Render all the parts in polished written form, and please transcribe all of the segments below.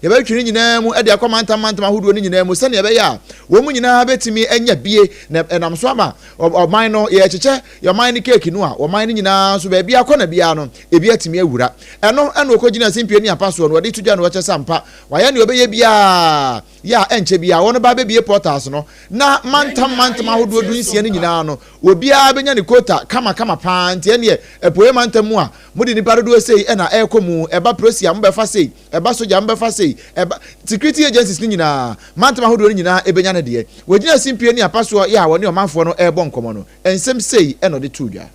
ye be twini nyina mu e de akoma mantam ahodo ni nyina mu se ne ye be ya wo mu nyina betimi enya bie na enam so ama oman no ye cheche your man ni cake no a oman ni nyina so ba bia kona bia no e bia timi awura eno okogina simpie ni apaso no de tudwa no wache sampa waya ne obeye bia ya enche bia wono ba be bie portals no na mantam ahodo dunsia ni nyina no obia benya ni quota kama pa ntie ne epoe mantam mu a mudi ni parodo sei e na ekomu eba prosia mbefa sei eba soja mbefa sei eba security agencies ni nyina mantam ahodo ni nyina ebenya ne de wogina simpie ni apaso ya woni omanfo no ebo nkomo no ensem sei e no de tudwa.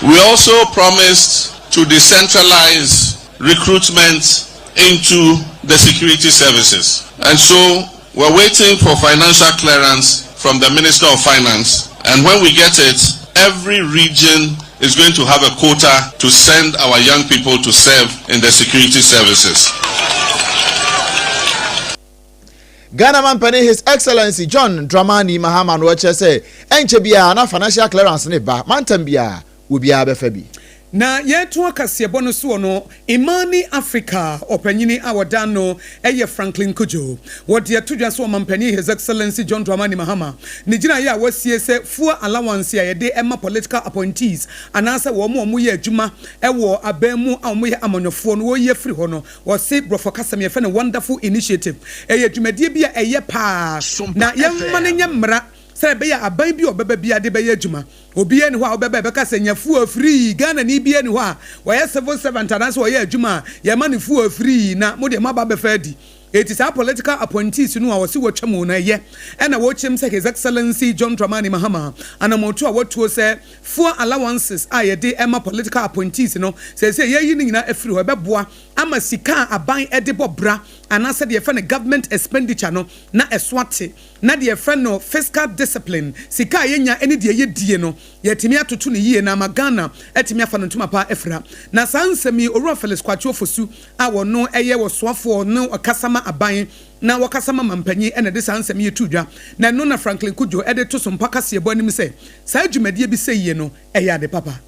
We also promised to decentralize recruitment into the security services, and so we're waiting for financial clearance from the Minister of Finance, and when we get it, every region is going to have a quota to send our young people to serve in the security services. Ghana man pani His Excellency John Dramani Mahama no say enche bia na financial clearance ne ba mantam bia ubia be fa bi na yetu akasiebo no so no Imani Africa opanyini awodano eye Franklin Kujo wodi atudwa so mampani His Excellency John Dramani Mahama ne gina ya wasie se full allowance ya yede emma political appointees anasa wo mo ye adwuma ewo abamu a mo ye amanyofo no wo ye free ho no wo se brofokasam ye fe ne wonderful initiative eye adwumadie bia eye pa na yemma ne nyamra say be ya aban bi obeba bia de be ya adwuma obi eni ho a obeba be ka senya fu free Ghana ni bi eni ho a wo ye civil servant anase wo ye adwuma ye ma ne fu free na mo de ma ba be fa di. It is our political appointees no a wo si wo twam na ye e na wo kyem say His Excellency John Dramani Mahama anamoto a wotuo say full allowances a ye de emma political appointees no say ye yi ni nyina afiri ho beboa ama sika aban e de bobra anase de fe ne government expenditure no na eswate na de fe no fiscal discipline sika yenya eni de ye die no yetimi atoto ne yie na magana etimi afa no ntuma pa efra na sansemi Owura Felix Kwacho Fosu a wono eye wo soafo no akasama aban na wakasama mampanyi ene de sansemi yetudwa na no na Franklin Kujo ede to so mpaka sebo anim se sa adwumadie bi seyie no eye ade papa.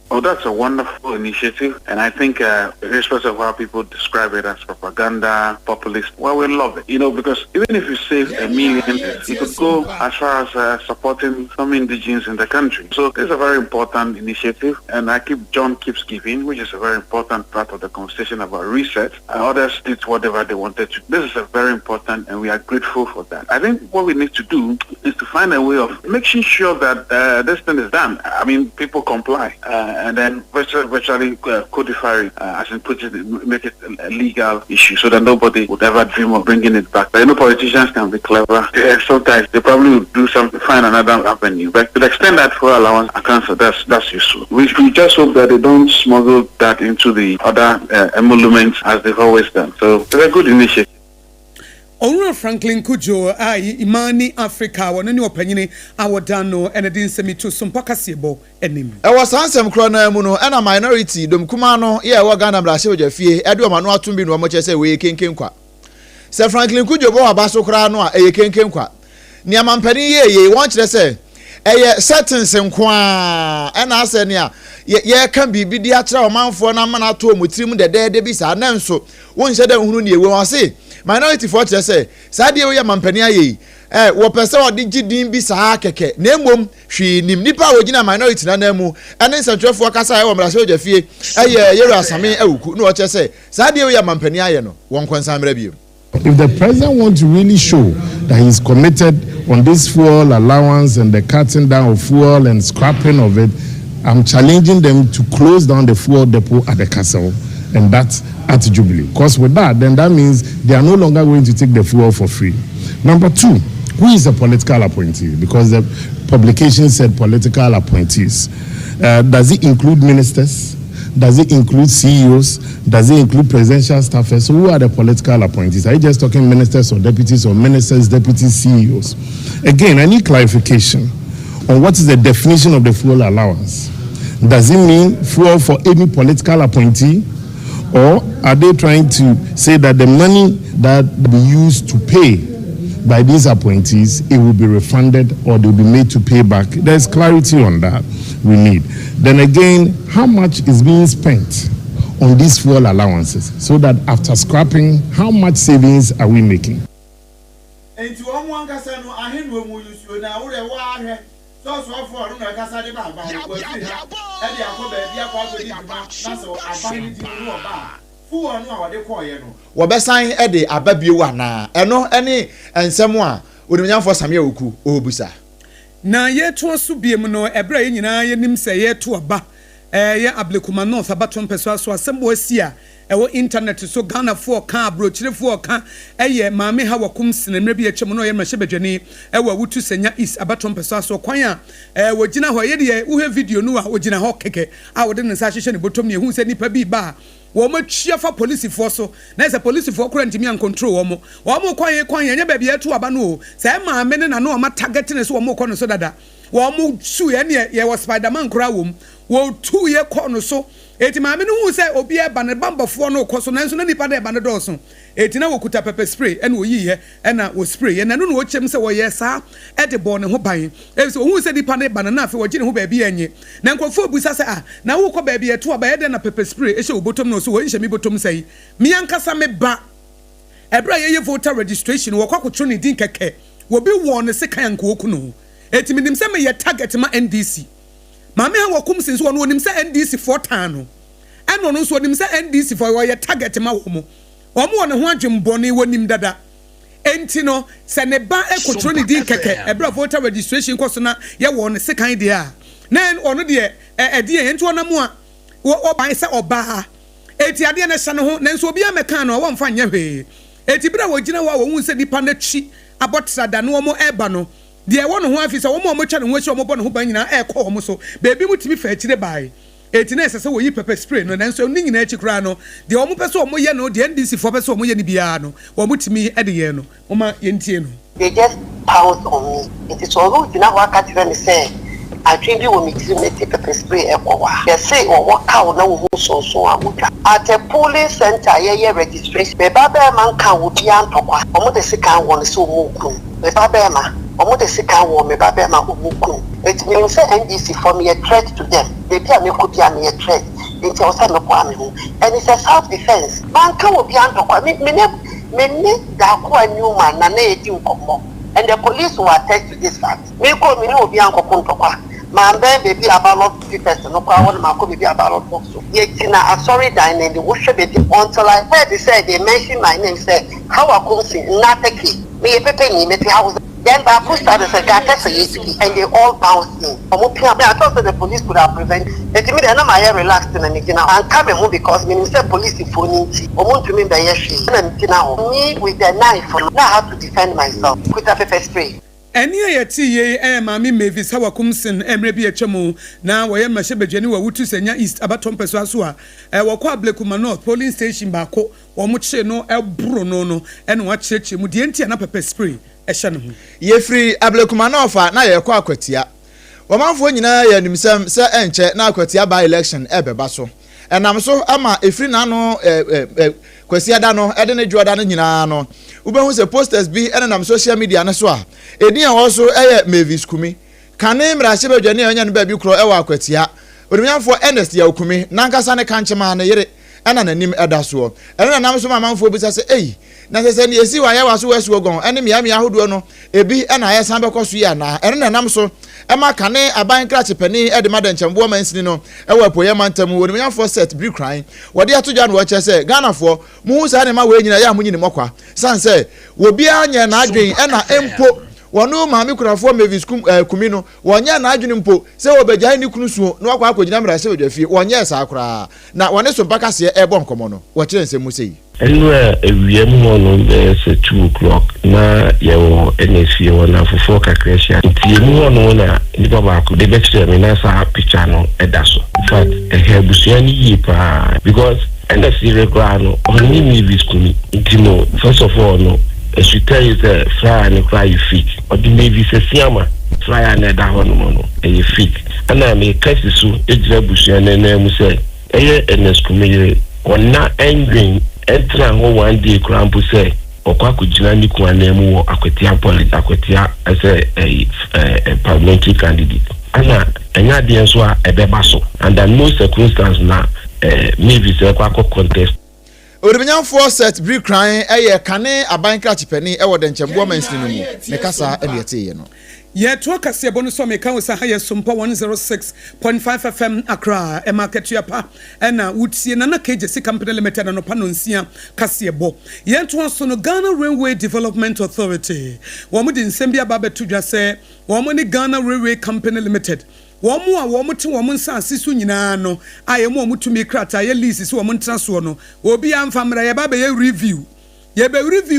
Oh, that's a wonderful initiative, and I think, irrespective of how people describe it as propaganda, populist, well, we love it, because even if you save $1 million, it could go as far as supporting some indigenes in the country. So it's a very important initiative, and John keeps giving, which is a very important part of the conversation about reset. Others did whatever they wanted to. This is a very important, and we are grateful for that. I think what we need to do is to find a way of making sure that this thing is done. I mean, people comply. And then virtually codify it, as in make it a legal issue so that nobody would ever dream of bringing it back. But politicians can be clever. Sometimes they probably would do something, find another avenue. But to the extent that for allowance accounts, that's useful. We just hope that they don't smuggle that into the other emoluments as they've always done. So it's a good initiative. Owura Franklin Kujo Imani Africa wona ni opanyini awodano enedin semitu sompaka sebo enim e was ansem kro na mu no na minority dom kuma no ye wo Ghana brashe ojafie ede o ma no atumbi no mo chese we kenken kwa se Franklin Kujo bo abaso kra no a eye kenken kwa ni amampani ye won kire se eye settings nkwa na ase ne a ye kan bibi di akira o manfo na ma na to omutirim de bi sa na nso won hye da hunu ne ewe won se minority for say saade we mampani ayi wo pese odi gidin bi saa keke na emom hwi nim nipa wo gina minority na na mu ene nsantwefo kasa wo mrase ojafie yeru asame awuku na o che say saade we mampani ayi no won kwansan mra biom. If the president wants to really show that he's committed on this fuel allowance and the cutting down of fuel and scrapping of it, I'm challenging them to close down the fuel depot at the castle, and that's at Jubilee. Because with that, then that means they are no longer going to take the fuel for free. Number two, who is a political appointee? Because the publication said political appointees. Does it include ministers? Does it include CEOs? Does it include presidential staffers? So who are the political appointees? Are you just talking ministers or deputies, or ministers, deputies, CEOs? Again, I need clarification on what is the definition of the fuel allowance. Does it mean fuel for any political appointee? Or are they trying to say that the money that we used to pay by these appointees, it will be refunded or they will be made to pay back? There's clarity on that we need. Then again, how much is being spent on these fuel allowances, so that after scrapping, how much savings are we making? Wabesan ede ababiewa na eno ene ensemo a odumnyamfo samia oku obusa na yeto so biem no ebra ye nyina ye nim se yeto aba ye ablekuma north abaton peso so asembo asia ewo internet so Ghana for ka brochire for ka eye maame ha wakum sinemre bi echem no ye mrehye badwani ewo wutu senya is abaton peso so kwan a wogina ho ye de uhe video no a wogina ho keke a wode ne sa hyehyɛ ne botom ne hu se nipa bi ba womo chia fa police for so na se police for kura ntimi an control womo kwan nya ba bi eto aba no se maame ne na no ma target ne so womo kɔ no so dada womo su ye ne ye was Spider-Man kura wom wo tu ye kɔ no so eti maame no hu se obi e ba ne bambafo no kɔ so nanso na nipa da e ba ne dɔso eti na wokuta pepper spray ene oyi ye ena wo spray ye na no wo kyem se wo ye sa e de bɔ ne ho ban e so hu se nipa ne ba na afi wo gye ne ho ba bi enye na nkɔfo busa se na wo kɔ ba bi eto aba ye de na pepper spray e hye wo botom no so wo nhye mi botom sei mi ankasa me ba ebra ye voter registration wo kwa kotro ne din keke wo bi wo ne se kan nko oku no eti mi nim se me ye target ma NDC maame ha wakum sin so wo nim se NDC 4 tan no eno no so nim se NDC for wo ye target ma wo mo omo ne ho adwembone wonim dada enti no se ne ba ekotro ne din keke ebra voter registration koso na ye wo ne sekan de a na ono de de enti onamu a wo ban se oba enti ade na hye ne ho nanso obi ameka no wo mfa nya hwe enti bra wo gina wo hu se nipa na twi abotra da no omo eba no de wo no ho afi se wo mo twa ne ho hye omo bo ne ho ban nyina ekɔ omo so beebi mutimi fa akire bai eti na sese wo yi pepper spray no nanso ni nyina achi kra no de omo pese omo ye no de NDC for pese omo ye ni bia no wo mutimi ede ye no oma ye ntie no they just pounced on me. It is all you know what I can say. I think you will meet pepper spray ekwa. They say or what cow na wo so amuja. At a polling center ye registration. Be baba man kan wo bia ntokwa. Omo de sika won so mo kun. Be baba ma omo de sika won me baba ma wo kun. It means say NDC for me a threat to them. They be me could be a threat. It was no kwame ho. And it's a self defense. Man kan wo bia ntokwa. Me da kwa new man na edi nkomo. And the police will attest to this fact. Me ko me no obi ankokon tokwa. Man baby about 50% no kwa won ma ko baby about box. Ye tina sorry dining the worship baby until I heard they said they mentioned my name said how I come see nataki. Me pepe ni me house. Then I pushed out and said and they all bounced in. I thought that the police could have prevented. They me they na my relaxed and I'm coming home because me say police phone in. Omo to me by yeshi. Me with the knife now how to defend myself. With a pepper spray. Eni ayeti ye maami Mavis ha wakumsin emre bi echemu na woye mrehye badwani wa wutu senya east abaton peso aso a wokọ ablekuma north polling station baako wo mo kye no ebro no ene wa kyerekye mu de entia na pepper spray ehye ne ho ye free ablekuma north na ye kọ akwatia womanfo nyina ya nimsam se enche na akwatia by election ebeba so enam so ama efri na no kwasia da no ede ne dwoda no nyina no ubehu se posters bi ene nam social media na so a edi a wo so Mavis Kumi kane mrahye badwani anya no ba bi kro ewa akwatia odumyamfo Ernest ya Kumi nankasa ne kanchema na yere ena nanim eda so ene na nam so mamanfo bi se na sese ne esi wa ya waso wasu ogon ene miami ahodo no ebi ena ya san bekoso ya na ene na nam so ema kane aban krache pani ede madanchembo mansini no ewa poye mantam odumyamfo set bi crying wode atodwa no wo che se Ghana fo mu sa ne ma we nyina ya munyini mokwa san se wo bia nya na adwen ena empo wonu maami kunafo Mavis Kumi no wonya na adwene mpo se obegya ni kunu suo no akwa akogina mra se odwafie wonya sa akora na wone so mpaka se ebo nkomo no wo kire nsem sei anywhere ewiem no se 2 o'clock na yewo NSC wona fofo kakresia ntiemu no na ni baba ko de betire me na sa picture no edaso in fact ehebusia ni yipa because NSC regular no only Mavis Kumi intimo first of all no as you tell you the flyer and cry you fit or the Mavis Siama flyer and that one no and you fit and I may catch the so ejabusia na name say NSC Kumi on na engine entra ho one day krampo say okwa kugina ni kwa name wo akwetia as a parliamentary candidate ana enya de so a ebeba so under no circumstance na maybe so contest. Odemnyanfo set brick crying kane aban krachipeni ewo de nchembo mansini mu ne kasa e yete no ye to kase bonu so me kan wo sa ha ye SOMPA 106.5 FM Accra e market yapa na wutie na KJC Company Limited no pa no nsia kase bo ye to so no Ghana Railway Development Authority wo mu di nsem bia ba beto dwa se wo mu ni Ghana Railway Company Limited womu a womu te womu nsa asisu nyina no ayemu womu tumi krata ye lease si womu ntra so no obi amfamra ye ba be ye review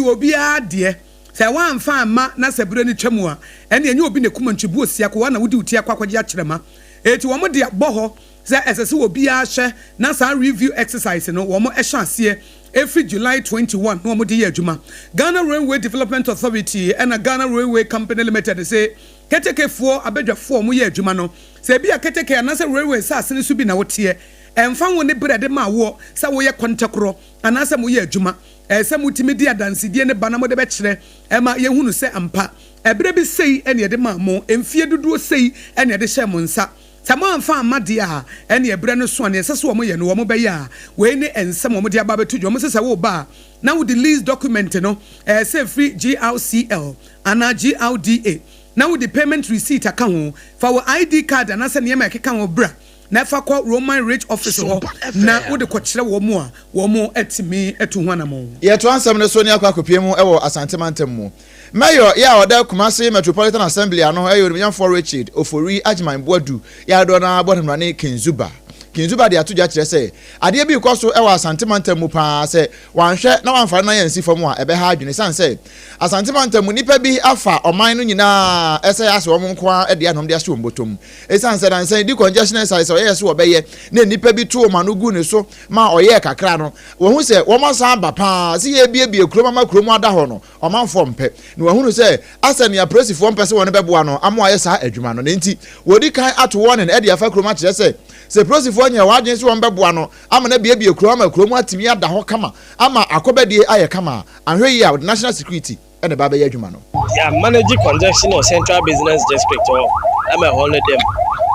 obi ade se wa amfa ama na sebure ni twemu a ene enye obi ne kuma ntwebu osia ko na wudi uti akwakwagye akyerema eti womu de boho se esese obi a hye na sa review exercise no womu ehya ase every July 21 no womu de ye adwuma Ghana Railway Development Authority and Ghana Railway Company Limited say keteke fo abedwafo mu ye adwuma no se bia keteke anase railway sa asene su bi na wote emfa wo ne brede ma wo sa wo ye kontekro anase mu ye adwuma se mutimi di adansidie ne bana mo de be kire ma ye hunu se ampa ebre bi sei ene ye de ma mo emfie duduo sei ene ye de hye mo nsa samo amfa amade a ene ebre no so ane sese wo mo ye no wo mo be ya we ne ensem wo mo de aba betu dwo mo sese wo ba na wo the lease document no say free GRCL ana GRDA now with the payment receipt account for our ID card and asa niema keka wo bra na fa kwa Roman Rich office ho na wo de kwakire wo mu a wo mu etimi etu ho anamo ye to ansem ne so ni akwakopie mu ewo asantemantam mu mayor ya oda Kumasi Metropolitan Assembly ano Odemnyanfo Richard Ofori Ajman Boadu ya do na bodemrane Kinzuba de atuja kire se ade bi koso ewa asantemantam mu pa se wanhwe na wanfa na yansi famu a ebe ha adwene san se asantemantam mu nipa bi afa oman no nyina ese ase wo nko a de anom de ase wo botom esan se dan se di congestion size o yes wo beye na nipa bi to ma no gu ne so ma oye kakra no wo hu se wo ma san ba pa se ye bie kroma ma kromo ada ho no o man fo mpe na wo hu se ase ne apressifo mpe se wo ne beboa no amo aye sa adwuma no nti wodi kan ato wo ne e de afa kroma kire se prosifo nya wadwen se won beboa no ama na bie kroma atimi ada ho kama ama akobedie aye kama anhwe yi a national security and the baba adwuma no yeah managing congestion or central business district or I'm a hold them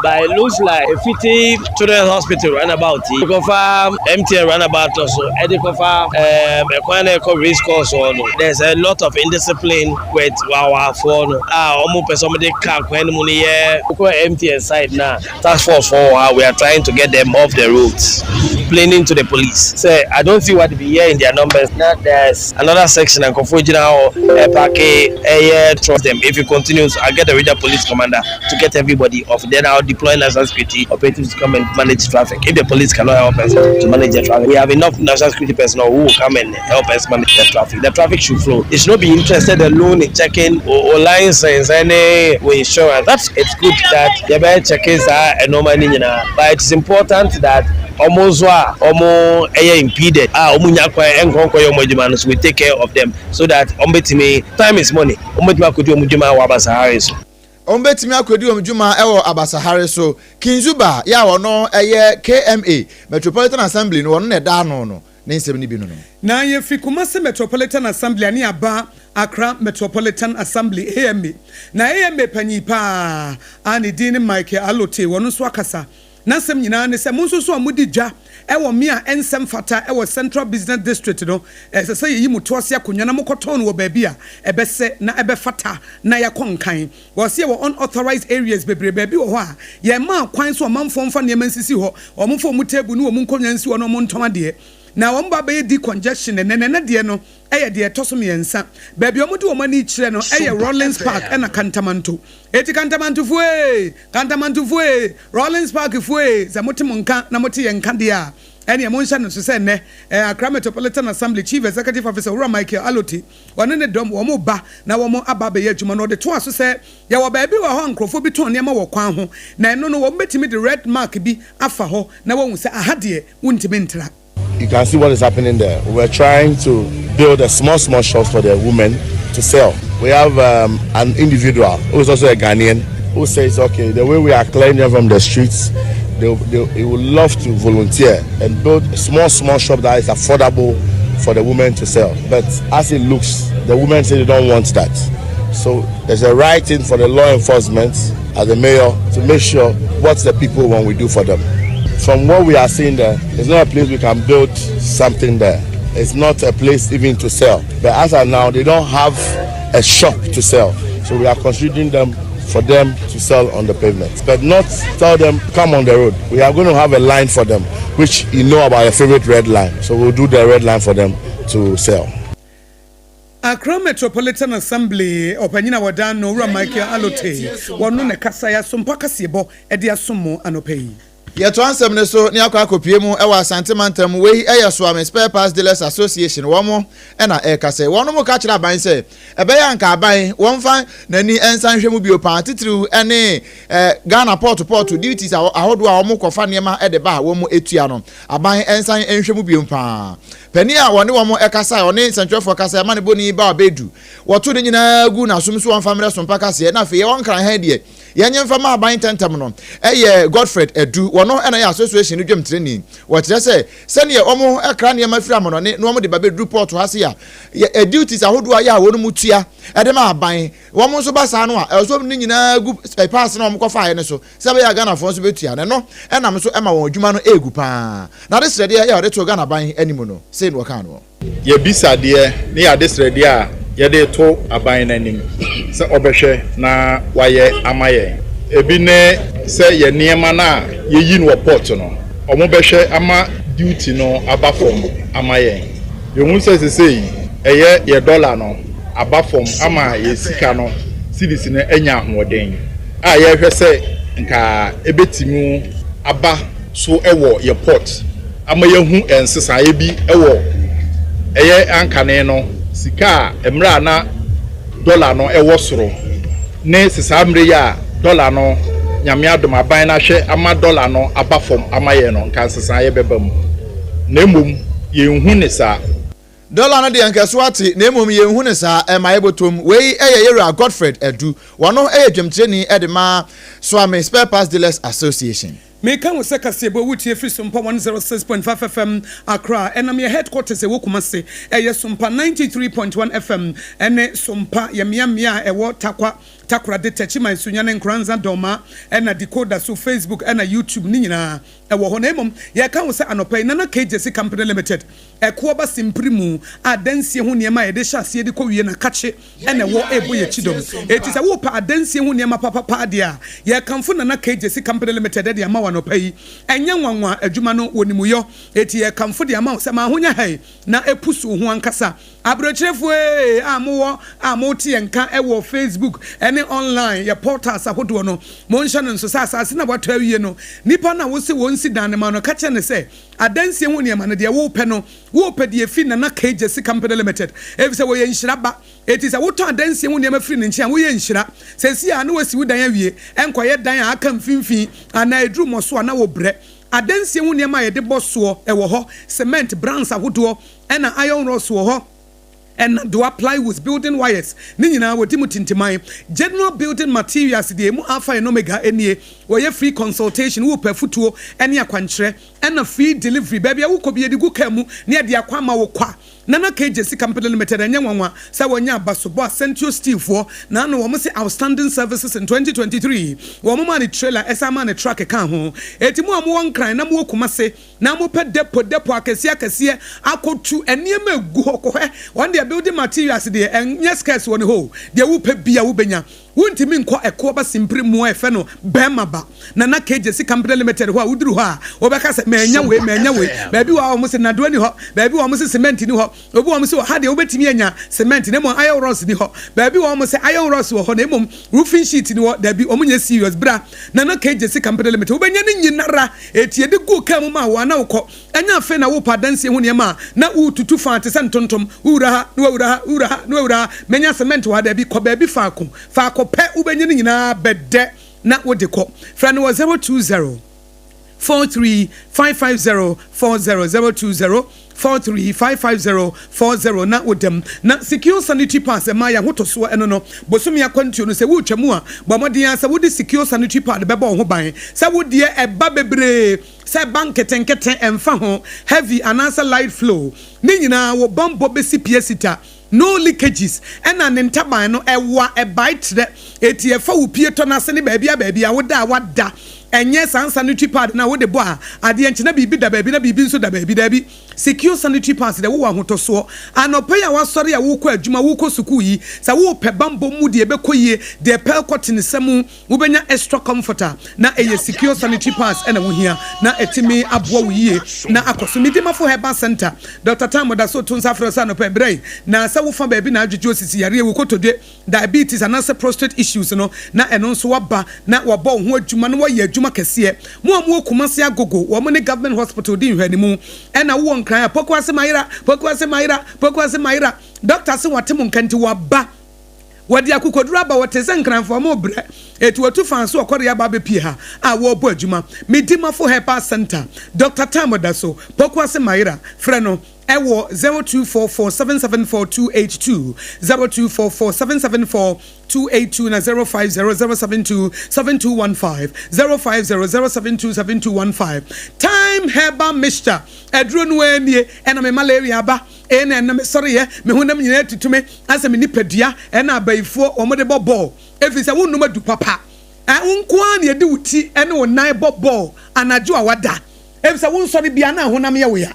but it looks like a 50 children's hospital runabout it confirm MTN runabout also and it confirm a race course or no there's a lot of indiscipline with our phone almost person they car when money MTN side now task force for we are trying to get them off the roads complaining to the police say I don't see what to be here in their numbers now there's another section and confusional trust them if you continue I get the regional police commander to get everybody off then I'll deploy national security operatives to come and manage traffic. If the police cannot help us to manage the traffic, we have enough national security personnel who will come and help us manage the traffic. The traffic should flow. It should not be interested alone in checking or license any insurance. It's good that the better checkings are a normal but it's important that almost impeded. So we take care of them so that time is money. Ombetimi akwedi omjuma ewo abasahare so Kinzuba ya wono KMA Metropolitan Assembly no wono ne da no ne nsem ni bi no na ye fi Kumasi Metropolitan Assembly ani aba Accra Metropolitan Assembly AMA na AMA panyipa ani dini Mike Alote wono so akasa na sem nyina ne se monso so amudi dwa ewo me a ensem fata ewo Central Business District no se yi muto ase akonwa na mokoton wo ba bia ebese na ebe fata na yakonkan wo se wo unauthorized areas bebre bi wo ho a ye ma kwan so manfo mfa ne mansisi ho omfo mu table no wo mu nkonwa nsi wo no mo ntoma de na wo mba be di congestion ne de no eye de tosom yensa ba bia omude wo mani kire no eye Rollins Park na Kantamanto eti Kantamanto fue Rollins Park fue za motim nka na moti yenka de a ene mo nsa no so se ne Accra Metropolitan Assembly Chief Executive Officer Ura Michael Aloti wone ne dom wo mo ba na wo mo aba be adwuma no de to aso se ya wo ba bi wo ho nkrofo bi ton ne ma wo kwan ho na eno no wo betimi de red mark bi afa ho na wo hu se ahade wuntimi ntra. You can see what is happening there. We're trying to build a small shops for the women to sell. We have an individual who is also a Ghanaian who says, okay, the way we are clearing them from the streets, he would love to volunteer and build a small shop that is affordable for the women to sell. But as it looks, the women say they don't want that. So there's a writing for the law enforcement as the mayor to make sure what the people want we do for them. from what we are seeing there, it's not a place we can build something there. It's not a place even to sell. But as of now, they don't have a shop to sell. So we are considering them for them to sell on the pavement, but not tell them come on the road. We are going to have a line for them, which you know about your favorite red line. So we'll do the red line for them to sell. Accra Metropolitan Assembly opanyina wadano Ura Michael Alote wonu ne kasaya SOMPA kasebo ede asomo anopai. Yeto ansem ne so ne akwa akopie mu e wa Asante Mantam we e SOMPA Spare Parts Dealers Association womo e na e kase wono mo ka kira ban se e be ya nka aban wonfa nani ensan hwemu bio pa titru ene Ghana port duties ahodo a womo kofa niema e de ba womo etua no aban ensan enhwemu bio pa pani a wone womo e kasa one central for kasa ma ne boni ba obedu woto de nyina gu na sumso wonfa mre SOMPA kase na fe ye wonkran ha de yenye mfa ma aban tentem no eye Godfred Edu wono ena ya association no dwem training wo kire se ne omo ekra ne ma fira mo no ne no omo de babe report ha se ya duties ahodo ya wonu mutua e de ma aban womo so basa no a so ni nyina gu pass na omo kofa ye ne so se be ya Ghana fo so betua ne no ena me so ema won adwuma no egu pa na de srede ya de to Ghana ban animu no se no ka no ye bisa de ne ya de srede a ye de to aban nanim se obehwe na waye amaye ebi ne se ye niema na ye yi no port no omo behwe ama duty no aba from amaye ye hu se sei eye ye dollar no aba from ama ye sika no cedis ne anya ahoden a ye hwe se nka ebetimu aba so ewo ye port ama ye hu ensesa ye bi ewo eye ankane no sika emra na dollar no ewo soro ne sisa mre ya dollar no nyame adom aban na hwe ama dollar no aba from amaye no nka sisa ye bebam na mum ye hu ne sa dollar no de ankeso ate na mum ye hu ne sa emaye botom we eye yera Godfred Edu wono eye dwemtreni e de ma SOMPA Spare Parts Dealers Association. Me kan wo seka sebo wutie free SOMPA 106.5 FM Accra enam ye headquarters e wokumase eye SOMPA 93.1 FM ene SOMPA ye mia e wo takwa de techiman sunya ne nkranza doma ena decoder so Facebook ena YouTube ni nyina e wo ho na emom ye kan wo se anopai na KJC Company Limited e ko ba simprimu adansie ho niema ye de hyase de ko wie na kache ena wo ebo ye chidom eti se wo pa adansie ho niema papa dia ye kanfo na KJC Company Limited de ama wanopai enye nwanwa adwuma no wonimuyo eti ye kanfo de ama se ma honya hai na epusu ho ankasa abrochefo amotie nka e wo Facebook ene online ya portals ahodo no monhya no so asase na wato awie no nipa na wo se wonsi dan ma no ka che ne se adansie ho niema no de wo pe no wo pe de fi na KJC Company Limited efi se wo ye nhira ba eti se wo to adansie ho niema firi ne nchia wo ye nhira se si a na wasi wo dan awie enkoye dan aka mfimfi ana edru moso na wo bre adansie ho niema ye de boso e wo ho cement brands ahodo ena iron rods wo ho and do apply with building wires ni nyina wodi mutintimai general building materials de mu alpha and omega enie wo ye free consultation wo pafutuo ene akwankyere and free delivery baby wo kobi edi gukamu ne de akwama wo kwa Nana KJC Company Limited and Yanwa, Sawanya Basoba, Central Steel for Nano Womasi outstanding services in 2023. Womani trailer, Esamani truck account home. Etimu one cry, Namu Kumase, Namu pet depo Kasia, Ako chu and Niame Guhoko, one day building materials there, and yes, cast one hole. There will pay Bia Ubenya. Won't mean quite a quarter simply more feno, Bamaba, Nana KJC Company Limited, who would do her, Obaka Manya, baby, almost in Adwani, baby, almost cement in her. Obu am so had obetimi anya cement ne mo iron rods ni ho baabi wo am say iron rods wo ho na mom roofing sheet ni wo da bi omunya serious bra na KJC Company Limited obenya ni nyinara etie de go kam ma wo na wo anya fe na wo padanse ho ne ma na wo tutu fa te santontom ura ha menya cement wa da bi ko baabi fa ko pe obenya ni nyina bede na wo de ko fra no 020 43550 40 4355040 na wodem na secure sanitary pass e maya hotoso eno no bosomi akwantuo no se wo twamu a bomodin se wodi secure sanitary pass beba ho ban se wodi e ba bebre se bank ketenkete emfa ho heavy anasa light flow ni nyina wo bombo besi piesita no leakages ena ne ntaban no ewa e bite eti e fa wo pie to na se ne baabia woda enye sanitary pad na wo de bo a ade enche na bibi da baabi na bibi nso da baabi da bi secure sanitary pads de wo ahotoso anope ya wasori ya wo kɔ adwuma wo kɔ suku yi sa wo pɛ bambo mu de ebekɔ yie de pel cotton semu wo benya extra comforter na eye secure sanitary pads na wo hia na etimi aboa wo yie na akoso midimafo herbal center Dr. Tamo da so tunsa frosa no pɛ brɛ na sa wo fa baabi na adwedwe osisi yare wo kotode diabetes and also prostate issues no na eno nso waba na wabɔ ho adwuma no wɔyɛ adwuma kɛseɛ mo amu okumase agogo wo mo ne government hospital din hwani mu ɛna wo nkran poko ase mayira doctor se watem nkanti waba wadi akukoduru aba wotese nkranfo mo brɛ etu watu fanso okore ya ba be pie ha a wo bo adwuma midimafo herbal center Dr. Tamo da so poko ase mayira frɛ no ewo 0244774282 0244774282 na 0500727215 0500727215 time herbal mixture edro no anie ena me malaria ba ena me sorry ye me honam nyina tutume asa me nipadua ena abaifo omode bobɔ efisa wonnum adu papa unko an ye de wuti ena wonan bobɔ anajo awada efisa wonsori bia na honam ye wo ya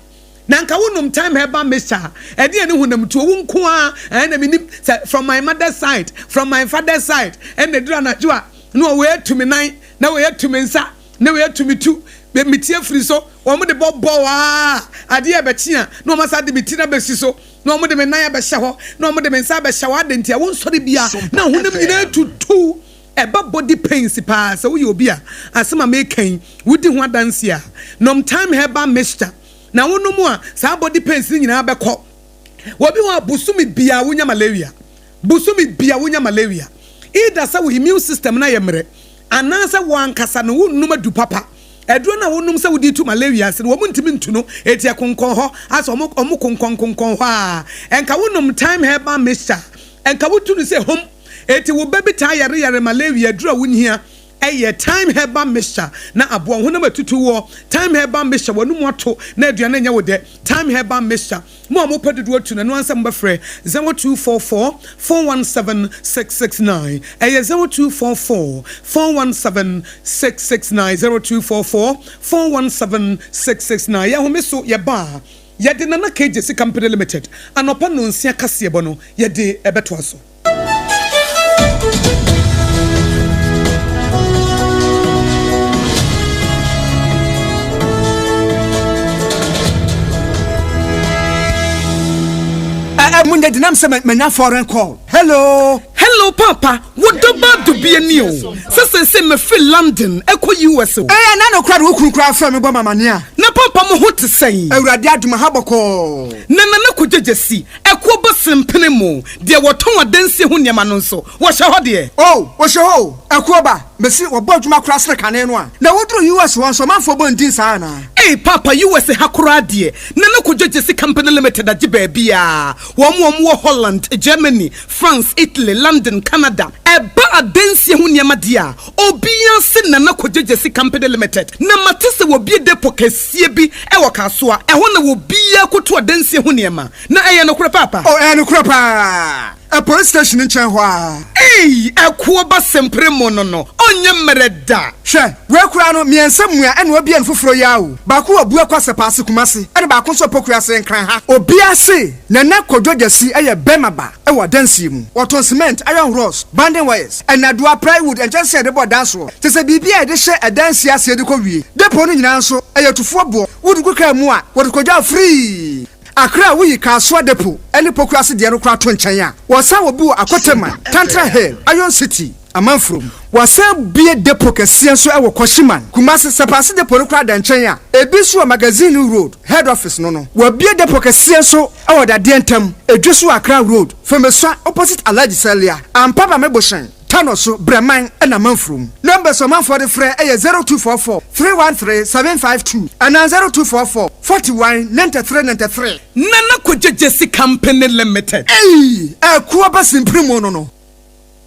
nanka wonum time herbal mixture ede ene hunam tu wonko a na me from my mother's side from my father's side and the dra anajo a no we to me nan na we to me nsa na we to me tu be mitie free so omo de bobɔ wa ade e betia no masa de mitina besi so no omo de me nan be hye ho no omo de me nsa be hye wa de ntia won sori bia na honam nyina tutu eba body pains pa so we obi a asema me kan wudi ho adanse a nom time herbal mixture na wonu mu a sa body pains ni nyina bekɔ wobi wa busumi bia wonya malaria ida sa wo immune system na yemre anansa wankasa no wonnum adu papa eduro na wonnum sa wodi tu malaria se wo muntimi ntuno etia konkon ho asa omo konkon ho a enka wonnum time herbal mixture enka wotunu se hom eti wo baby ta yare malaria duro wonhia eye time herbal mixture na aboa honam atutu wo time herbal mixture wonu moto na aduane nya wo de time herbal mixture mo amopedudu atu na no ansam befre 0244417669 eye 0244417669 0244417669 ya ho meso ye ba ye de nana KJC company limited anopa no nsia kasebo no ye de ebeto aso Munde dinam se menya foreign call. Hello papa, what about to be a new? Se me feel London, eko US. Na no crowd wo kura from me bo mamania. Na papa mo ho te say. Awurade aduma haboko. Na ko jejesi, eko bo sempene mo. De woton adanse ho niam no nso. Wo hye ho de. Oh, wo hye ho. Eko ba, mesi wo bo aduma kura sere kane no a. Na wodru US won so manfo bo ndin sa na. Hey papa, US hakura de. Na ko jejesi company limited agiba bia. Wo Holland, Germany, France, Italy, London, Canada. Eba adanse ho niam dia. Obia se na ko jejesi company limited. Na matese wo bi depo kasie bi e wo kasoa. E ho na wo bia koto adanse ho niam. Na eye no kura papa. Oh, eye no kura pa. A police station in Chanhua. Hey, a kuoba sempre monono. Onye mereda. She, we kurano mi ensemua ene obi en foforo yawo. Baako abu akwase paase kumase. Ene baako so pokuase nkran ha. Obi ase na na kodwogasi eye bemaba. E wa dansi mu. Waton cement, iron rods, banding wires. And do plywood and just say the board dance wo. Te se bibia e de hye e dansi ase de kɔ wie. Depo no nyina nso eye tufo bo. Wodu kuka mu a, wodu kodwa free. Akra wuyi kaswa depo eni pokuase de no kra to nkyɛn a wɔsan wo bi wɔ akotema Tantra Hill Iron City amanfrom wɔsan bie depo kɛseɛ nso ɛwɔ Koshiman Kumasi sepase depo no kra da nkyɛn a ebi so magazine road head office no wɔ bie depo kɛseɛ nso ɛwɔ da de ntam edwu so Akra road Femeswa opposite Alhaji Salia ampaba meboshen Tanoso Breman and a Manfrum. Numbers of for the fray 0244 313 752 and 0244 41 9393. Nana Kujesi Company Limited. Hey, a Kuabas in Primono.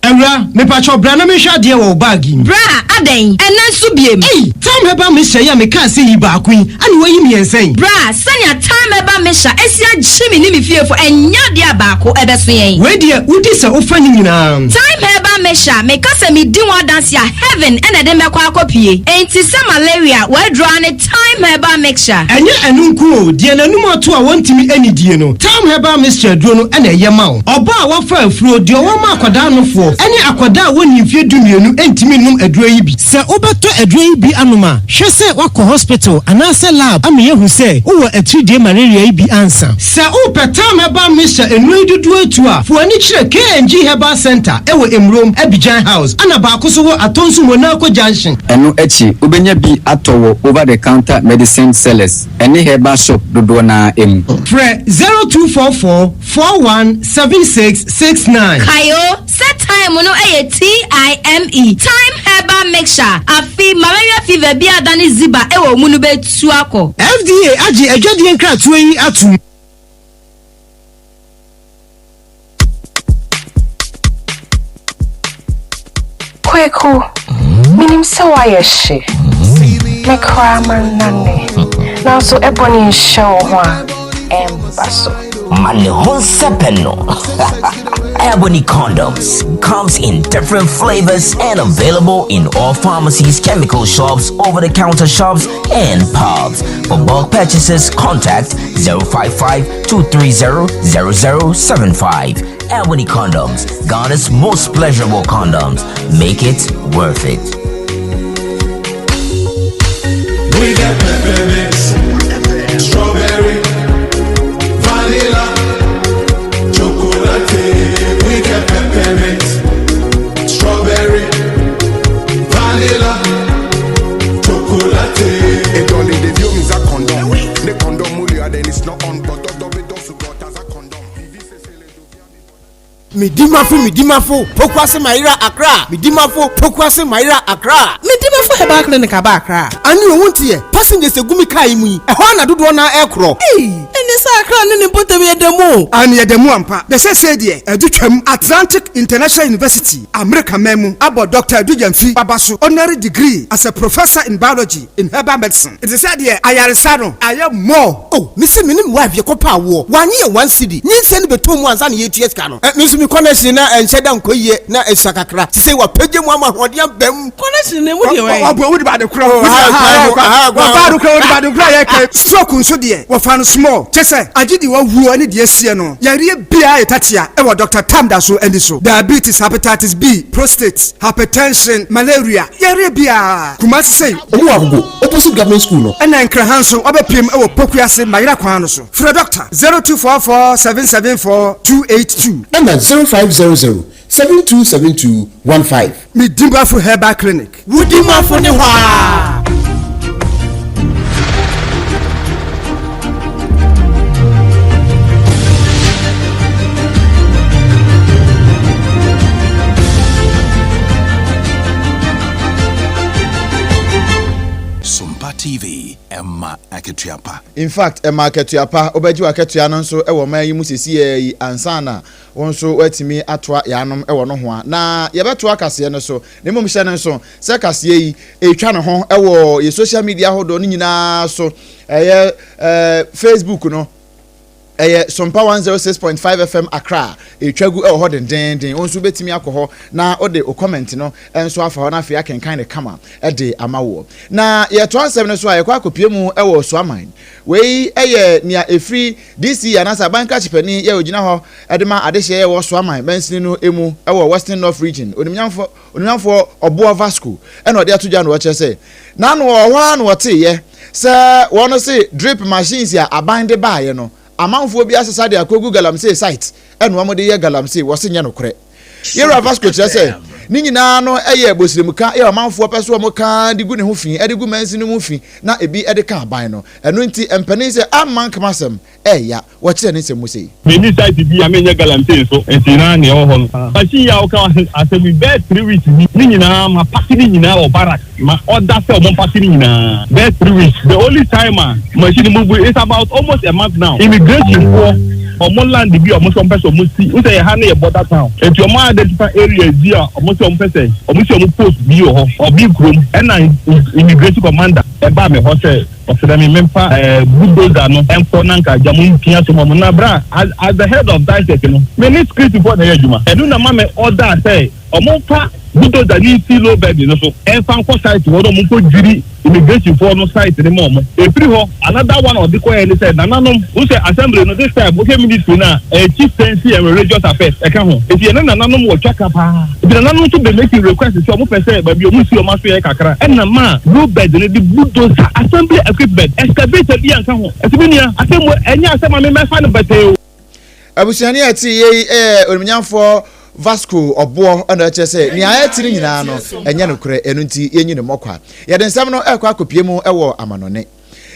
Emra, me pacho brana me hwa de wo bagi. Bra, aden, enan so biem. Hey, time heba me hya ya me kan se yi ba kun. Ani wayi mi ensen. Bra, sanya time heba me hya esia jimi ni me fiefo enya de abaako ebeso yen. We de udi se ofa ni nyina. Time heba mesha me kasa me di one dance ya heaven and de me kwa akopie enti se malaria we draw ne time herbal mixture enye enunku die nanum ato a wontimi anidie no time herbal mixture duro no na eyema wo oba a wafa afuro die wo ma akwada anofo ene akwada woni mfie dumienu entimi num aduro yi bi se obeto aduro yi bi anoma hwese wakọ hospital anase lab amiye hu se wo atridie malaria yi bi ansa se o time herbal mixture enu dudu atu a fo ani kire KNG Herbal Center ewo Emrom Abidjan House ana ba akoso wo atonsu Monaco Junction enu echi obenya bi atowo over the counter medicine sellers any herbal shop dodo na em Fre 0244 417669 Kayo set time no TIME time herbal mixture afi malaria fever bi adani ziba ewo munu betu akọ FDA agi ejwadie nkratoa yi atum Kweku, minim se wa yeshe. Me kwa manane. Na so ebony show wa embaso. Mane honsepeno. Ebony condoms comes in different flavors and available in all pharmacies, chemical shops, over-the-counter shops, and pubs. For bulk purchases, contact 055-230-0075. Ebony Condoms, Ghana's most pleasurable condoms. Make it worth it. We got peppermints, strawberry, vanilla, chocolate. We got peppermint, strawberry, vanilla, chocolate. It only the view is a condom. The condom mulia then it's not on, but it also got as a condom. Midimafo, Pokwase Maira Accra. Midimafo, Pokwase Maira Accra. Midimafo Herbal Clinic aba Accra. Ani o won't here. Passengers a gumi kai mu. E ho na dodo na ekro. Eni sa Accra ne mpote we demo. Ani e demo ampa. The say there, edutwam Atlantic International University, America memu. Abo Dr. Edujamfi Babaso, honorary degree as a professor in biology in herbal medicine. It is said there, ayaresano, ayam more. Oh, Mr. Minim wife yekopa wo. 1 year 1 city. Nyi send betom ansa na yeties ka no. Mi connection na encheda nkoye na esakakra ti say wa page mu amahode bam connection ne mu de we wa bo ba de kro wa ba do kro ya ka stroke nso de wa fa no small chese agidi wa hu ani de asie no yare bia etatia e wa Dr. Tamda so andi so diabetes, hepatitis B, prostate, hypertension, malaria yare bia kuma say omu agogo opposite government school no na nkra hanso obepiem e wo Pokuase Mayira kwan no so for doctor 0244 774 282 and 0500-727215. Midimafo Herbal Clinic. Wudimafo ne hwa. SOMPA TV Emma Aketuapa. In fact, Emma Aketuapa, obeji Aketua no nso e wo man yi mu sesi yi ansana wonso watimi atwa yanom e wo no ho a na yebeto akase no so ne mom hye no nso se kase yi etwa ne ho e wo ye social media hodo no nyina so Facebook no SOMPA 106.5 FM Accra etwagu e ho den onso betimi akoho na ode o comment no enso afa ho na afia kenkan ne kama e de amawo na ye to ansem no so ayekwa akopie mu e wo so aman wei nia efri DC anasa banka chipani ye ogina ho edema adehye ye wo so aman bensini no emu e wo Western North region onimnyamfo obo Vasco e no de atoja no che se na no wo ho na wote ye se wono se drip machines ya abande baaye no amanfo bi asesa de akogu galamsey site eno amode ye galamsey wo se nya no kore yera Vasco kire se ni nyina no eye bosirimuka e amanfo peso mo ka digu ne ho fi edigu mansi no mu fi na ebi edeka aban no eno nti empani se amman kamasem ya wo kire ne se mu sei me ni site bi amenya galamsey so entina ne ho no ba si ya o ka asemi be 3 weeks ni nyina ma party ni nyina o barak ma order se o mon party ni nyina be 3 weeks the only time machine move is about almost a month now immigration for omo land bi omo so mpese omo si we say ha na border town enti omo identify areas bi omo so mpese omo si omo post bi ho obi krom na immigration commander e ba me ho say Osirami mempa bulldozer no enko nanka jamu mpia to mo na bra as the head of diocese no me need script for na yaduma enu na ma me order say omo pa bulldozer ni si low bed no so enfa nko site wo do mo ko jiri immigration for no site ni mo every ho another one of the ko any said nananom who say assembly no this time okay ministry na chief sensi and religious affairs e ka ho if you na nananom wo chaka pa if nananom to be making request so mo pese ba bi o mu si o ma so e kakra na ma low bed ni the bulldozer assembly equipment excavator bi anka ho etibenia asemo enya asema me mefa no beteo abusuani ati ye onimnyamfo Vasco obo ana chese ni ayetiri nyina no enya no kure enu nti yenyi ne mokwa ye den sam no ekwa akopie mu ewo amanone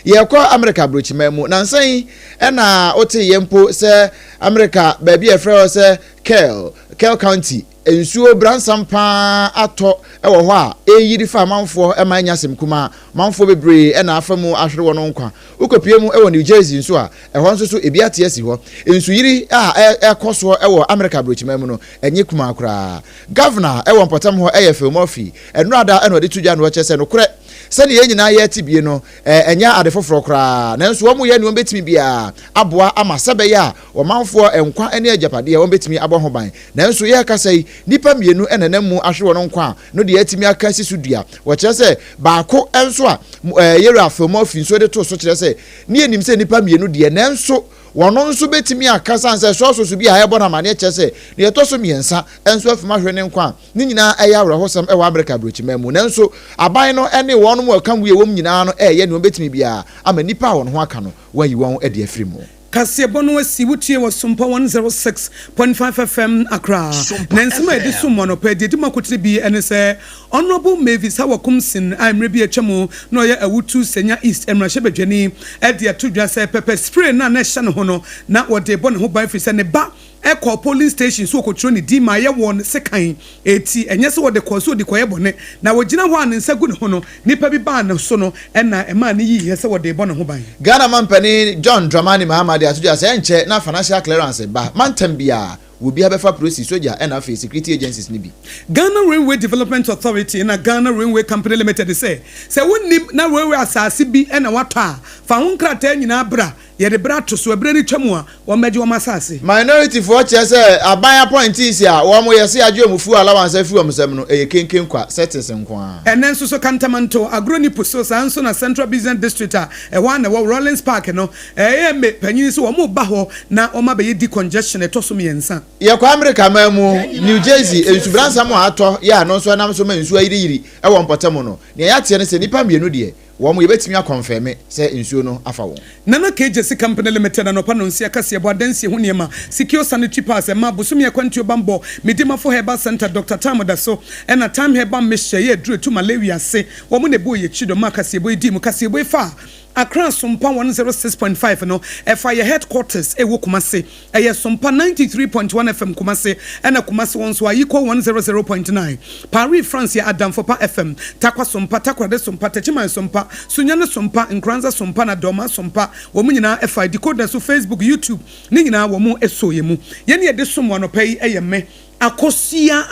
ye kwa America brochima mu na nsan na ote yempo se America ba bi efre se Kell County ensuo bransampa ato ewo ho a eyiri fa manfo emanya semkuma manfo bebre na afamu ahwere wono nkwa ukopie mu ewo New Jersey nso a eho nso so ebi ate asi ho ensuyiri a ekoso ewo America brochima mu no enye kuma akura governor ewo mpotam ho eyefe mofi enrada eno de tudwa no chese no kure sani yenyina ye tibie no enya ade foforo kura nanso wo mu ye ne ombetimi bia aboa ama sebe ya wo manfo enkwa ene ajapade ya ombetimi abo ho ban nanso ye kasai nipa mienu enenemu ahwe wono nkwa no de atimi aka sisudua wo kire se baako enso a yera filmofi nso de to so kire se ne enim se nipa mienu de nanso wono nso betimi aka sanse so bi a ebo na mane kire se ne to so miensa enso afima hwe ne nkwa ni nyina eya awrehosam ewa America brochimemu nanso aban no ene wono mu akamwe wom nyina no ye ne obetimi bia ama nipa wono ho aka no wayi won ade afrimu Kasiebono wasi wutie wa SOMPA 106.5 FM Accra. Nensema edi sumono pe di makotire bi ene se Honorable Mavis Hawakumsin amrebi echemu no ye awutu senya East emrahye bedwani edi atudwa se pepper spray na na hye no ho no na wode bo ne ho ban fi se ne ba Eko polling station so okotro ni di ma ye won sekan eti enye se wode koso di koye bone na wogina ho an nsagu ne ho no nipa bi ba ne so no ena ema ne yi se wode bo ne ho ban Ghana mampani John Dramani Mahamad atuja se enche na financial clearance ba mantambia will be a process soja and after security agencies nibi Ghana Railway Development Authority and a Ghana Railway Company Limited say when na railway asasi bi and a wata fa hunkra ten nyina bra ye de bra to so ebre ni twemu a wo meje wo masase minority for che say aban appointees a wo mo ye se adwomufu allowance afi wo msem no eye kenken kwa settings nkwa enen so kantamanto agroni puso sanso na Central Business District a e wan na wo Rollins Park no me panyin so wo mo ba ho na wo ma be di congestion e to so miensa ye kwa America mamu New Jersey ensubransa mo ato ya no so nam so ma ensu ayiri e wo mpotamo no ne ya tie ne se nipa mienu de wo mo yebetimi akonfirm se ensuo no afa wo Nana KJC Company Limited no pano nsia kase ebo adansi ho niema secure sanitary pass ma bosumi akwantu bambo medima for herbal center Dr. Tamoda so na time herbal mixture ye dure to malaria se wo mo ne bo ye chido ma kase ebo di mu kase ebo fa Accra SOMPA 106.5 no FIA headquarters ewo Kumase eye SOMPA 93.1 FM Kumase ena Kumase wonso ayiko 100.9 Paris France ya Adam Fopa FM takwa SOMPA takwa de SOMPA techima SOMPA sunyane SOMPA nkranza SOMPA na doma SOMPA wo mu nyina FI decoder so Facebook YouTube ni nyina wo mu esoye mu ye ne de somo no pay eye me AKOSUA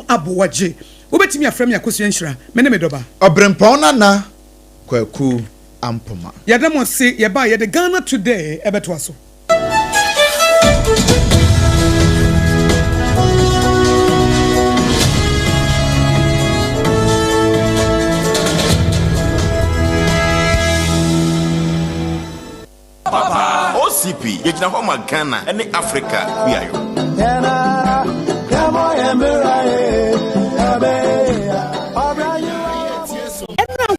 ABOAGYE obetimi afrem AKOSUA nhira me ne medoba obrempon na kwaku Ampoma. Yadamo say yaba yede Ghana today ebetwaso. Papa OCP yejina ho ma Ghana ene Africa kuyayo.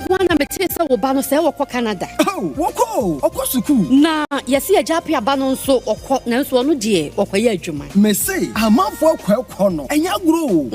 Wana metesa wo ba no se wo kɔ Canada. Woko, okosuku. Na yesi ajape aba no nso okɔ na nso no de okɔye adwuma. Me say, amanfo akɔ no. Enya gro.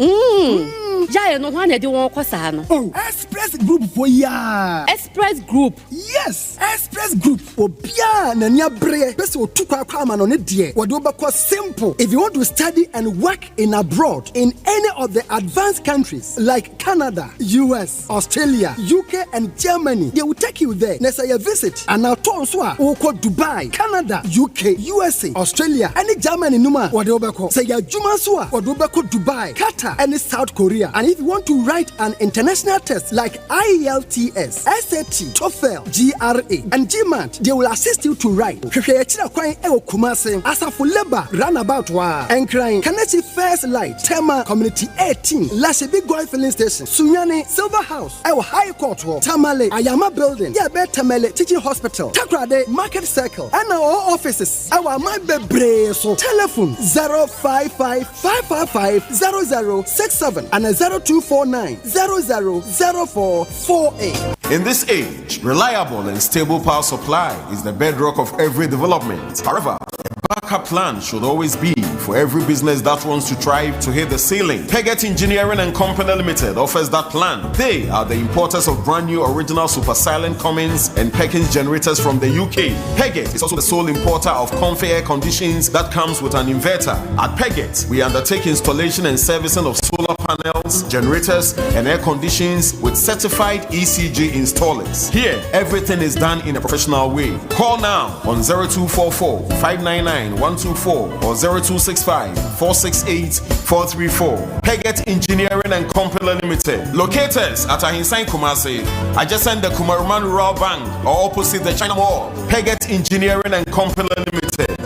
Jaya no one de won kwasa no. Oh, Express Group for ya. Express Group. Yes, Express Group. Obia na nya bre. Bese otukwa kwa ma no ne de. Wode obekọ simple. If you want to study and work in abroad in any of the advanced countries like Canada, US, Australia, UK and Germany, they will take you there. Nesa ya visit and now turn so a Dubai, Canada, UK, USA, Australia, and Germany numa wode obekọ. Say ya juma so a wode obekọ Dubai, Qatar and South Korea. And if you want to write an international test like IELTS, SAT, TOEFL, GRE, and GMAT, they will assist you to write. Asafo Labor Runabout wa Enkran Kanachi First Light Tema Community 18 Lashe Goy Filling Station Sunyani Silver House Ewo High Court Hall Tamale Ayama Building Yabe Tamale Teaching Hospital Takrade Market Circle and our offices our my bebre so telephone 055-555-0067 and 0249-000448. In this age, reliable and stable power supply is the bedrock of every development. However, a backup plan should always be for every business that wants to thrive to hit the ceiling. Peggett Engineering and Company Limited offers that plan. They are the importers of brand new original super silent Cummins and Perkins generators from the UK. Peggett is also the sole importer of comfy air conditions that comes with an inverter. At Peggett, we undertake installation and servicing of solar panels, generators, and air conditions with certified ECG installers. Here, everything is done in a professional way. Call now on 0244-599-124 or 0265-468-434. Peggett Engineering and Company Limited. Locators at Ahinsan Kumasi, adjacent the Kumaruman Rural Bank or opposite the China Mall. Peggett Engineering and Company Limited.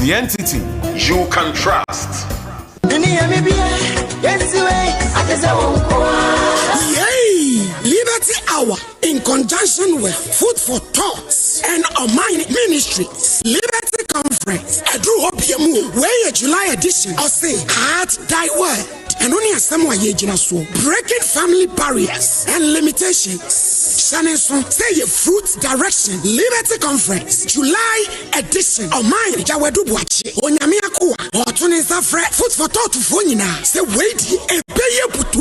The entity you can trust. Yay! Liberty Hour in conjunction with Food for Thoughts and Omani Ministries. Liberty Conference. Adru Obiemu. Where July edition. I'll say Heart Thy Word. And only a Samoa Yejina so. Breaking family barriers and limitations. Shaneson say a fruit direction. Liberty Conference. July edition. Omani Jawedu Buachi. Onyamia Kua. Otunisa Fred. Food for Thought to Fonina. Say wait. Ebeye butu.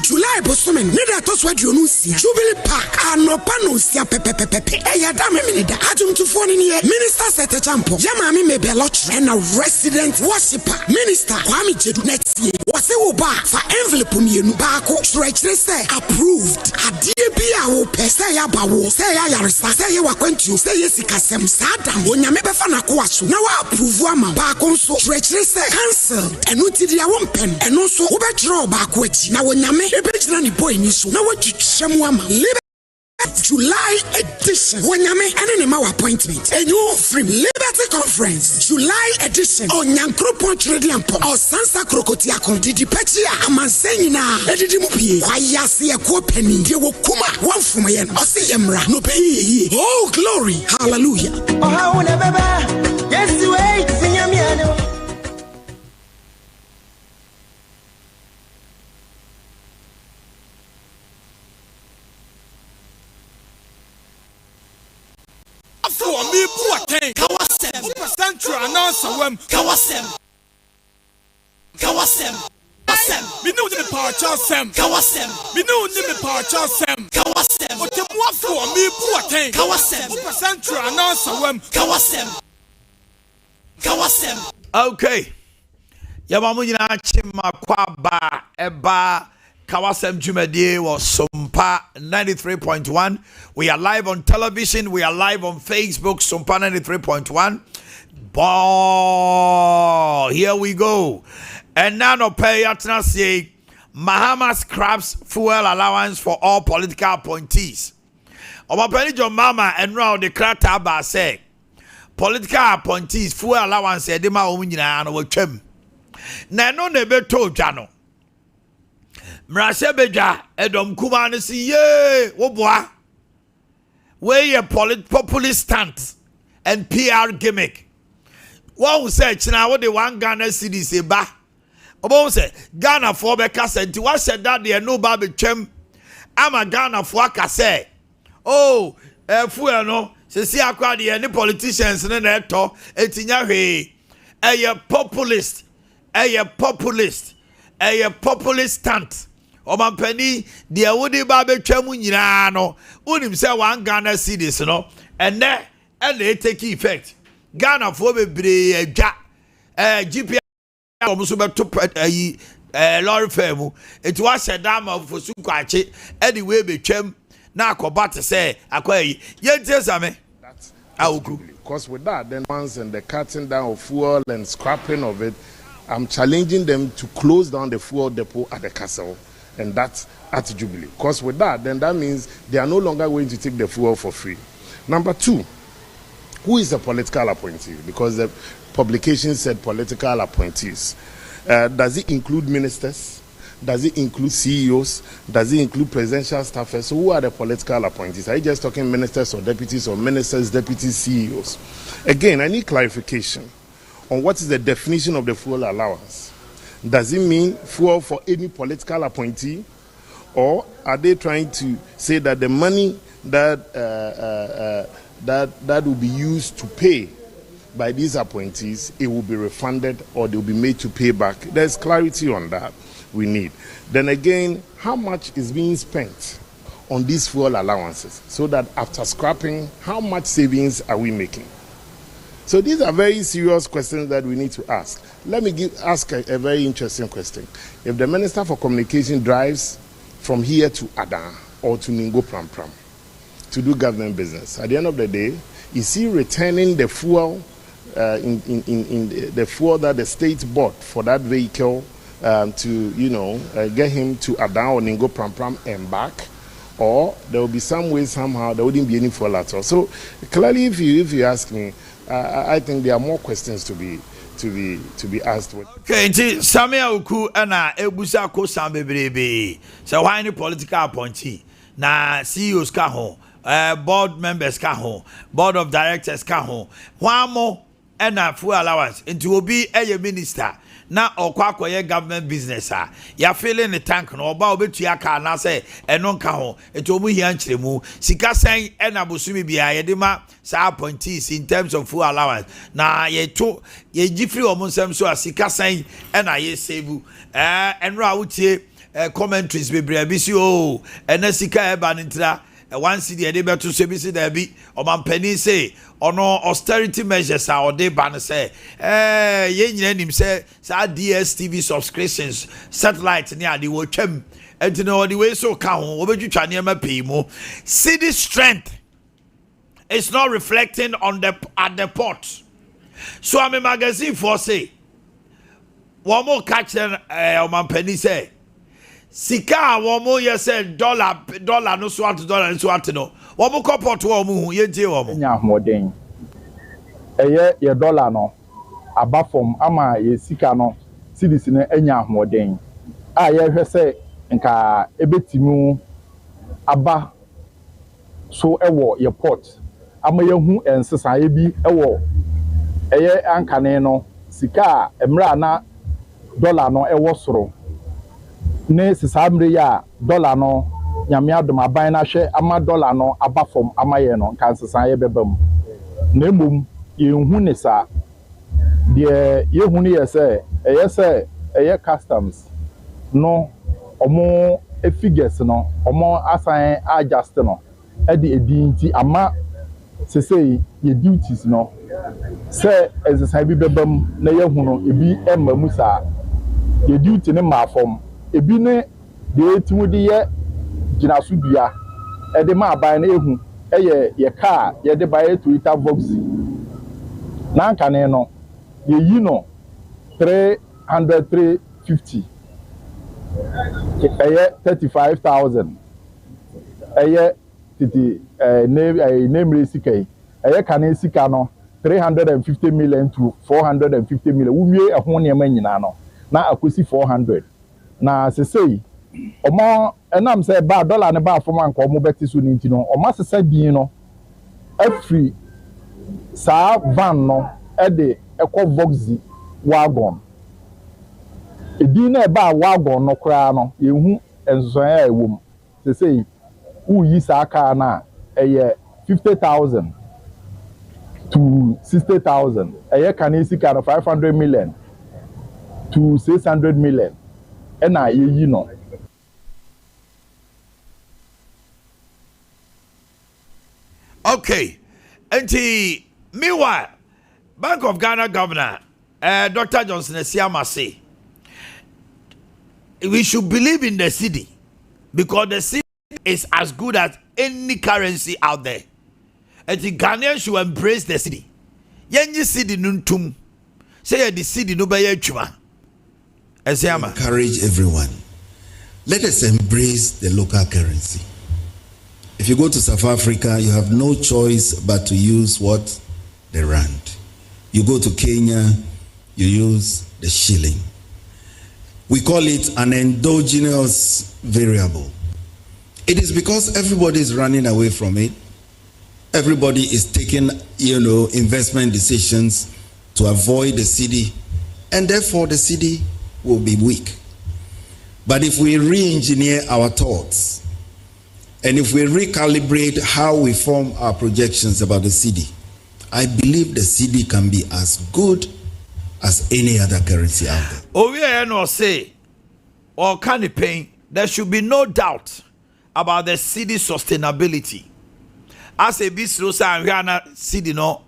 July Bosumen. Nida Toswa Dionusia. Jubilee Park. Anopanusia pepe. Eya dame minida. Ajum to phone in here. Minister Sete Champo. Yamami Mebelot. And a resident worshiper. Minister Kwame Jedu next year. Wase wo ba for envelope mienu baako stretch say approved. Adie bia wo pese ya bawo. Say ya yaresa. Say ya wakwentu. Say ya sikasem sadam. Onyame befa na ko aso. Na wa approve ama baako nso stretch say cancelled. Enu ti dia wo pen. Enu so wo be draw baako echi. Na onyame ebe gina ni boy ni so. Na wa twitwam ama. July edition. Wonyame ene ne ma appointment. Enyo free Liberty Conference. July edition. Onyankropon Trediampo. Osansa Krokotia kon didi pechia amansen na. Edidi mu pie. Kwaya se e ko pani. De wo kuma. Wan fuma ye no. Ose yemra. No pay. Oh glory. Hallelujah. Oh ha una baba. Yes wait. Sinyami ano. For me, poor thing. Kawasem. Central announcer. Kawasem. Me know the power Sem. Kawasem. Me know the power Sem. Kawasem. But the more for me, poor thing. Kawasem. Central announcer. Kawasem. Okay. Yamamuna Chima Kwaba Eba. Kawasem Jumedie was SOMPA 93.1. We are live on television. We are live on Facebook. SOMPA 93.1. Ball. Here we go. And now no pay atna say Mahama scraps fuel allowance for all political appointees. Obapeni John Mama and round the Krataba say political appointees fuel allowance edema omunyina na watwam. Na no nebe to dwano. Mrasebeja edom kuma ne si ye woboa we a populist stunt and PR gimmick. One say china wo de one Ghana city se ba obo say Ghana for be kasa nti what said that there no ba betwam ama Ghana for aka say oh fuel no se si akwa de any politicians ne na eto etinya hwe a populist stunt Omampani deɛ wode ba betwa mu nyinaa no unim sɛ one Ghana cedis no ɛnɛ ɛna take effect Ghana fo bebree adwa GPA ɔmo so beto lorry fare mu eti wa hyɛ dama fo su kwache anyway betwam na akɔba te sɛ akɔyi yɛntie same because with that then once and the cutting down of fuel and scrapping of it, I'm challenging them to close down the fuel depot at the castle, and that's at Jubilee. Because with that, then that means they are no longer going to take the fuel for free. Number two, who is a political appointee? Because the publication said political appointees. Does it include ministers? Does it include CEOs? Does it include presidential staffers? So who are the political appointees? Are you just talking ministers or deputies, or ministers, deputies, CEOs? Again, I need clarification on what is the definition of the fuel allowance. Does it mean fuel for any political appointee, or are they trying to say that the money that that will be used to pay by these appointees, it will be refunded or they will be made to pay back? There's clarity on that we need. Then again, how much is being spent on these fuel allowances, so that after scrapping, how much savings are we making? So these are very serious questions that we need to ask. Let me ask a very interesting question. If the Minister for Communication drives from here to Adan or to Ningo Pram Pram to do government business, at the end of the day, is he returning the fuel in the fuel that the state bought for that vehicle to get him to Adan or Ningo Pram Pram and back? Or there will be some way somehow there wouldn't be any fuel at all. So clearly, if you ask me, I think there are more questions to be asked with. Okay, nti Samia Uku ana ebusa ko sambe brebe. So why any political appointee na CEOs ka ho, board members ka ho, board of directors ka ho. One more ana fuel allowance into obi eye minister na okwakoye government business ya filling the tank no oba obetu aka na say eno nka ho eto mu hia nkyeremu sika sen ena bosumi bia ye de ma sa appointees in terms of fuel allowance na ye gifri omo nsem so sika sen ena ye save enro a wutie commentaries bebre bi si o ena sika e ba ntra one city de beto so bi si da bi o man pani say ono austerity measures are they ban say ye nyina nim say sa DSTV subscriptions satellite ni ade wo twam entino the way so ka ho obetwitwa ne ma pay mo. City strength is not reflecting on at the port. So I'm a magazine for say one more catch o man penny say sika one more you say dollar no so at dollar no so at no one more port one mu ye tie one mo nya hoden ye dollar no aba from ama ye sika no cedis no anya hoden a ye hwe say nka ebetimu aba so ewo ye port ama ye hu ensesa ye bi ewo eye ankane no sika emra na dollar no ewo soro ne sisamre ya dollar no nyame adom aban na hwe ama dollar no aba from ama ye no kan sesa ye bebam na emom ye hu ne sa de ye hu ne ye say eye customs no omo figures no omo assign adjust no e de edinti ama sesei ye duties no say exercise bi bebam na ye hu no ebi emma mu sa ye duty ne ma from ebi ne de etimu de ye gina so bia e de ma aban na ehu ye car ye de buy Toyota Voxy na nkane no ye yi no 350 eye 35,000 eye titi name sika eye kane sika no 350 million to 450 million wuwie ehon ne ma nyina no na akosi 400 na sesei omo enam say ba dollar ne ba fom anko omo beti so ninti no omo sesa din no every sa van no e de ekọ Voxy wagon edin na ba wagon no kra no yehu enson ya ewom sesei uyi sa aka na eye 50,000 to 60,000 eye kanesi ka no 500 million to 600 million ena yeyi no Okay. And meanwhile, Bank of Ghana Governor Dr. Johnson Esiama say we should believe in the city because the city is as good as any currency out there. And the Ghanaians should embrace the city. Yenye city nuntum. Say the city no baye chuma. Esiama. Encourage everyone. Let us embrace the local currency. If you go to South Africa, you have no choice but to use what? The rand. You go to Kenya, you use the shilling. We call it an endogenous variable. It is because everybody is running away from it. Everybody is taking, investment decisions to avoid the cedi, and therefore the cedi will be weak. But if we re-engineer our thoughts, and if we recalibrate how we form our projections about the cedi, I believe the cedi can be as good as any other currency out there. Owie say, or can it pain? There should be no doubt about the cedi sustainability. As a bistro and cedi no,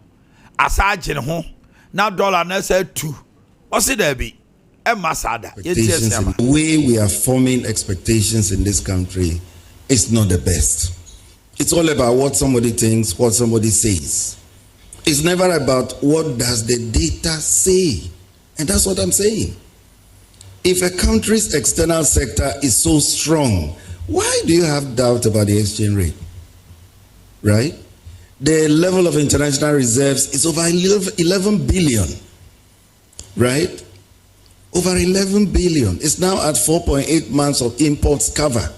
as I ho now dollar na say 2. What's it there be? The way we are forming expectations in this country is not the best. It's all about what somebody thinks, what somebody says. It's never about what does the data say. And that's what I'm saying. If a country's external sector is so strong, why do you have doubt about the exchange rate? Right? The level of international reserves is over 11 billion. Right? Over 11 billion. It's now at 4.8 months of imports cover.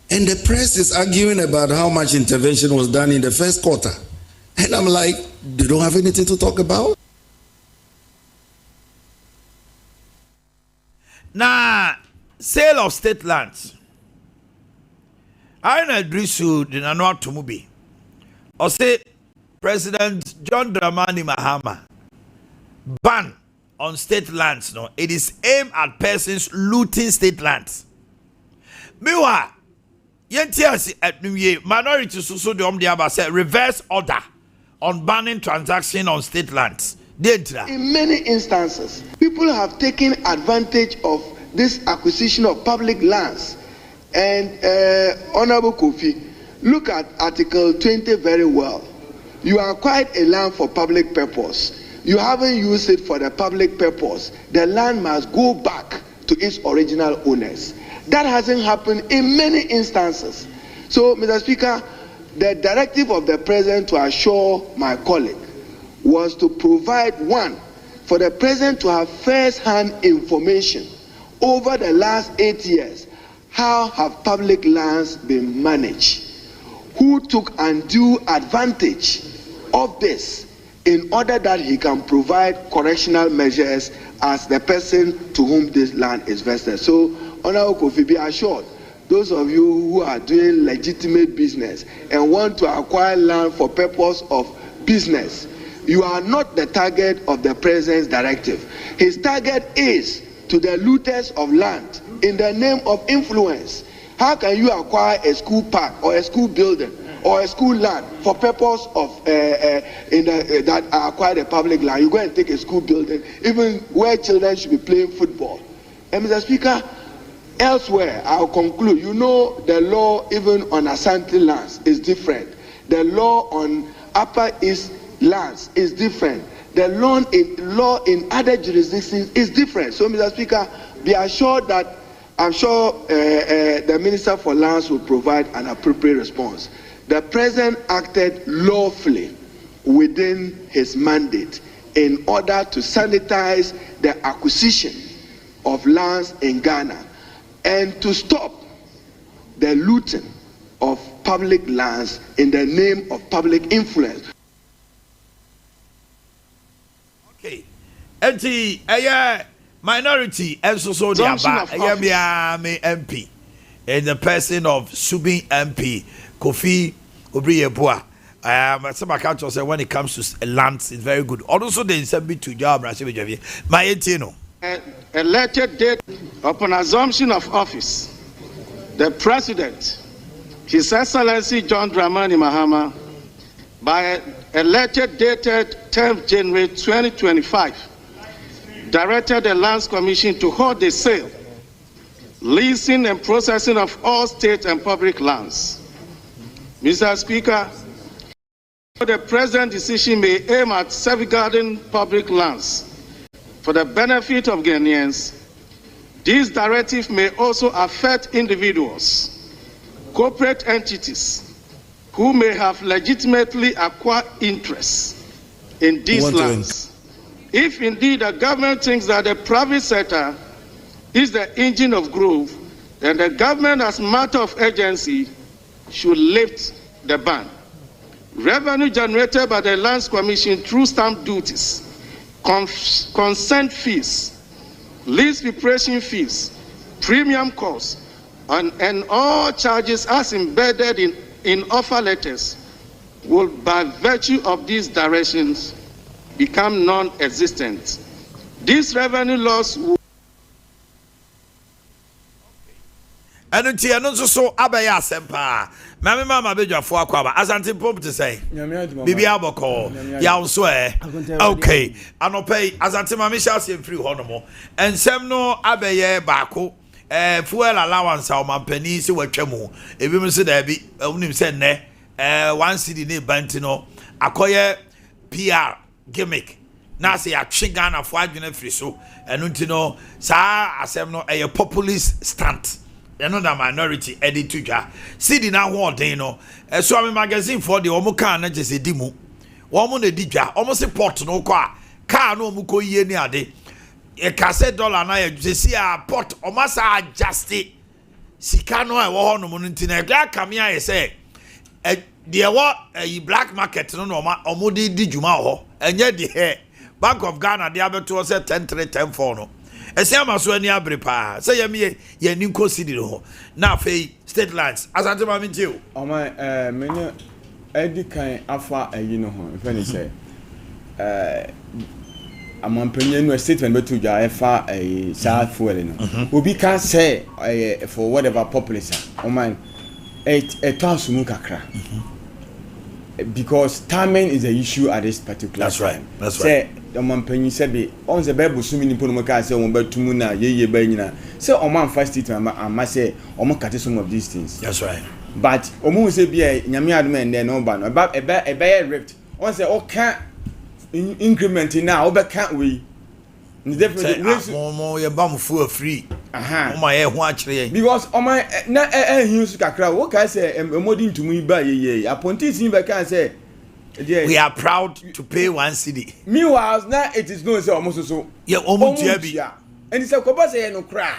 And the press is arguing about how much intervention was done in the first quarter. And I'm like, they don't have anything to talk about? Now, sale of state lands. I know Drisu did not know to move. Or say, President John Dramani Mahama ban on state lands. No, it is aimed at persons looting state lands. Meanwhile, minority so the reverse order on banning transaction on state lands. In many instances, people have taken advantage of this acquisition of public lands. And Honorable Kofi, look at Article 20 very well. You acquired a land for public purpose. You haven't used it for the public purpose. The land must go back to its original owners. That hasn't happened in many instances. So, Mr. Speaker, the directive of the President to assure my colleague was to provide, one, for the President to have first-hand information over the last 8 years. How have public lands been managed? Who took undue advantage of this in order that he can provide correctional measures as the person to whom this land is vested? So, Honorable Kofi, be assured, those of you who are doing legitimate business and want to acquire land for purpose of business, you are not the target of the President's directive. His target is to the looters of land in the name of influence. How can you acquire a school park or a school building or a school land for purpose of that acquire the public land? You go and take a school building, even where children should be playing football. And Mr. Speaker, elsewhere, I'll conclude. You know, the law even on Asante lands is different. The law on Upper East lands is different. The law in other jurisdictions is different. So, Mr. Speaker, be assured that I'm sure the Minister for Lands will provide an appropriate response. The President acted lawfully within his mandate in order to sanitize the acquisition of lands in Ghana and to stop the looting of public lands in the name of public influence. Okay. And minority and so the MP in the person of Subin MP Kofi Obrempong. Some account say when it comes to lands, it's very good. Also, they send me to job. My etino. Elected date upon assumption of office, the President, His Excellency John Dramani Mahama, by a letter dated 10th January 2025, directed the Lands Commission to hold the sale, leasing and processing of all state and public lands. Mr. Speaker, the present decision may aim at safeguarding public lands for the benefit of Ghanaians. This directive may also affect individuals, corporate entities who may have legitimately acquired interests in these lands. If indeed the government thinks that the private sector is the engine of growth, then the government, as a matter of urgency, should lift the ban. Revenue generated by the Lands Commission through stamp duties, consent fees, lease preparation fees, premium costs, and all charges as embedded in offer letters will, by virtue of these directions, become non-existent. This revenue loss will ɛno nti ɛno nso so abɛyɛ asɛm paa mame mama bɛdwafo akɔ aba asante pom te sɛ bibi abɔkɔ yaw so okay anɔpɛ asante mame hyɛ aseɛ mfiri hɔ no mo ɛnsɛm no abɛyɛ baako fuel allowance a ɔmampani sɛ watwa mu ebi mu sɛ daabi wonim sɛ nnɛ 1 cedi ne banti no akɔyɛ PR gimmick na sɛ yɛatwe Ghanafoɔ adwene firi so ɛno nti no saa asɛm no ɛyɛ populist stunt ɛno da minority ɛde to dwa cedi na hoɔden no ɛso ame magazine for de ɔmo kaa na gye sɛ di mu wɔmo na di dwa ɔmo se port no kɔ a kaa no ɔmo kɔ yie ne ade $1 na yɛ si a port ɔmo sa adjuste sika no a ɛwɔ hɔ no mo nti na ɛgla kamea yɛ sɛ deɛ wɔ black market no na ɔmo de di dwuma hɔ ɛnyɛ de Bank of Ghana de abeto sɛ 10-3-10-4 no ɛsɛ ama so ani abre pa sɛ yɛm yɛ ni nko cedi no ho na afei state lands asante ma mentie o ɔma menye edi kan afa ayi no ho mfa ni sɛ amampanyin no statement betu dwa ɛfa saa fuel no obi kan sɛ for whatever population ɔma asumu kakra because timing is the issue at this particular time. That's right. The mampanyi said be on the Bible sumi ni pono maka say on betumu na ye ba nyina say o man first statement am say o mo kate some of these things. That's right. But o mo say bia nyame adom and no ba no eba ripped on say o can increment now o be can we definitely mo ye ba mo fu free o ma ye ho akire because o ma na hiu kakra o ka say emodi ntumu ba ye aponti sin be kan say we are proud to pay 1 cedi. Meanwhile, now it is known say almost so. Yeah, almost yeah. And it's a kopa say no cry.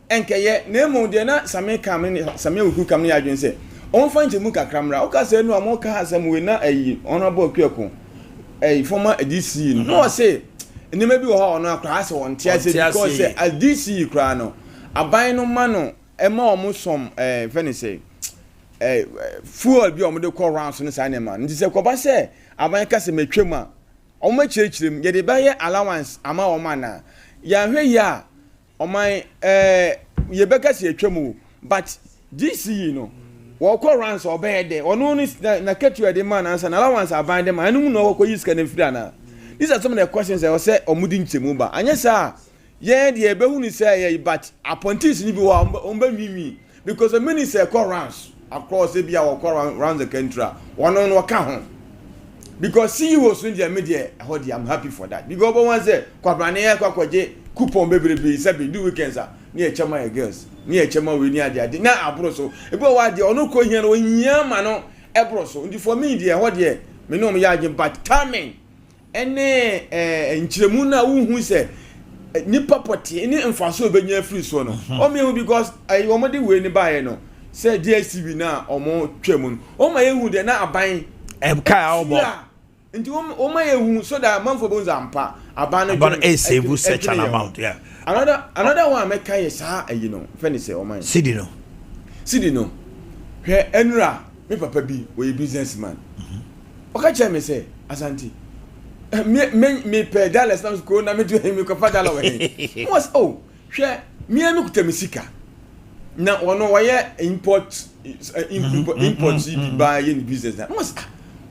Enke ye name de na same uku kam ne adwen say. On find mu kakramra. O ka say no amoka asem we na ayi honorable kweko. Former DC no say name bi wo ha ono akra say won tia say because say as DC kra no aban no ma no e ma omo som feni say fuel bi omde call round so ne sa nema nti se koba se aban ka se metwem a oma chirechirem ye de baye allowance ama o ma na ya hwe ya oman ye beka se etwem but this no wo call round so be de ono ni na ketu de man answer allowance aban de man anu no wo ko yiska ne fira na these are some of the questions I say omudi nchemu ba anya sa ye de be hu ni say but appointees ni bi wa omba mimi because the minister call rounds across the bia around the country one on waka ho because CEO so dia media I'm happy for that because one say kwabrane ya kwakwaje coupon bebrebe say be do weekends na e chema girls na e chema we ni ade na abro so e bo wa de ono ko hia no hia ma no e bro so ndi for me dia ho de me no ya age but timing ene nchiremu na wo hu say nipa poti ni mfaso obenya free so no o me hu because I omode we ni bae no say DSTV na omo twemu o ma yehu de na aban kai obo nti o ma yehu so that man for bonza ampa aban no save such an amount yeah another one make kai sa you know feni say o man cedi no hwe enura me papa bi we businessman o ka che me say asante me per dollars na ko na me do me ko fa dollar we was hwe me kutemisika na ono waye import buy in business na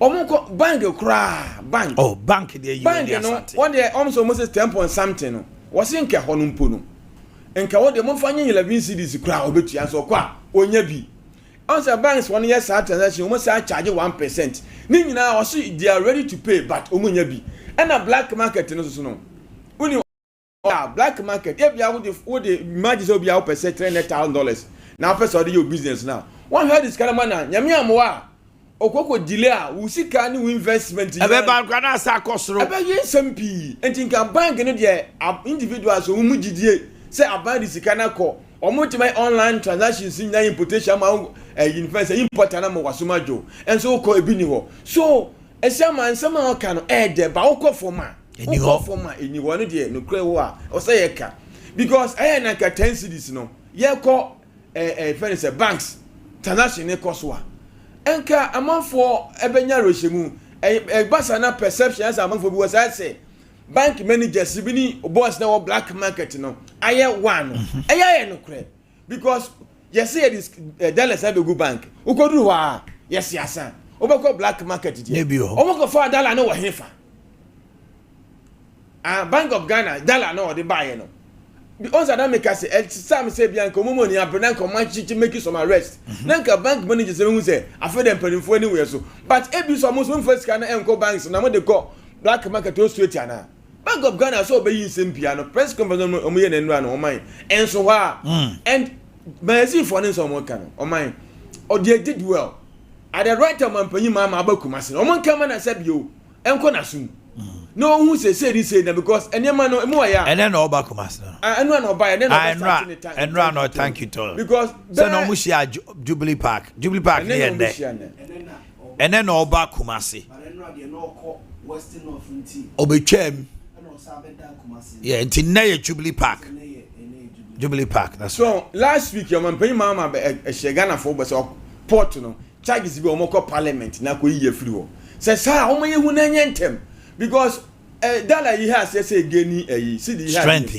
Omo bank kra bank. Oh, bank dey you bank no. What dey almost 10 point something no. Was in nke ho no mpo no. Nka wo dey mo fa nye 11 cedis kra obetua so kwa onya bi. Once banks 1 year sa transaction almost charge 1%. Ni nyina also they are ready to pay but omunya bi. And a black market no so no. Uni black market if you would imagine so be out per se $300,000. Now person dey your business now. One heard this kind of man nyame amoa. Okoko delay a wo sika ni investment. Ebe bank na sa akosoro. Ebe yen sampi. Enti nka bank no dey individuals so mu gidie say about the sika na ko. Omo my online transactions in na importation ma invest import na mo wasomajo. And so ko ebi ni ho. So esema nsema ka no de ba okọ forma. Okọ forma eni wo no de no kre wo a o say ye ka. Because na ka 10 cedis no. Ye ko friends banks transaction ne koso a. Enka amanfo ebenya rohemu basa na perception as amanfo bi was I say bank managers bi ni boss na black market no aye one aye no kre because you say this dollars have a good bank ukodu wa yes yasa obako black market dia obako for dollar no wa hefa Bank of Ghana dollar no dey buy no because that make us some say bian ko momo ni abena ko manchi make some arrest nanka bank manager say who say afa dem panifo anywhere so but ebi so mo so first can enko banks na mo dey call black market o straight ana Bank of Ghana so be yin simpia no press conference o mo ye na nura no o man enso ha and mazi for no so mo kan o man o did well at the right time ampanyi ma abakumase o mo kan ma na said yo enko na sum no who say this say because anyama no mo ya and then no back commerce no and no buy and then and run no thank you to because so no mo share Jubilee Park here and then no back commerce but no dey no call western of nti obetwam yeah nti na ye Jubilee Park that's so right. Last week your man pay mama Ghana for but port no charges be omoko parliament na ko yiye free wo say sa o man yehu na nyentem because dollar he has say geni see the strength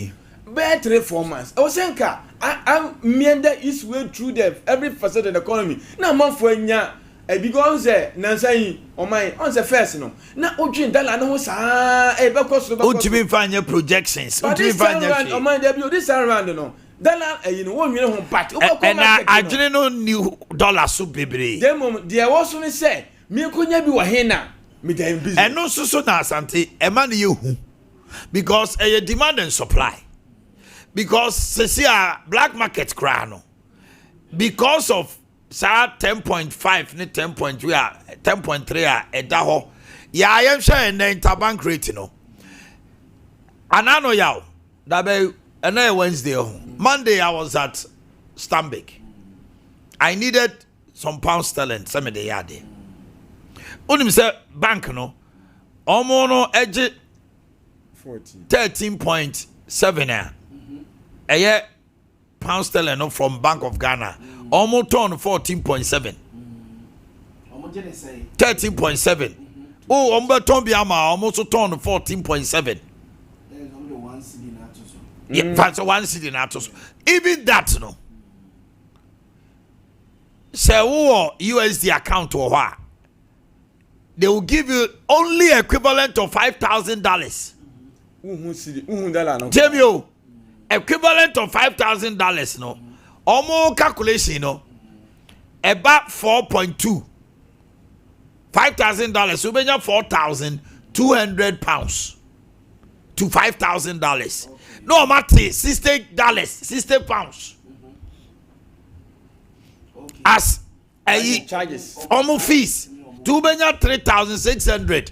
bad 3-4 months I was saying I meander his way through every facet of the economy na man for nya because na say o man on the first no na odwin dollar no sa be cost o timi fanya projections o timi fanya o man dey this around no dollar you know one ho part and adwene no new dollar so bebre dem there was no say me konya bi wa hena and no so na asante e man you because a demand and supply because see black market cry no because of 10.5 ne 10.3 10.3 e da ho ya I am share na interbank rate no anano yaw da be na Wednesday Monday I was at Stanbic. I needed some pound sterling some of the yard. Unim say bank no omo no edge 13.7 a pound sterling no from Bank of Ghana omo turn 14.7 13.7 oh omo turn bi ama omo so turn 14.7 yeah that's 1 cedi na to even that no say wo USD account or what they will give you only equivalent of $5,000. Jamio, equivalent of $5,000 no. Almost calculation no. About 4.2. $5,000. So we have 4,200 pounds to $5,000. No matter $60, 60 pounds. As a charges almost fees. 3,600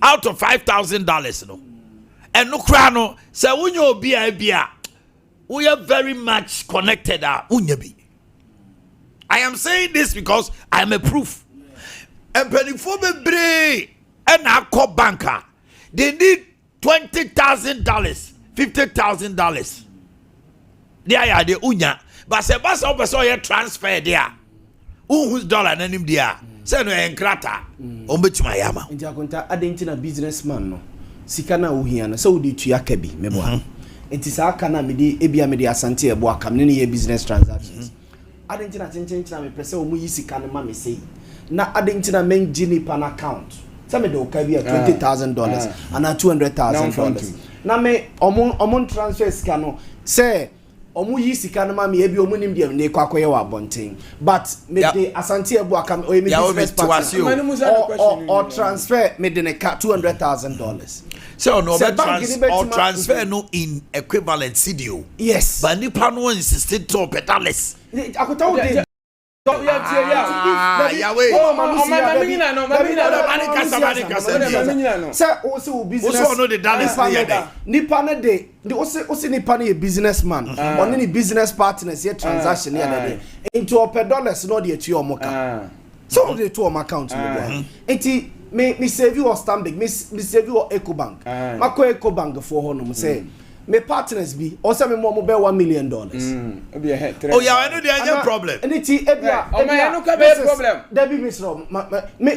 out of $5,000 no. And no crano say unyo bia we are very much connected unyabi. I am saying this because I am a proof. And penifo bebre and I call banker they need $20,000 $50,000 they are the unya but se basa opeso ye transfer there who's dollar na nim there say no enkrata ombetuma yama nti akonta adenti na businessman no sika na ohia na so de tua ka bi mebo nti sa aka na me de ebia me de asante ebo aka me ne ye business transactions adenti na chenchen na me pese o mu yi sika no ma me sei na adentina men gini pan account say me do ka bi $20,000 and $200,000 na me omon transfer sika no say omu yi sika no ma me ebi omu nim dem ne kwakoye wa bonten but me de asante ebu aka o me business partner or transfer me de ne ka $200,000 so no transfer no in equivalent CDO yes but nipa no insisted to pedaless akota wo de businessman on any business partners here transaction here into $1 no dey to omoka so dey to omo account enti me save you or Stanbic me save you or EcoBank mako EcoBank for hono say me partners be or say me more be $1 million oh yeah I know there is a problem anything no ka be problem there be me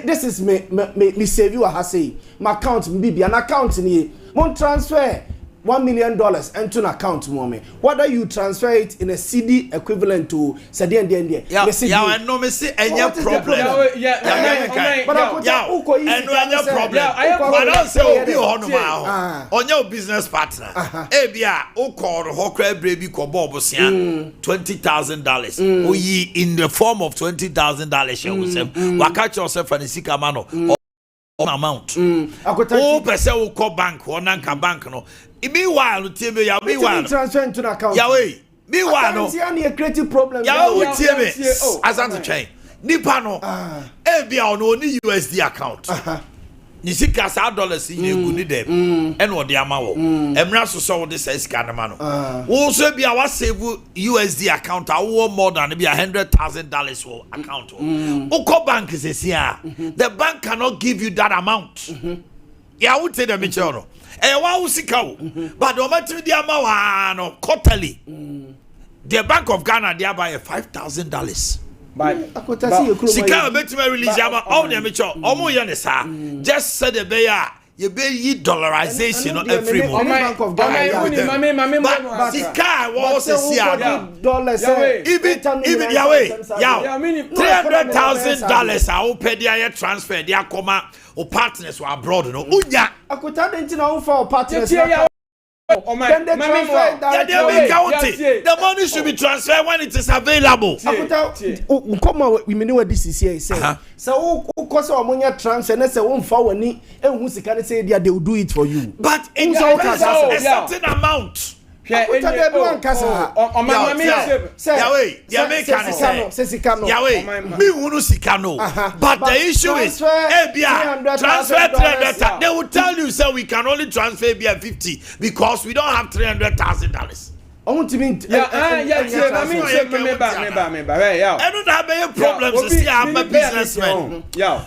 this is me save you or say my account be an account ni mon transfer $1 million into an account mommy whether you transfer it in a CD equivalent to say and yeah I know me say any problem but don't say obi honoma on your business partner e bia o call hokra brebi ko bob sia $20,000 oyi in the form of $20,000 share waka yourself and sika mano amount o pese o call bank or nanka bank no meanwhile tell me transfer into an account meanwhile no a creative problem tell me as an chain nipa no e bia on ni USD account ni sika sa dollars in egu ni dem e no de ama wo emra so de say sika na ma no wo so bia wa save USD account a more than bia $100,000 wo account wo ko bank sesia the bank cannot give you that amount ya wo tell them me no wa usika wo but o matri di ama wa no quarterly the Bank of Ghana they buy $5,000 but sika betima release ama all the mature omo ye ne sa just said the bear you be yi dollarization every month Bank of Ghana but sika what say dollars even $300,000 a o pay dia transfer dia come o partners were abroad no unya akota denti na for partners the money should be transferred when it is available. We may know what this is here. So, because of transfer, and say, one for one, and who's the kind of say they will do it for you. But in a certain amount. Yahweh, me wunu sikano. But the issue is, transfer 300,000. They will tell you, sir, we can only transfer 50 because we don't have $300,000. I want to mean, I don't have any problems to see I'm a businessman.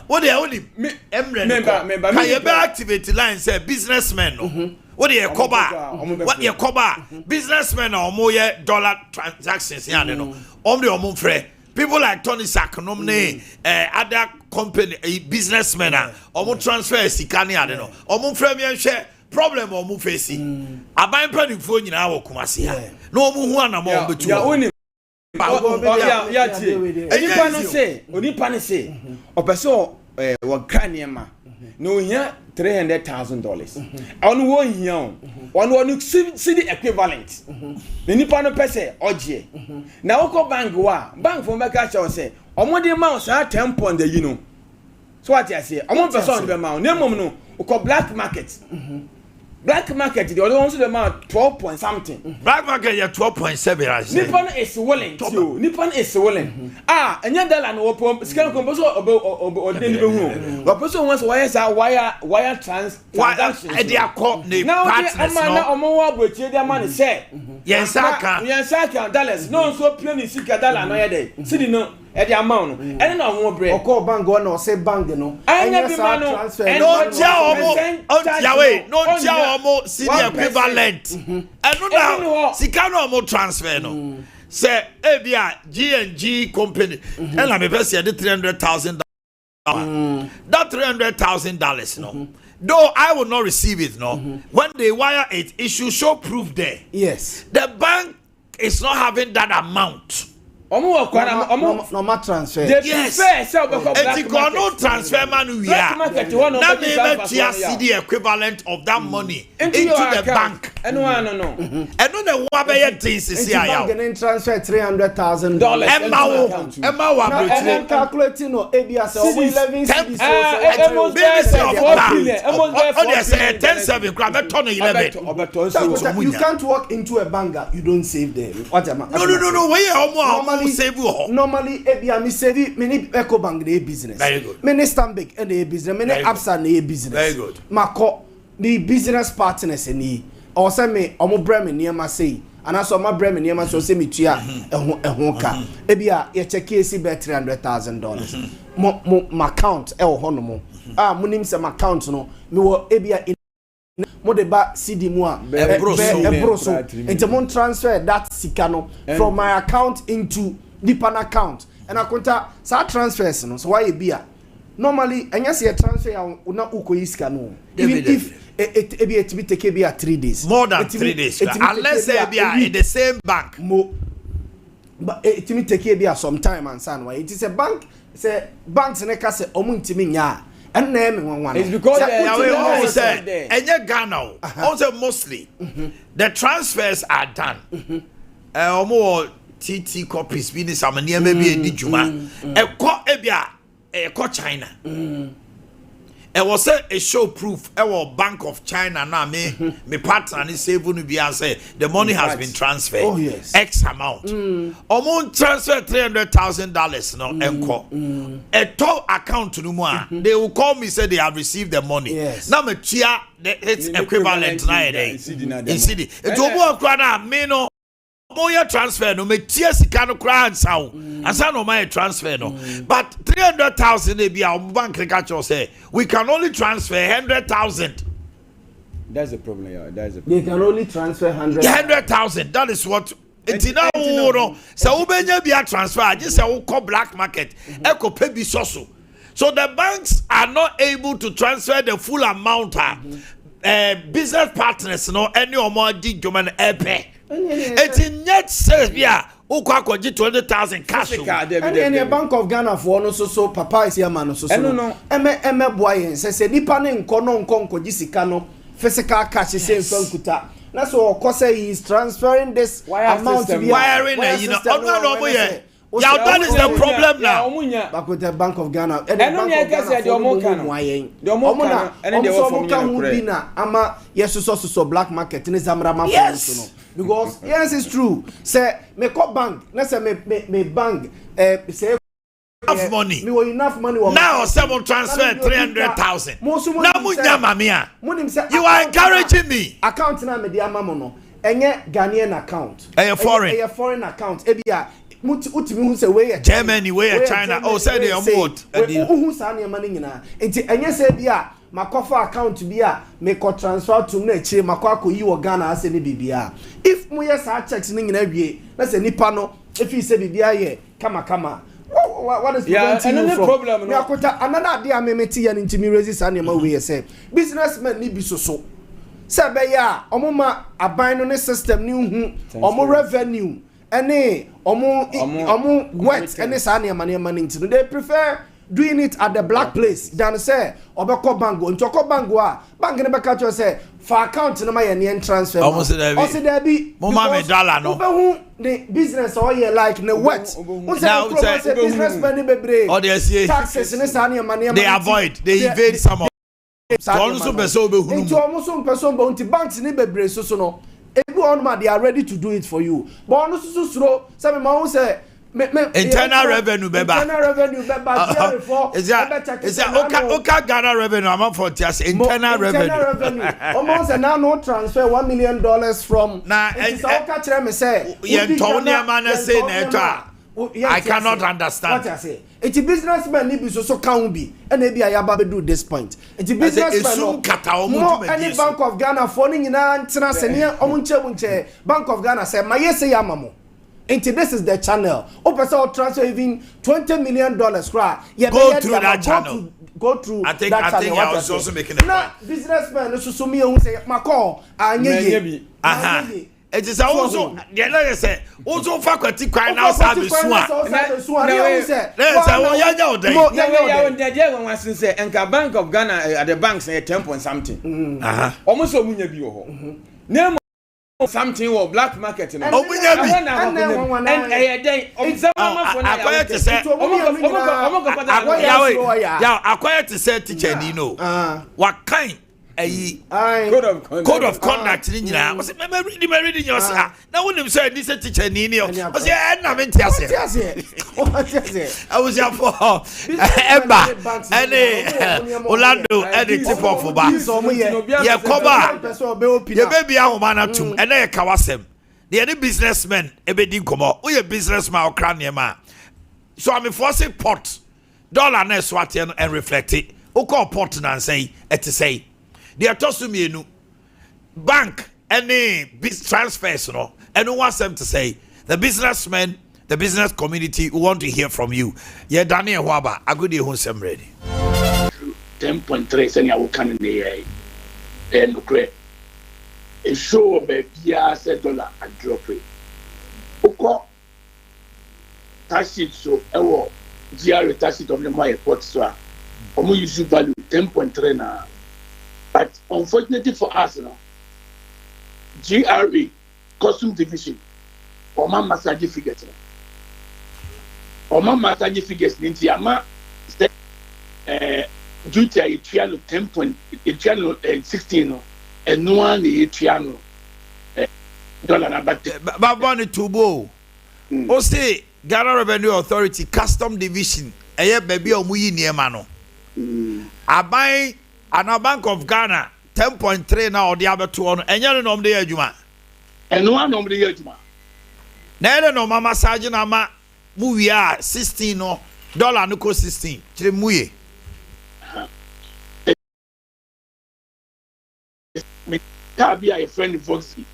What they only can you activate the line say businessman? What do you cover? What you cover? Businessmen or more dollar transactions here, no. Only free. People like Tony Sakonomne, other company businessmen or transfer sikani, I don't know. Or free share problem or move facing. I buy penny phone in our Kumasi. No one among the two. Only say, or person or cranium. No here $300,000. On 1 year, one city equivalent. The Nippon pese oje. Now go bank from Bakacha say, the amounts are 10 pounds the you know. So what I say, I want person the amount. No, black market. Black market, the other ones the amount 12 point something. Black market, you're 12.7. Nippon is willing. Nippon is willing. And you're done and scale composer or didn't but person wants wire transactions. They are called now, I'm more with their money say. Yes, I can. Yes, I can. Dollars. No, so plenty $6 no day. See no. At the amount, and then I won't break. Or call bank one or say bank, you know. I never transfer. No Yahweh, no Jao CD equivalent. And no Sikano more transfer. No, say, G&G company, and I'm a person at $300,000. That $300,000, no. Though I will not receive it, no. When they wire it, it should show proof there. Yes. The bank is not having that amount. Omo kwara no ma transfer. Yes. Say Etiko no transfer man we are. Na me tia CD equivalent of that money into the bank. No. And no the wa be ye things see ya. Bank transfer $300,000. Emma wa I'm calculating no ABS or 11 cities. Almost 10-7 crab 11. You can't walk into a bank you don't save there. No. Where save normally ABS me save many Eco Bank the business. Very good. Many Stanbic and the business. Many Absa the business. Very good. Mako the business partners ni. Or say me omo brem near ma say. And also my brem near ma so say me tua ehon ka. Ebia ye check AC be $300,000. My account e wo hono mo. Munim se my account no me wo ebia mo de ba CD mu a ebroso enti mo transfer that sika no from my account into the pan account and akonta sa transfers no so why be normally enya se transfer ya una ukoyi sika no even if it be take be 3 days more than 3 days unless they be in the same bank but it me take be some time and san why it is a bank say banks ne ka say omo ntimi nya. It's because Ghana also mostly the transfers are done. More TT copies be this amania maybe a juma. China. It was a show proof. Our Bank of China now me partner is saving to be say the money has been transferred. Oh yes. X amount. Amount transfer $300,000 no enko. A top account to no they will call me say they have received the money. Yes. Now me chia it's equivalent na in CD. It omo akwa me no moya transfer no me tia sika no kra ansa no my transfer no but 300,000 e bia bank catch say we can only transfer 100,000. That's the problem. They can only transfer 100,000. That is what it's now no so ubenya bia transfer just say we call black market e ko pay bi so the banks are not able to transfer the full amount business partners no any or more di joman epe. It's in net sales bia ukwa 20,000 cash. And the Bank of Ghana for no so papa is here man so no eme boy say nipa ne nko no nko jisika no physical cash say nkuta. That's what Kose is transferring this amount to be wiring you know that is the problem now. Back with the Bank of Ghana. And the Bank of Ghana. Ama yes so black market in Zamrama. Yes. Because yes, it's true. Say me co bank. Let's say me bank. Say enough money. Me enough money. Now someone transfer 300,000. Now you are encouraging me. Account na me dia mama no. Enye Ghanaian account. A foreign account. Ebia utimi hu say we Germany, we China. Oh, say they are what? Who sa na money nyina. Enti enye say bia makofa account bia me ko transfer to na chire makwa yi wo Ghana ase ne bibia. If mu yes a checks ni nyina wie, na say nipa no if you say bibia ye kama. What is preventing you from? Problem, no? Another day I meti ya ntimi resist an ma we say businessmen ni bi so say be ya omoma aban no ne system ni hu omo revenue ene omo wet ene sa na money they prefer doing it at the black place than say obeko bango ntoko bango a bank ne be catch say for account no ma ye transfer almost there be mama me dollar no hu the business or ye like ne wet now say business money bebre or they say taxes ne sa na money they avoid they evade some of also person be hunu into almost person be unti banks ni bebre so no ebi on ma they are ready to do it for you but on so say me ma say internal revenue beba is that okay Ghana revenue am for just internal revenue almost now no transfer $1 million from na it's okay tell me say Antonio man say na I cannot understand what I say. It's a businessman ni bi so can be and maybe I aba do this point. It's a businessman no any Bank of Ghana for ni nyina ntina se ne omunche Bank of Ghana say my say amamo. Into this is the channel. Open transfer even $20 million cry. Go through that channel. Go through I think I was also making a businessman so me who say mako anye It is also the other say also faculty cry now service one. Enka Bank of Ghana at the bank say 10 point something. Almost so munya bi ho. Name something or black market no. Omunya bi. And then observe for na. Akwaya to say akwaya to say teacher ni no. What kind code of conduct ni nyina o se me reading your say na wonim say this teacher ni ni o say na me ntiase I was here for Emba and Orlando and the tip of ba ye koba ye baby ahoma na tum and na ye kawasem the any businessmen e be di komo o ye businessman o kra nema so am forcing pot dollar na swat and reflect it o call pot na say et say they are tossing me no bank any transfers no and wants them to say the businessmen, the business community want to hear from you. Yeah, Daniel Waba, a good day who's ready. 10.3 send you can in the and great. A show baby $1 and drop it. Oko tax it so ewo GR tax it of the my port so omo use value 10.3 na. But unfortunately for us now, GRA, custom division, or my massage figures. Or my massage figures, Nintiama, due to a triano 10.16, and no one a triano dollar about Babani Tubo. O say, Ghana Revenue Authority, custom division, a baby or Muyi near Mano. I buy. And a Bank of Ghana 10.3 now the other two on and you know the Juma. And one of the Juma. Neither no mama Sergeant Ama movie $16 no dollar no cost 16. Chimuye. Can be a friend of Voxy.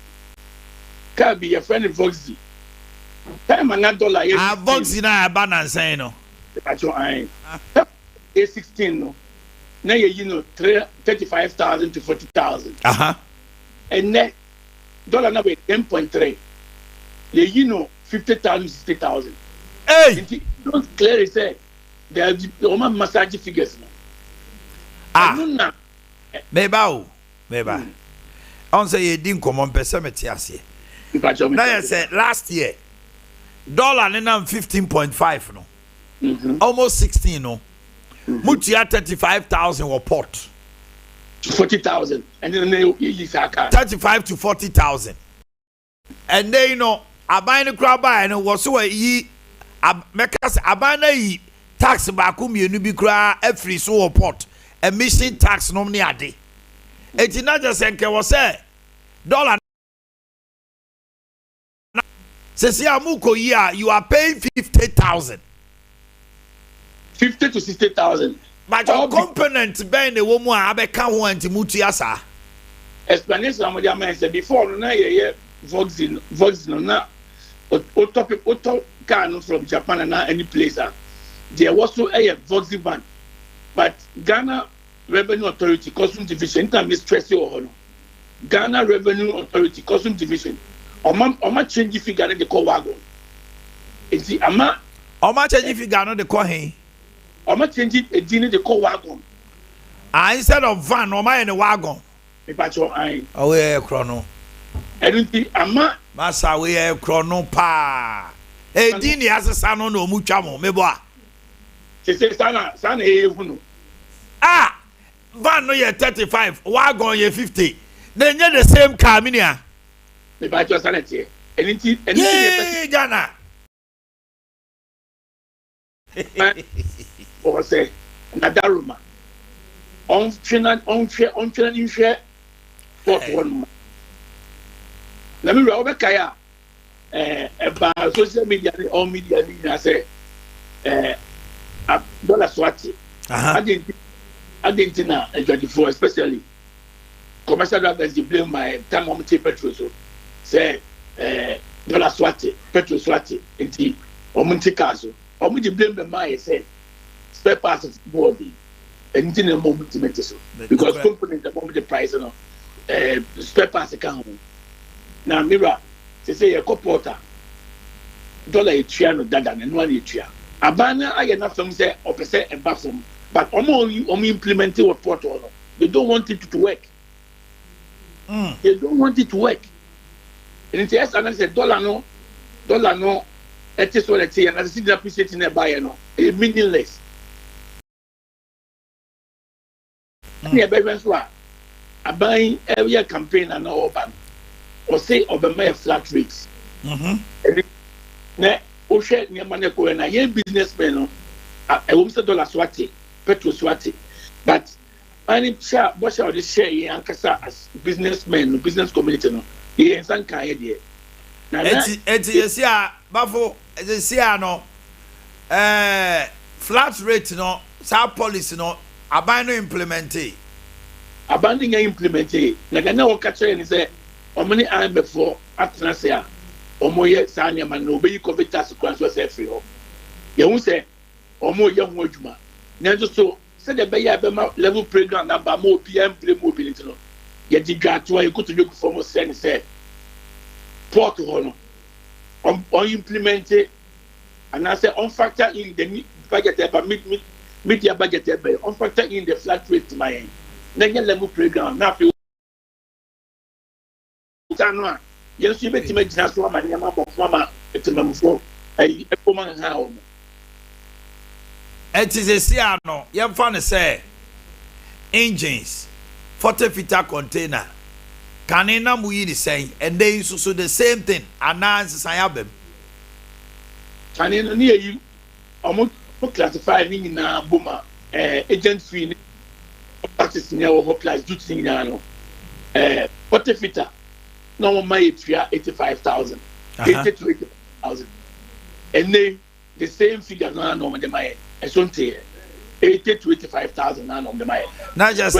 Can be a friend of Voxy. Time and dollar. Voxy na balance saying no. That's your eye. A16 no. Now you know 35,000 to 40,000. And then dollar number 10.3. You know 50,000 60,000. Hey, don't clearly say there are the massage figures now. Meba. On say you didn't come on pesemeti ase. Now you say last year dollar na 15.5 no. Almost 16 no. Mutia 35,000 or port 40,000 and then they 35 to 40,000 and they you know abine crab buy no was so yi mekas abana yi tax back mienu bi kra every so port emission tax no ne ade enti na just enke was say dollar says ya muko year you are paying 50,000 50 to 60,000. But your component bend the woman abeka ho antimutuasa. Explanation of the man said before na ye Vox no na auto car from Japan and any place. There was no a Vox ban. But Ghana Revenue Authority Custom Division time is stress you Ghana Revenue Authority Custom Division. Oma change figure the call wagon. It's the ama change figure no the call he. I'm not changing a dinner the call wagon. Instead of van, or my in the wagon. Oh, yeah, chrono. I don't think I'm not. Massa, we have chrono pa. A dinner has a son on no muchamo, meboa. She says, Sana, van no ye 35, wagon ye 50. Then you're the same car, minia. The batch sanity. Anything, Ghana. Or say Nadaruma on China in share what one. Let me roll Kaya about social media, all media, I say dollar swati. Argentina and 24, especially commercial drivers, they blame my thermometer petrol. So say dollar swati, petrol swati, and Omunticaso. Or would you blame the my say spare parts of body and in a moment to make this because company the moment the price spare parts account na mira say ye porter dollar etua no dada na no etua abana aye na fam say opese e ba fam but omo implement what porter no they don't want it to work. They don't want it to work. And it's yes, and I said dollar no, it is what I say, and I see the appreciating a buyer no, it's meaningless. Yeah, baby, so I buy every campaign and all ban, or say over my flat rates. Ne, o share near money go and I hear businessmen. I won't say dollar swati, petrol swati, but. Any share, what shall they share in Ankasa as businessmen, business community? No, he is an idea. It's yes, Bafo, it's no, flat rate, no, sub policy, no, abandon implemented. Abandoning implemented. Like I know, catch and say, how many I'm before Atlasia, or more yet, Sanya man, no, be COVID tax across was every home. You won't say, or more young Wojuma. Never so. Said the Bay level program about more PM play mobility. Yet the grant why you go to look for more sense said port honor on implemented and I said on factor in the budget about media budget on factor in the flat rate to my end. Then level program now yes you bet make just one man mama it's a for a woman how. It is a siano, young fan say engines, 40-footer container, canina we the same, and they used to do the same thing, and now it's I have them. Canina near you, almost classified in a boomer, agent free practice near our class, duty in 40-footer, no my 85,000, 80 to 80,000, and they the same figure now no the my. I don't say 80 to 85,000 on the mile. Not just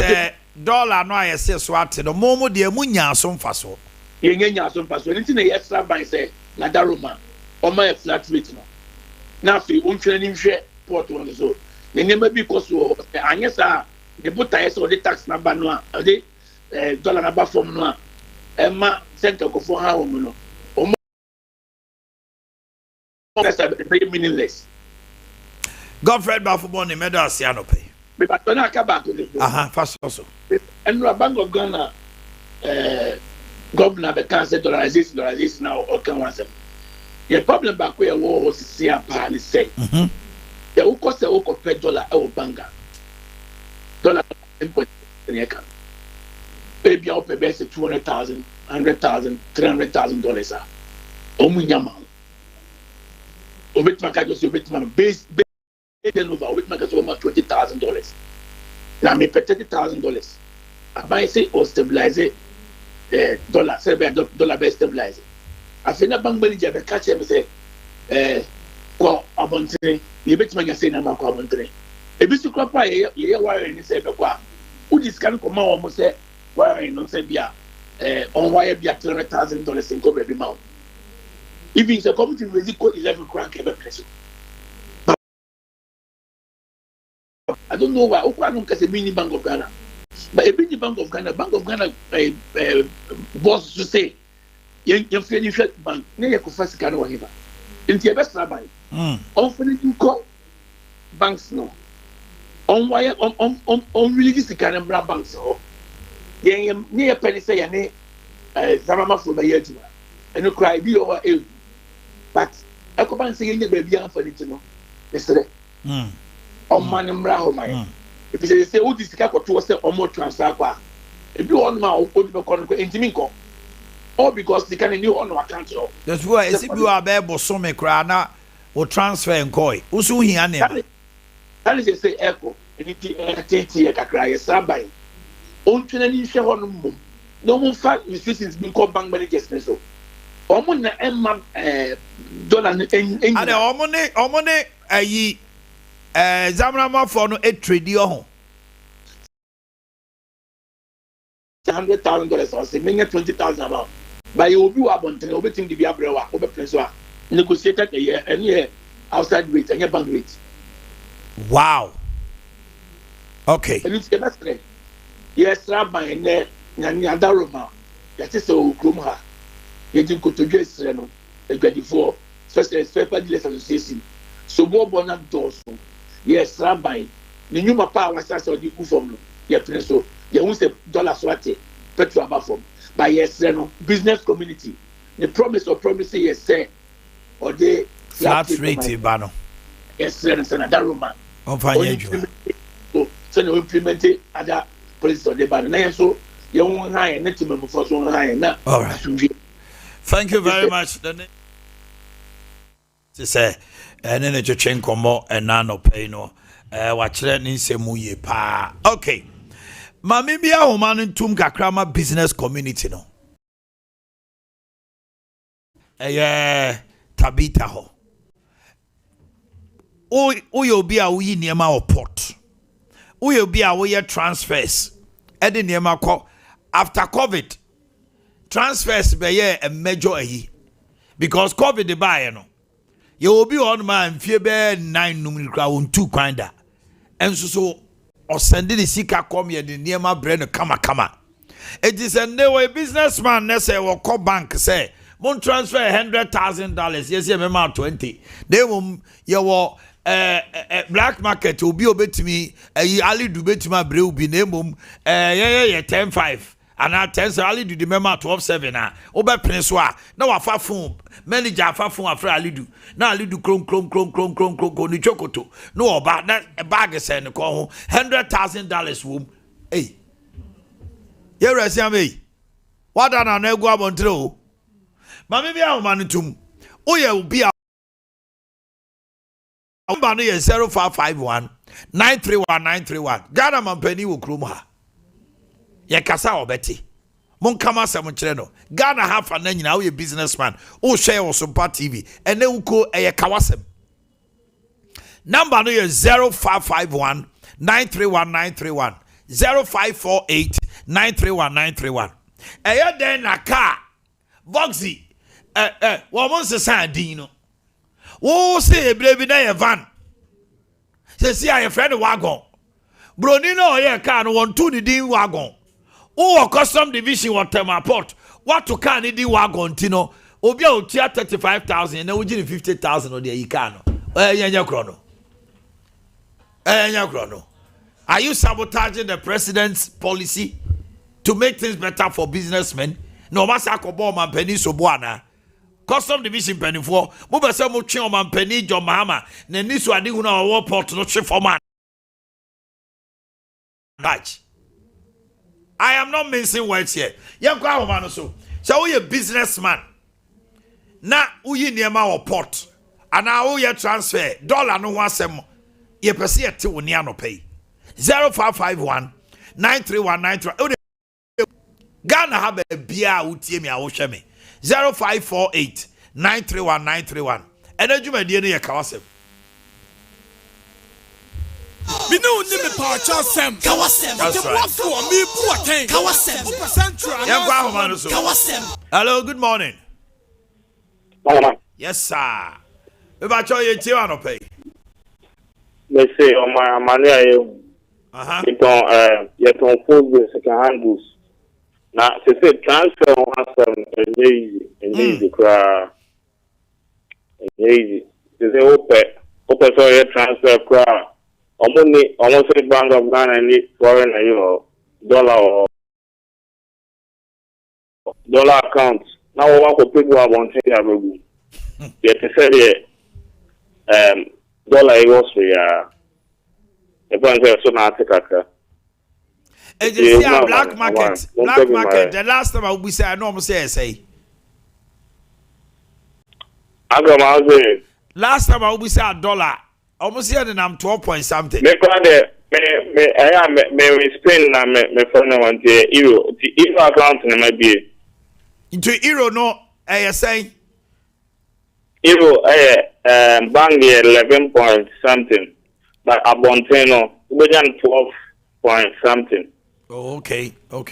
dollar no I say swat no momo de munya some faso. Yenya some faso. Anything a extra by say na daruma or my flat rate no. Now fi untraining share port on the so. The name because so anyesa the buta so the tax number no the dollar number form no emma center go for how no. That's very meaningless. Godfred Bafuboni medal siano pay. But when I come back to this, fast also. And the Bank of Ghana governor the cancer dollarization now or can once. The problem back where war was see a pan say. The who cost the oak of $1 our banker. Dollar input in the account. Baby out the best $200,000, $100,000, $300,000. Omunyama. Obit Makajo, Obit Man base. Then over with my over $20,000. Now me pay $30,000. I buy say or stabilize it, dollar, say dollar base stabilize it. I feel a bank manager be catch him say, "Kwa abontre, you bet me say na ma kwa abontre." E bi su kwa pa ye wire ni say be kwa. Who this can come almost say wire no say bia on wire bia $300,000 in go be mount. Even the community really code 11 crank every place. I don't know why. I don't get a mini Bank of Ghana. But a mini Bank of Ghana, boss to say, you finish bank, near your first kind of whatever. In the best rabbi, often you call banks no. On wire, on religious kind of banks. Near penny say, and Zamama for the year, and you cry, be over ill. But I can't say any baby for it to know. Yesterday. On man and brown, my. If you say, oh, this is or more transfer, if you want my old intiminco, or because they can new on our country. That's why if you are able so me crana or transfer and coy. Usu he ane. That is say echo, and it a cry a sabine. On to any share on moon. No more fact restrictions being called bank managers. So, Omona Emma dollar and Omone a ye. Zamrama for no trade your $100,000 or say $20,000 amount. But you will be able to overthink the Biabra over Prince negotiated a year and year outside rate and your bank rate. Wow. Okay. And it's the best way. Yes, Rabbi and Nyandaroma. That is so Krumha. yɛdi nkotodwe esrɛ no adwadifoɔ spɛpa dealers association so bɔɔbɔ na dɔɔso yɛsra ban ne nnwuma pa a wasase ɔde gu fam no yɛpene so yɛhu sɛ dollar so ate petrol aba fam ba yɛsrɛ no business community the promise yɛ sɛ ɔde flat rate ba no yɛsrɛ no sɛ na daroma ɔmfa nyɛ adwuma so sɛnea ɔimplemente other policies ɔde ba no na yɛn so yɛn ha yɛn ne temamufoɔ so ha yɛn na asomdwe. Thank you very much. Say, and then it's a chain como and nano pay no. Watch that in Semuye pa. Okay. Mami bia woman in Tum Kakrama business community no. Tabita ho. Uyo bia uyi niema o port. Uyo bia uye transfers. Edi niema ko after COVID. Transfers be a major ayi. Because COVID the buy no. You will be on man fear be 9 numerical on 2 kinda. And so or sending the sika come here the near my brain kama. It is a new businessman say or call bank say won't transfer $100,000. Yes, you remember 20. They will your black market will be obey to me. Ali do bet to my brew be name 10.5. And I tell you, Ali do the member 12.7. Obe Princewa. Now a far phone manager far phone after Ali do. Now Ali do clone go ni chokoto. No about that a bag send call $100,000 womb. Hey, here I see me. What done I go about through? But maybe I'll manage to. Oh, yeah, will be a 0551 931 Ghana man penny will kruma. Ye kasa obeti. Mon kama se mo kire no. Ghana half an nyina we businessman. O share on SOMPA TV. Ene uko eye kawasem. Number no is 0551 931 0548 931 Eye den na car. Voxy. Wo mon se san din no. Wo se ebrebi na ye van. Se si aye friend wagon. Broni no ye car no won tu ni din wagon. Oh, custom division what port. What to can it wagon tino? Obia utia 35,000 and then we 50,000 or the Ikano. Chrono. Are you sabotaging the president's policy to make things better for businessmen? No, Masako Boma Penny Sobuana. Custom division penny for Mubasa Muchi man penny John Mahama. Nenisu Adiguna war port no chef for man. I am not mincing words here. Young man so. So we a businessman. Na uyi niema or port. And now we transfer dollar no one sem. Ye pesi ati uniano pay. 0551 931 Ghana have a beer utie me awoshe me. 0548 931 Energy me die ne kawasem. Me no ni me pa cha sem kawasem the what for me buaten kawasem kawasem. Hello, good morning. Yes sir. We ba cho ye ti wa no pay. Me say o ma mani aye. You don't food the second hand goods. Now se say transfer on some easy cry. Easy. Se say open so you transfer cry. Almost a Bank of Ghana need foreign dollar or dollar accounts. Now we want to people have on thing yet to say dollar was the bank so now take a and you see a black market. The last time I will say I know say last time I will say $1. Almost here and I'm 12 point something. Me Spain na me phone want euro. The euro account na may be into euro no saying euro bank 11 point something. But abonteno we 12 point something. Oh, okay. All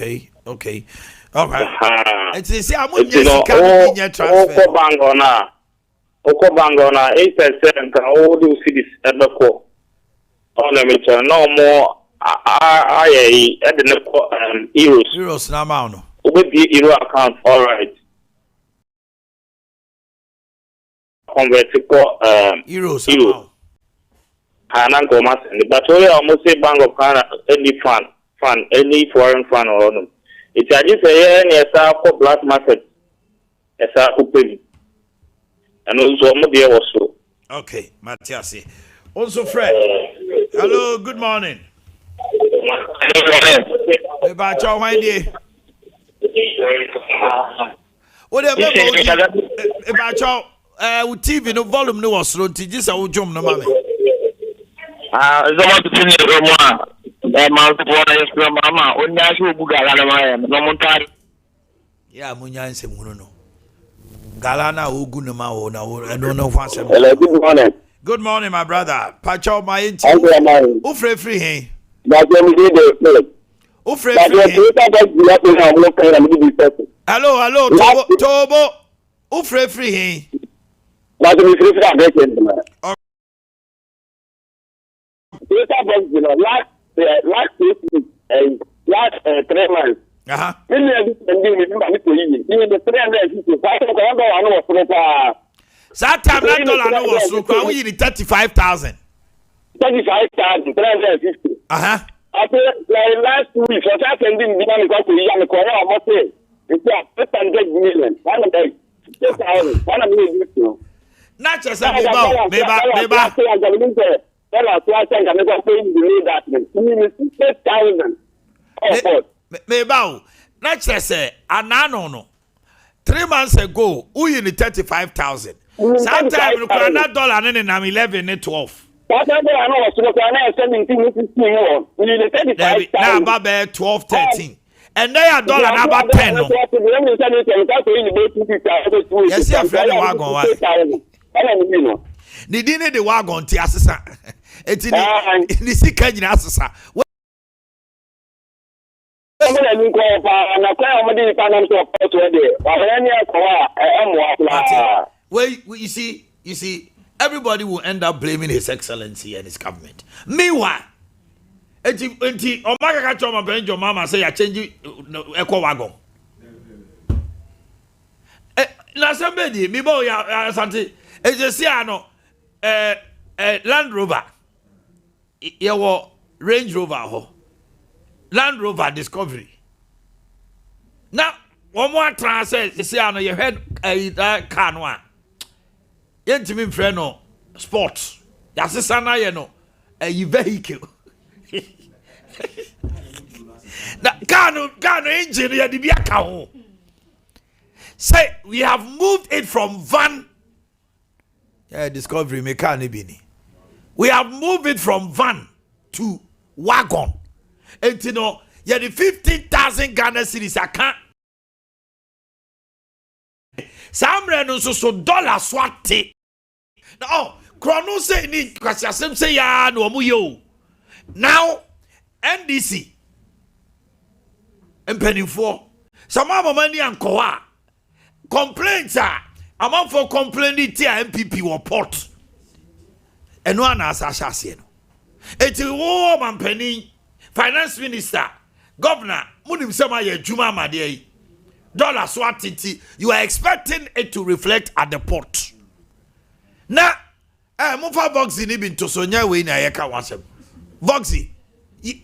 right. It's say I'm going to transfer. Bank on Bank on 8% all those cities ever call. On a meter no more I at the euros. Euros now. With the euro account, all right. convert euros. And I'm going to but we almost say Bank of Canada any fund, any foreign fund or no. It's just a yes, for black market. Yes, I and also maybe also. Okay, Matthias. Also, Fred. Hello, good morning. About your idea. What about your TV no volume no was so just a jump no mammy. It's about to finish the Mama, on National Bugala, no Montari. Yeah, Munyan Semuno. Galana Ugunama, I don't know what's Hello, good morning. Good morning, my brother. Pacho, my inti. Ufre free, hey. Ufre free. Hello, Tobo. Ufre free, hey. Last last 3 months. That time that dollar no was so we need 35,000. 35,000, 350. After last 2 weeks, I was sending the money to the Korea almost it's 600 million. 100,000. 1 million. Not just a meba. Not just say no. 3 months ago, we need 35,000. Sometimes we can not dollar and I'm 11 and 12. Now about 12, 13. And they are dollar about 10. Yes, your friend wagon. They didn't the wagon to assassin. It's in the second assassin. Well, you see, everybody will end up blaming His Excellency and his government. Meanwhile, Omaka Choma Benjo Mama say I change echo wagon. Na somebody, me boy ya santi. Ejesiano Land Rover. Yawo Range Rover ho. Land Rover Discovery. Now, one more transfer, you see, I know you heard a car no. Yentimi friend no sports. Yasisana you know a vehicle. Now, car engine ya di biya ka. Say we have moved it from van. Yeah, Discovery me car ni bini. We have moved it from van to wagon. And you know, yeah, the 15,000 Ghana cedis I can't. Some reno so dollar swati. Now, Chrono say ni kwasiasem say ya no mu yo. Now, NDC empenifo. Some money anko a. Complaints are amount for complaining to MPP or port. And one as assassin. It's a war man penny. Finance Minister, Governor, Munim Samaye Juma Madei, dollar swatiti, you are expecting it to reflect at the port. Now, Mufa Voxy Nibin to Sonia Way Nayaka Wasem. Voxy,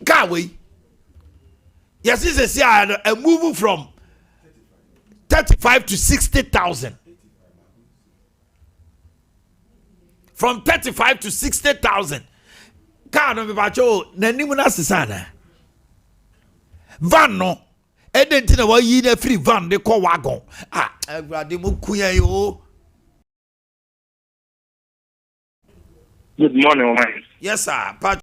can't we? Yes, it's a move from 35 to 60,000. From 35 to 60,000. Kano me bacho nanimu na sisana van no edenti na wa yi na free van de ko wagon agrade mu kuya yo. Good morning, man. Yes sir, Pacho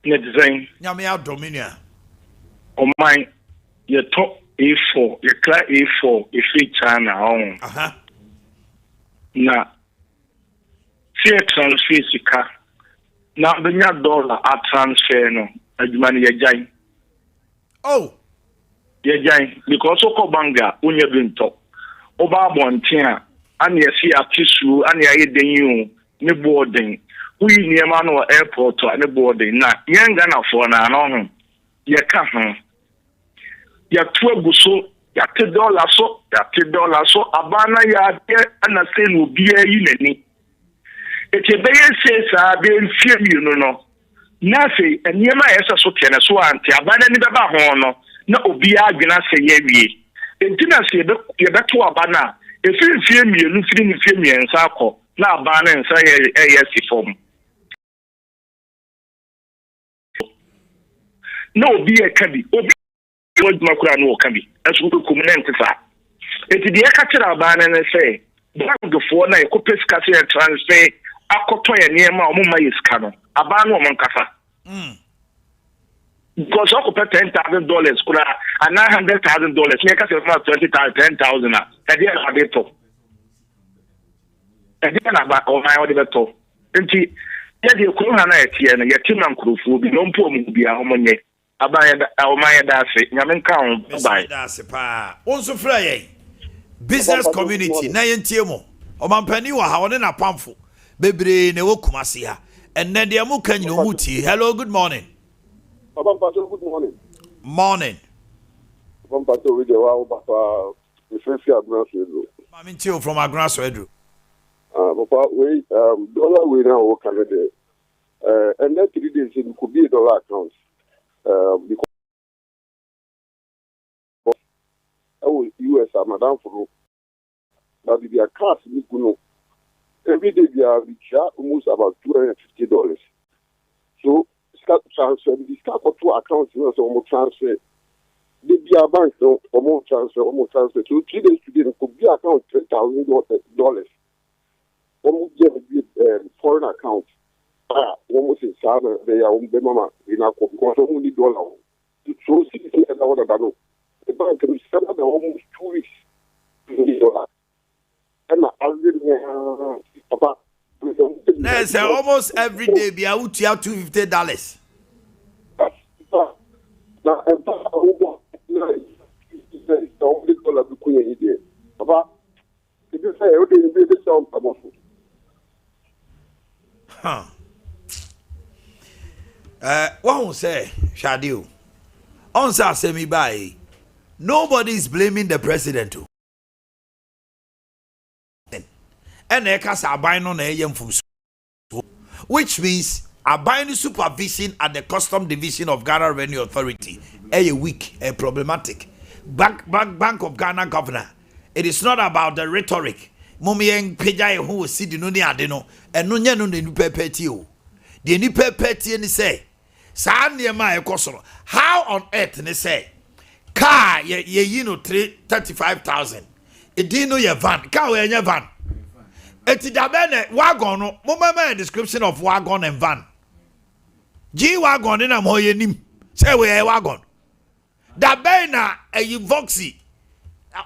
net design nyame ya dominia o man your top A4 your clear A4 if free China on na fear transfer sika. Now the dollar at transfer no adwumani yagyan. Oh. Yagyan because oko banga onye binto. Oba bonten a ane yesi atisu ane aye denyu ne boarding. Uyi niema no airport ne boarding na yenga na for na no ho. Ye ka ho. Ya to aguso yate dollar so abana ya de ana se no bia yi nani ete be say sa be mfie no na se enema yesa so tene so anti abana ni beba ho no na obi adwena se ye wie entina se ye beto abana efie mienu firi ni fie miensa akọ na abana nsa ye si form no obi e kabi obi wajuma kura no kabi asu ko communent fa eti de ka kira abana na se bank fo na e ko pesika se transfer akoto ye niema o mo ma yiska no abana o mo nkasa because I could pay $10,000 kura and $900,000. Me ka say for 10,000 na. Edi na be to. Edi na ba o my odi be to. Enti ye de kuru na etie na ye tim na nkurofo bi no mpo mu bia o monye. Aban o my da se nyame nka on bai. Da se pa. Onso fra ye. Business community na ye ntie mo. O mampani wa ha woni na pamfo. Bebre na wo kumase ha. Enne de mu kan nyino mu tie. Hello, good morning. Good morning. Morning. Pampato with the wow, Papa. The first year, I'm in from Agran Swedru. Papa, wait, dollar we now Canada. And that 3 days it could be a dollar account. Because US are Madame for but if your cars, you know, every day they are almost about $250. So, transfer, the start of 2 accounts, you know, so almost transfer. They be a bank, so almost transfer. So 3 days today, it could be account $10,000. Almost get foreign account. Almost in Sana, they are on the mama in a because only dollar. So $6,000 the bank can sell them almost 2 weeks. And I Papa. Yes, almost every day be out to $250. Now, Papa, if you say everything will be sound powerful. What will say, Shadio? On semi by nobody is blaming the president. And which means abiding supervision at the custom division of Ghana Revenue Authority weak, problematic. Bank of Ghana governor. It is not about the rhetoric. Mumiyeng Pejay who see the Nuni Adeno and Nunya no the Nupe Petio. The Nupe Petio ni say, Sandia Maya Kosoro. How on earth they say, car ye 35,000. It didn't know your van, car in your van. Eti dabene wagon no mama description of wagon and van. G wagon na mo yenim. Say we wagon. Dabena e Voxy.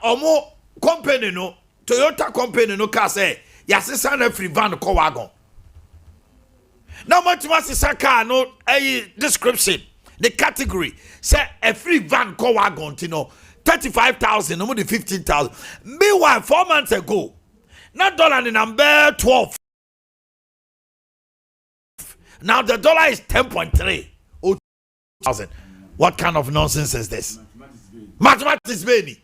Omo company no Toyota company no car say yasesa na free van ko wagon. Now much masisa car no description. The category say a free van ko wagon tino 35,000 no more than 15,000. Meanwhile 4 months ago now dollar in number 12. Now the dollar is 10.3. Oh, thousand. What kind of nonsense is this? Mathematics, baby.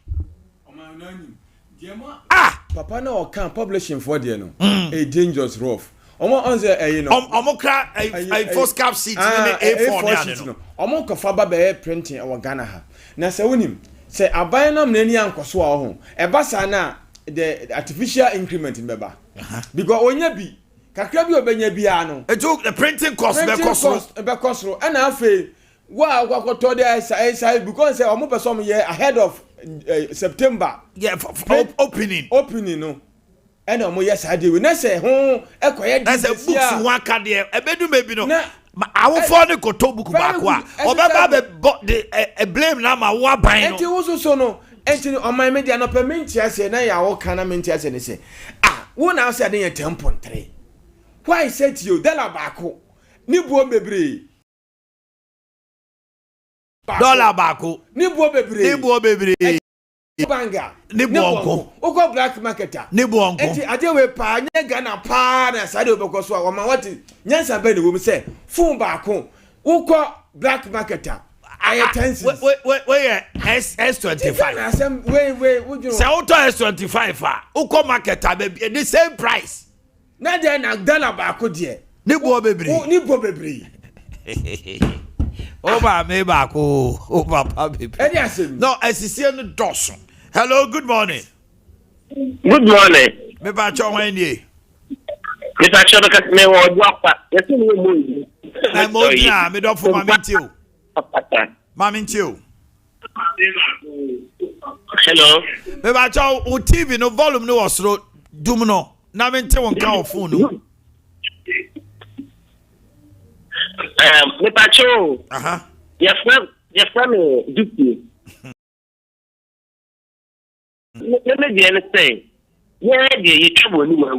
Papa no can publishing for the no. A dangerous rough. Omo onze you know. Omo kra a first cap sheet A4 no. Omo kofa ba be printing our Ghana ha. Na se wonim se aban na mnani ankoso a ho. E ba sa na the artificial increment in beba because onya bi kakra bi obenya bia no it took the printing cost be cost and afa wa kwakoto dey say because say omo person here ahead of September opening no and omo yes ade we na say ho ekoye na say books one card there ebedu maybe no awo for the koto book back wa obeba be blame na ma wa ban no enti wo so no enti on my media no permit ase na ya wo kana menti ase ne say wo na ase ade 10.3 why say to you dollar baako ni buo bebre dollar baako ni buo bebre banga ni buonko uko black marketer ni buonko enti ade we pa nya Ghana pa na sade obeko so wa ma wati nyansa be ne wo mi say phone baako uko black marketer Wait, S25. Wait. Say auto S25. Uko market the same price. Na dey na dollar ba ko die. Ni bo bebre. Oba me ba ko. Oba pa bebre. No, asisi no doso. Hello, good morning. Good morning. Me ba cho wan ni. Mr. Chodoka me wo dwapa. Yesi me mo. Na mo na me do for mama ntio. Mama ntio. Hello. Me ba cho o TV no volume no osro dum no. Na me ntio won ka o phone no. Mr. Cho. Your friend Duke. Let me be anything. Yeah, you trouble anywhere.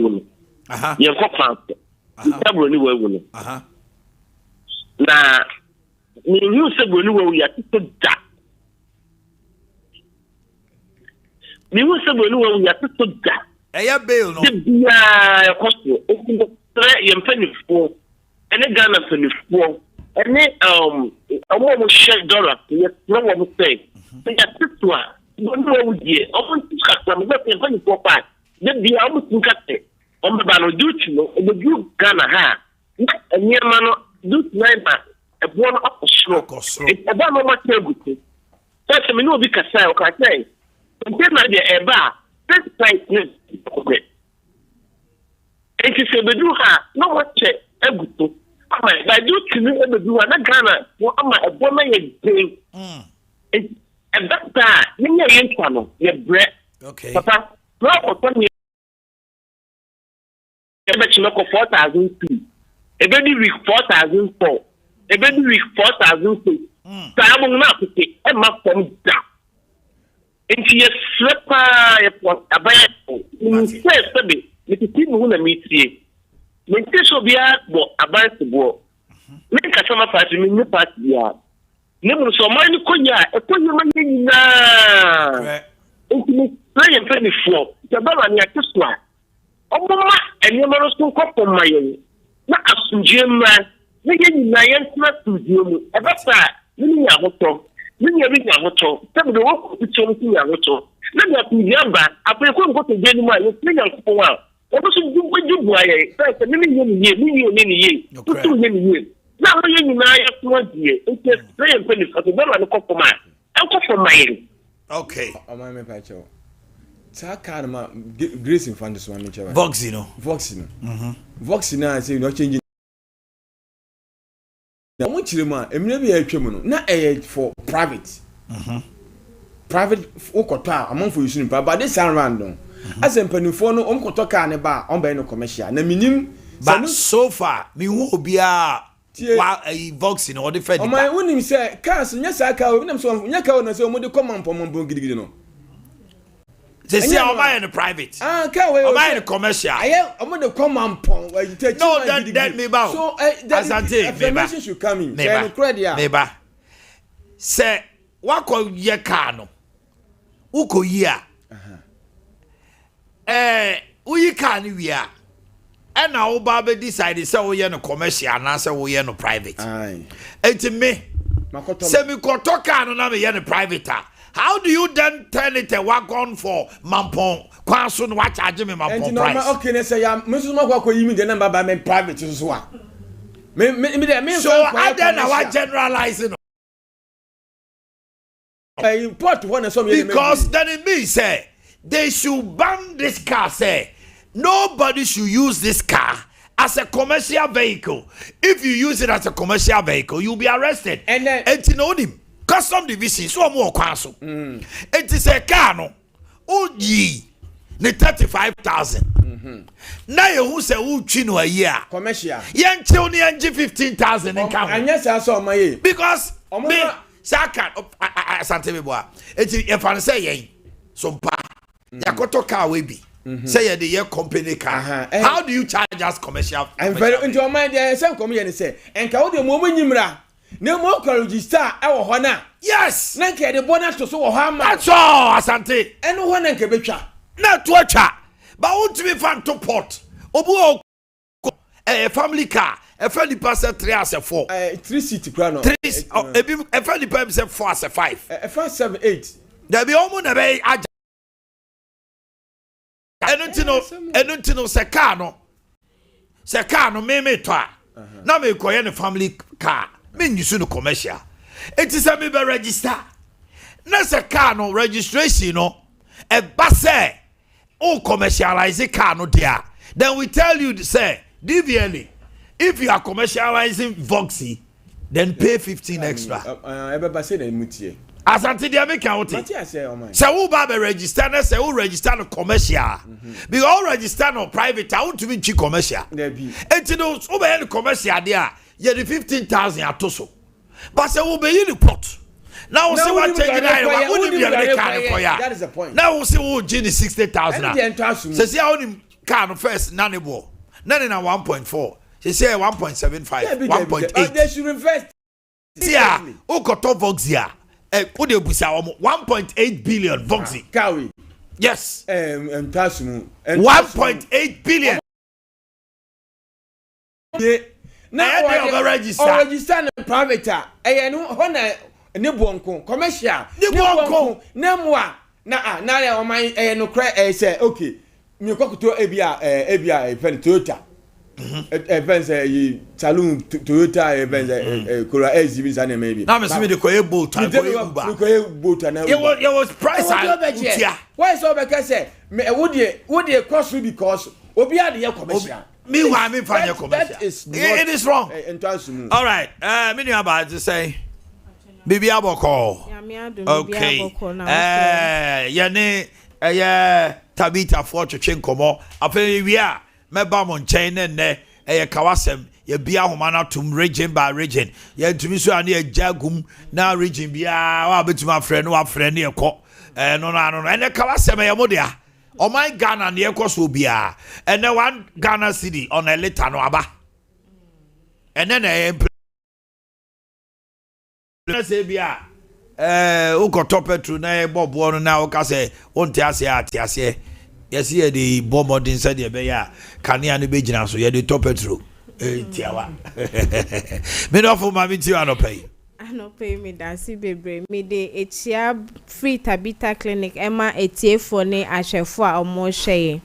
You're confident. You trouble anywhere. Now, you say we are to that. You say we are to that. Hey, bail no. Yeah, cost you. You're penny for any gun of penny for any almost $6. Yes, no one will say. They are this one. Don't know ye. I want to cut some weapons when you pop out. Then the almost cut it. On the banner duty, the good Ghana ha. And near man, do neighbor, a one up a stroke. It's about no much good. That's a minute because I can say. And then I get a bar. This price is okay. And she said, do her no much a good. I do to me ever do another Ghana. What am I a woman again? And that time, you ain't one your bread. Okay. Papa, no, for me, a bet you knock 4,002. A baby week 4,004. A baby week 4,006. So I will not take a map from that. And she is slipper a bad. You say, baby, if you people want to meet you, when this will be a bad to go. Make a summer party, new party. Never so many konya, a konya manina. Intimate play and 24. The Baba near Kiswa. Oh, mamma, and your mother's to cop on my not a Jim man. Making Nayan not to you. A better, you are what talk. You are reading what talk. Tell the work with something I want to. Let me up in Yamba. I prefer go to January. You play out for a while. What was you do with you, boy? First, a million years. Now, you know, I have 1 year. It's just very finished. I don't want to come for mine. I'll come for mine. Okay. I'm a patcho. Takana Grace in front of one. Voxino. Voxino, I say, no changing. Now, what you man, and maybe a criminal, not a for private. Private Okota, among for you, but this sound random. As a penifono, Uncle Toka and a bar, on by no commercial. And a minimum, but so far, me will be a Voxin or the Fed. My winning say, Carson, yes, I can't win some Yaka and so much common from Monbugino. They say, I'm buying a private. I can't wait. I'm buying a commercial. I'm going to come on pong where you take no, that me bow. So, as I take, information should come in. Neighbor. Say, what call ye cano? Uko ya. We can't we are. And now Baba decided so we are no commercial and answer we are no private. And to me, semi kotoka no me are private. How do you then turn it a walk on for Mampong? Kwasun watch charge me Mampong price. Okay, let's say Mrs. Mako you mean the number by me private is what. So I then I generalizing. Because then it means say they should ban this car. Say nobody should use this car as a commercial vehicle. If you use it as a commercial vehicle, you'll be arrested. And then you know him. Custom division so more council. It is a car no. Oji ne 35,000. Now you who say who chino a year commercial. Yan choni anji 15,000 in count. And yes, I saw my because me saka asante me boa. Eti e fan say yen SOMPA. Yakoto car we be. Say the year company car. How do you charge us commercial? I'm very into my mind. Some come here and say and ka the moment nyimra. No more register our honor. Yes. Nanke the bonus to so how much. That's all, Asante. And no one can be chat. Not watcher. But won't be fan to port. Obu a family car. a friendly person 3 as a 4. 3 seat crown. 3 a friendly person 4 as a 5. A 5, 7, 8. There be almost a very agile. Enutino Secano, me toa. Now me koye ne family car. Me use no commercial. It is a me be register. Na Secano registration no. E base o commercialize car no there. Then we tell you say DVLA. If you are commercializing Voxy, then pay 15 extra. Asante dia make out. Say who ba be register na say who register no commercial. Because all register no private, I want to be commercial. Enti no who be any commercial there, you the 15,000 atoso. But say who be in plot. Now we say what change that who be the car for ya. That is the point. Now we say who Gini 60,000. Say how the car no first nanebo. None na 1.4. She say 1.75, 1.8. They should invest. See who got top Voxia. 1.8 billion Voxy. Kawi. Yes. 1.8 billion. Now I register in private. No honor Nibonko commercial. Nibonko Namwa. Na my no cry say okay. Me ko to ebia Toyota. Events saloon Toyota events Kora exhibits and maybe. Now me see me the koye boat and koye boat and it was price. Why is all because say me would you cost because obi ade here commercial. Me why me find your commercial. It is wrong. All right. Me know about to say Bibi Aboko. Okay. Yane Tabita for to chen komo. Ape we are meba mon chain ne kawasem ye bia homana tum region by region ye ntumi so ane jagum na region bia wa betuma frɛ no wa frɛ ne ekɔ no ene kawasem ye modia o my Ghana ne ekɔ so bia ene 1 Ghana cedi on a liter no aba ene na say bia o ko top petrol na e bobo no na o ka say won te ase yes, here the bomb inside the beya. Kania ni bejina so ye the top petrol. Tiawa. Me no for mami ti ano pay. Ano pay me dansi bebre. Me de etia free Tabita clinic ema etie for ne ahwefo a omo hye.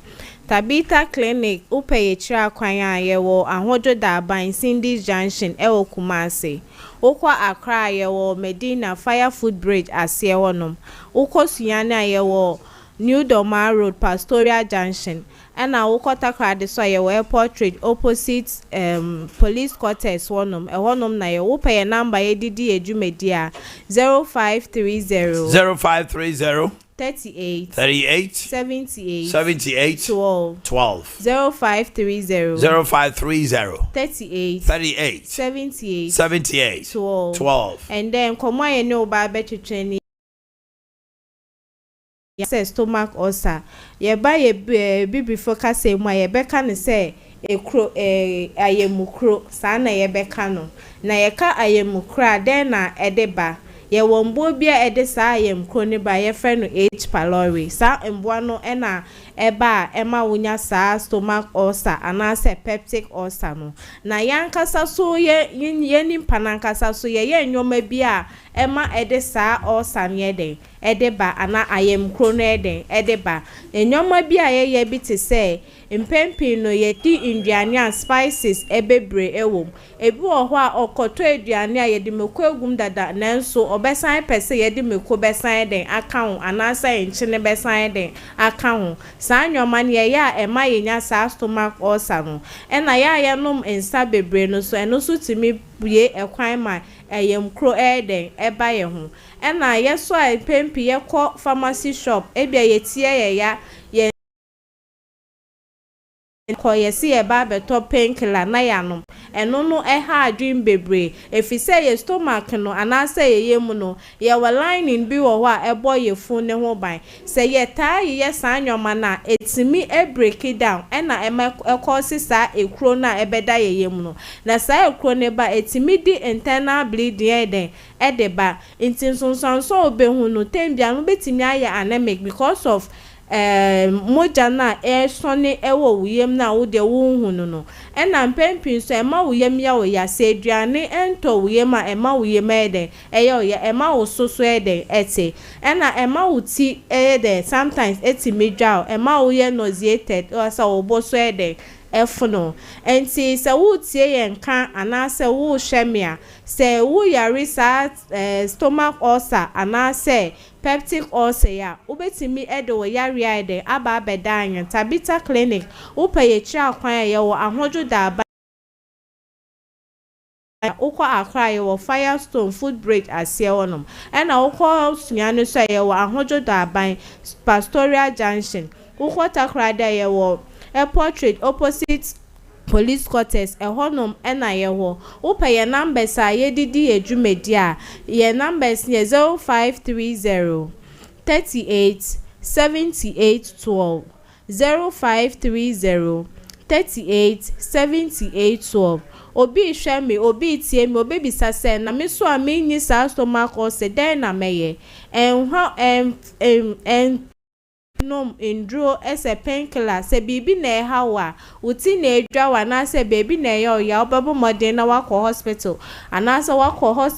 Tabita clinic upe etia kwan a ye wo ahodo da ban Cindy Junction e wo Kumasi. Okwa Accra ye wo Medina Fire Food Bridge ase wonom. Ukọ Sunyane ye wo New Doma Road, Pastoria Junction, and now Okota Crowd so your airport trade opposite police quarters one na you pay a number ADD Jumedia 0530 38 78 12 0530 38 78 12 and then come on you know by better training. Yes, stomach ulcer. Ye buy a baby focus say my ye beka ne say ayemukro sana ye beka no na ye ka ayemukra den na edeba ye wombo bia ede sa ayemukro ne ba ye friend no H pylori sa emboa no na eba ema wonya sa stomach ulcer ana se peptic ulcer no na yankasa so ye ni panankasa so ye nyoma bia ema ede sa ulcer ne eden edeba ana ayemukro no eden edeba enyoma bia ye bi te say impempi no ye di indiana spices ebebre ewom ebi wo ho a okoto aduane a ye di meko egum dada nanso obesan pese ye di meko besan den account ana say enchine besan den account saa nyoma ne ye ya ema ye nya sa stomach ulcer no ena ya nom ensa bebre no so eno so timi bue ekwan ma ayemkro eden eba ye ho ena ye so a impempi ye ko pharmacy shop ebia ye tie ye ya ye koyesi e ba beto painkiller na yanom eno no ha adwin bebre efise ye stomach no anase ye yemu no ye wa lining bi wo ho a ebo ye fu ne ho ban se ye taa ye sanyoma na etimi e break it down ena cause sa ekro na ebeda ye yemu no na sa ekro ne ba etimi di internal bleeding eden edeba intinsonson so obehu no tembia no betimi aye anemic because of moja na sone ewo wuyem na wo de wo hu no na mpempin so ema wuyem ya wo ya se aduane ento wuyem a ema wuyem ede eyo ya ema wo soso ede ete na ema wuti ede sometimes eti medwa ema wo ye nauseated or so wo boso ede efuno enti se wo tie yenka anase wo hwemia se wo yare sa stomach ulcer anase peptic ulcer ya ubetimi edo wo yare ede aba bedan Tabita clinic upaye chia kwan ye wo ahojo da aba ukọ Accra ye wo Firestone food bridge asie wonom na ukọ sunyane so ye wo ahojo da aban Pastoral Junction ukọ Takra da ye wo Airport Road opposite police quarters honom na ye ho upa ye numbers a ye didi edwumedi a ye numbers ye 0530 38 78 12 0530 38 78 12 obi hwe me obi tie me obi bisa se na me so a me nyi sa stomach ulcer den na meye nom endro ese painkiller se bibi na ehawa uti na edwa wa na se baby na ya ya obebo modern na wakọ hospital anase wakọ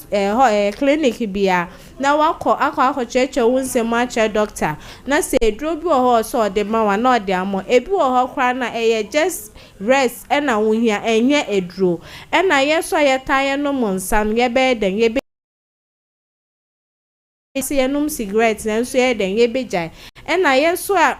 clinic bia na wakọ akọ cheche wonse ma che doctor na se edro bi ho so de ma wa na de amo ebi ho kra na just rest na wohia enye edro na yeso ye taye no monsam ye be den ye be yenum cigarette na so ye den ye bejai na yeso a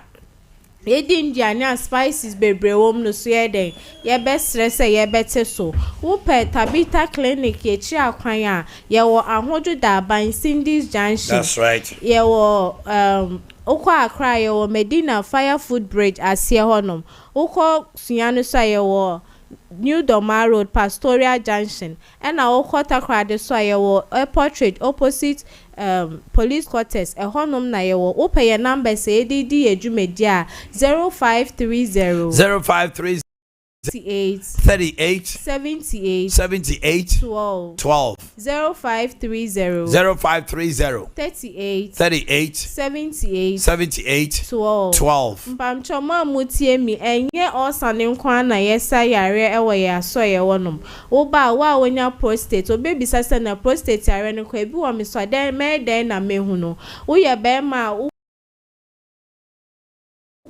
yedi indiana spices bebre wom no so ye den ye be stress ye bete so wo pe Tabita clinic ye chi akwan a ye wo ahojo da ban Cindy's Junction. That's right. Ye wo ukọ Accra ye wo Medina Fire Food Bridge asie honom ukọ sunyane so ye wo New Doma Road Pastoral Junction na ukọ Takra de so ye wo Airport Road opposite police quarters honom na ye wo upa ye number say didi edwumedi a 0530 38 78 12 0530 38 78 12 mpamcho ma mutie mi enye osane nkwa na yesa yare ewo ye aso ye wonom wo ba wa wonya prostate obebisa se na prostate yare ne kwa bi wo mi so den me den na mehu no wo ye be ma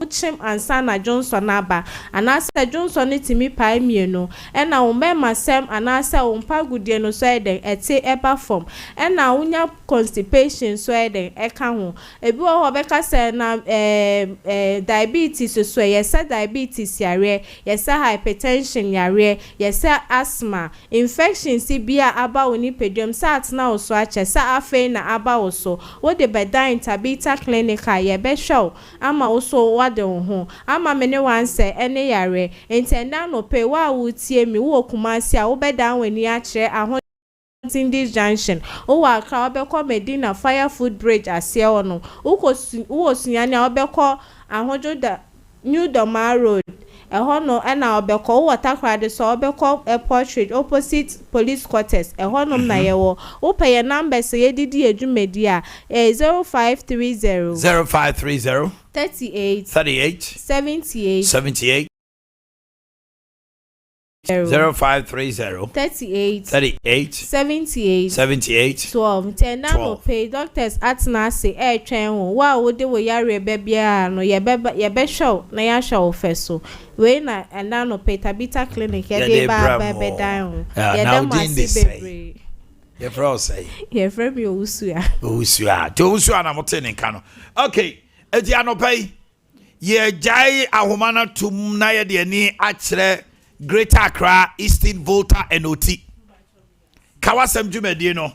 Uchim ansana Johnson aba anasa Johnson timi pai mienu na umbe masem anasa umpa gudie no so eden ete eba form na unya constipation so eden eka ho ebi wo beka se na diabetes so yesa diabetes yare yesa hypertension yare yesa asthma infection si bia aba oni pedum sat na oso ache sa afe na aba oso wo de bedan Tabita clinic ye be show ama oso de ho ama me ne wanse ene yare entenda no pe wa wutie mi wo Kumasi a wo beda wani a kire aho Cindy's Junction o wa Accra obekọ Medina Fire Food Bridge asie ono wo sunyane obekọ ahojo da New Doma Road hono na obekọ wo Takra de so obekọ Airport Road opposite police quarters honom na ye wo wo pe ye number se ye didi edwumedi a 0530 38 78 0530 38 78 12 tena no pay doctors atna say twen ho wa wo de wo yare be bia no ye be show na ya show feso we na enda no pay Tabita clinic ye de ba be dan ho ye da masi bebre ye fro say ye frem yo usua to usua na motene nka no okay edi anopay ye jai ahomana tum na ye de ni akire Greater Accra Eastern Volta NOT Kawasem Jumedie no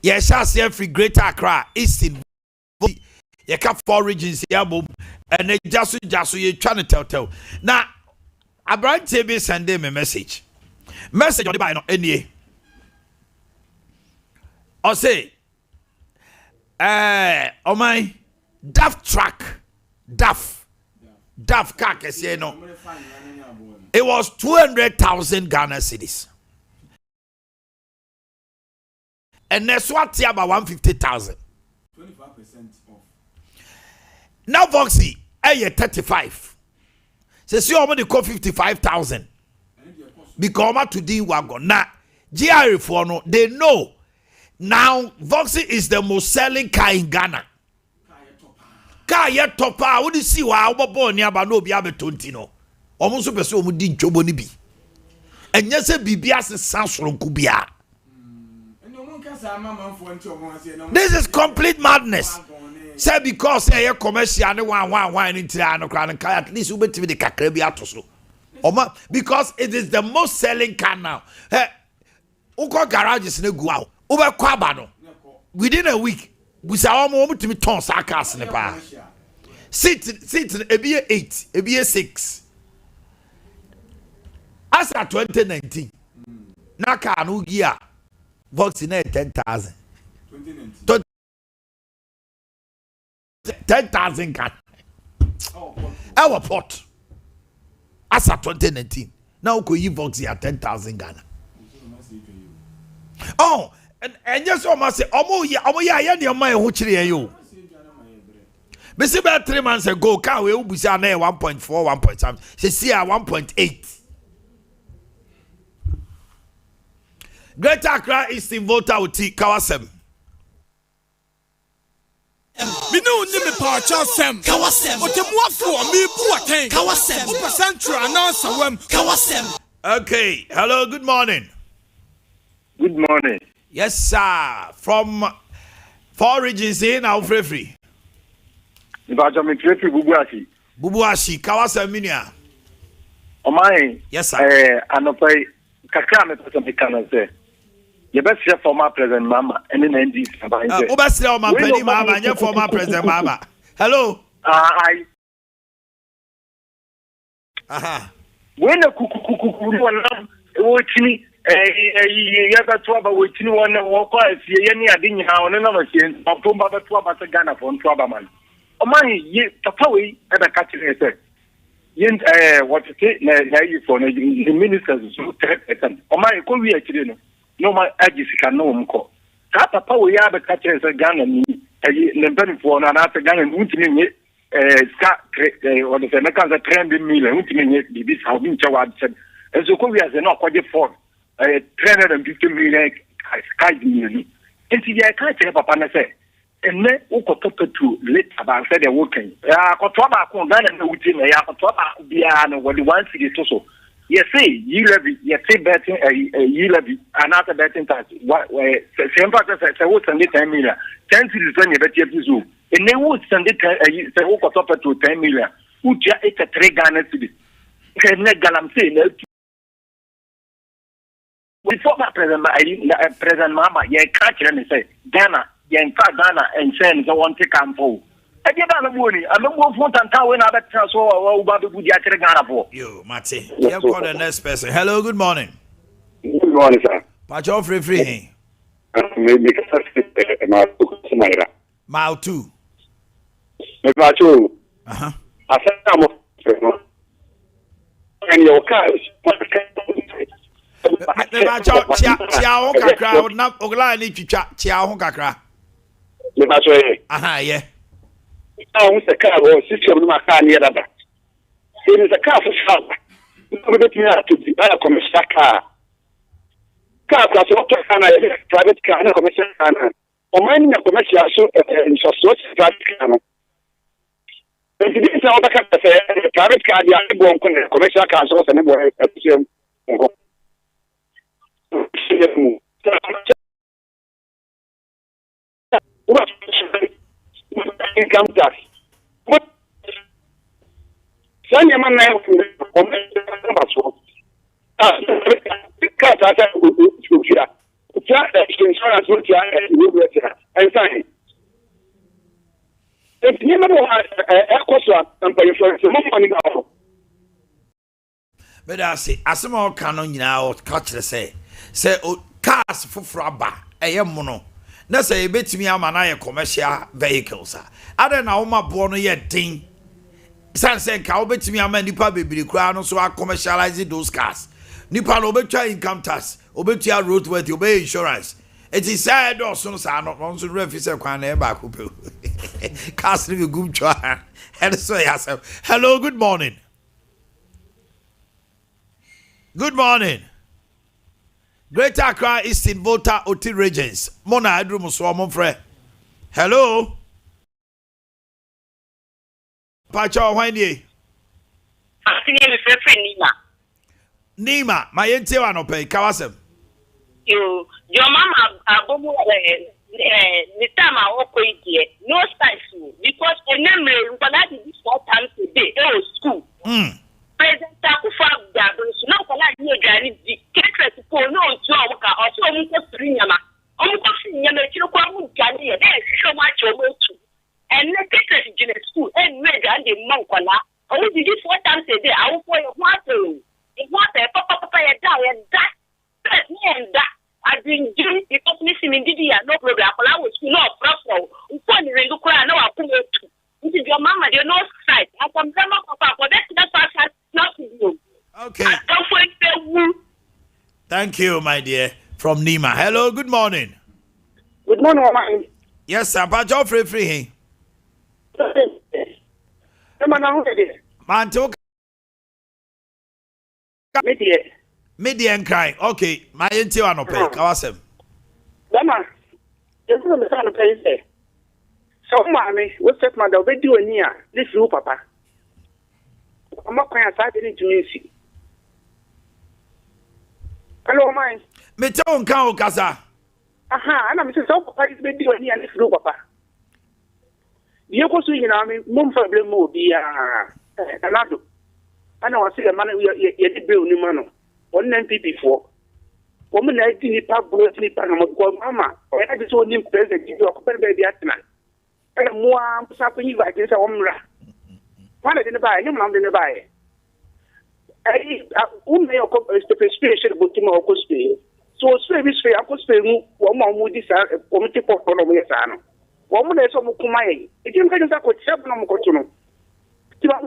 ye sha se free Greater Accra Eastern ye ka 4 regions ya bom and jasu ye twa no tell na abrante be send me message on the by no enie o say oh my daft track daft car kese no it was 200,000 Ghana cedis. And that's what about 150,000. 25% off. Now, Voxy, ɛyɛ 35 sɛ si ɔmo de kɔ 55,000 because ɔmo to din wagon na GRA for no they know now Voxy is the most selling car in Ghana. Car yet top ah what you see wa obo ni aba no bi abetonti no omo so pese omo di ntwobo ni bi enye se bibia se sansoro bia. This is complete madness. Say because say commercial ne wan in tira no kra at least ubetimi de kakra bi atoso omo because it is the most selling car now. Hey, uko garages ne gu out ube kwaba no within a week busa omo timi ton sakas ne pa sit ebiye 8 ebiye 6 as at 2019 na car no gia Vox in 10,000 10,000 car our port as at 2019 now ko yi Vox ya 10,000 Ghana. Oh, and just almost say, ya near my huchri you. Bisi about 3 months ago, car we be 1.4, 1.7. She see 1.8. Greater Accra is in Volta with Kawasem. Me no ni me parcha sem. Kawasem. Otemuafo me buaten. Kawasem. Percentual announce wem. Kawasem. Okay, hello, good morning. Good morning. Yes, sir. From 4 regions in our free. Ibaja me free Bubuashi. Bubuashi, Kawasem minia. O my. Yes, sir. Anopai kakra me pesa me kana say. You best share former president mama and then ND. Best share my penny mama and your former president mama. Hello. I. Aha. When a kuku watching yaba twaba watching one walk as any adin how on another change of Tomba twaba Ghana from Twabaman. O my ye tapawi at a catching yen what to say you for the ministers so o my ko we actually no my agency can no mko tata pa we ya be ka kire se Ghana ni ne benefo na na ta Ghana ntimi nye ska what the na kan 300 million ntimi nye bibi sa bi nche wa che enso ko we as na kwaje for 350 million sky million enti ya ka kire papa na se enne ukoto petu late about said the working ya ko to ba ko Ghana na wuti na ya ko to ba bia no what the one city to so yes, you levy, yes, betting you levy, another betting tax. What way, same factors I would send it 10 million. 10 cities on your betting zoo. And they would send it a walk up to 10 million. Would you eat a 3 Ghana city? Can not galam say no. Before my present mama, you can't hear me say Ghana, you in fact Ghana and send the one to come for. I get on the money. I'm not going to tell when I bet transfer or about the good Ghana for. You, Mati. You call the next person. Hello, good morning. Good morning, sir. Pacho free. Maybe Mile 2. Pacho. I said, I'm and your car Chiao Kakra, not Oglani Chiao Kakra. Aha, yeah. Now, the car was system of my car near the back. It is a car for shop. Nobody to the commercial car. Car plus what can I private car and commercial car. Or mining a commercial so in such private car. And this is all the private car, the other one commercial car, so and everywhere at the same. Income tax. What? Sanya man na yau ba so. Ka ta kufiya. Kufiya da insurance wuce ya yi wuce. An sai. Ni na bo AKOSUA ampa insurance mo money ga. But I say asema canon nyina o ka kire say cars foforo aba mono. Na say betimi ama na ye commercial vehicles ada na woma bo no ye din sanse ka obetimi ama nipa bebiri kura no so commercialize those cars nipa no obetwa income tax obetua roadworthy obey insurance It is sad also, son, not on to refuse a quan back. Casting a good try. And so, yourself. Hello, good morning. Good morning. Greater Accra Eastern Volta Oti Regents. Mona Adrum Swamon Fre. Hello. Pacho, when ye? Nima, my ente no pay. Kawasem. Your mama, Abomu, Nitama, no spice, because a number of this 4 times a day, school. President Takufa, no, you Granny, the cake for no job, or so almost 3 yama. Almost Yama, Granny, there's so much over to. And the cake in school, and made the monk, only did this 4 times a day. I will for your water. Water, papa, and that, me and that. I've been doing because missing in Didia, no program. I was not profitable. Funny, you cry, no, I put it to. This is your mama, you're not side. I come grandma, papa, but that's not to you. Okay. Thank you, my dear. From Nima. Hello, good morning. Good morning, man. Yes, sir. But you're free. Man, talk. Median crying. Okay, my ente wa no pay. Kawasem. Dama, just on the kind of place there. So, mommy, what's that, mother? We do a near this room, papa. I'm not going to to me. Hello, mine. Me tell on Casa. Aha, and I'm so papa is be doing near this room, papa. You go to you know, mum for blame more be another. I know I see a man you did build new man. 1 MPP for woman, I didn't pop both me, Mama, or I just want him present, you are baby at night. And more something like this, Omra. One didn't buy him, I'm didn't buy. I may accomplish the perspiration about tomorrow. So, service fair, I could spend 1 more with this committee for Colombiano. Woman, there's some Kumai. It didn't get us up with 7 on Cotonou.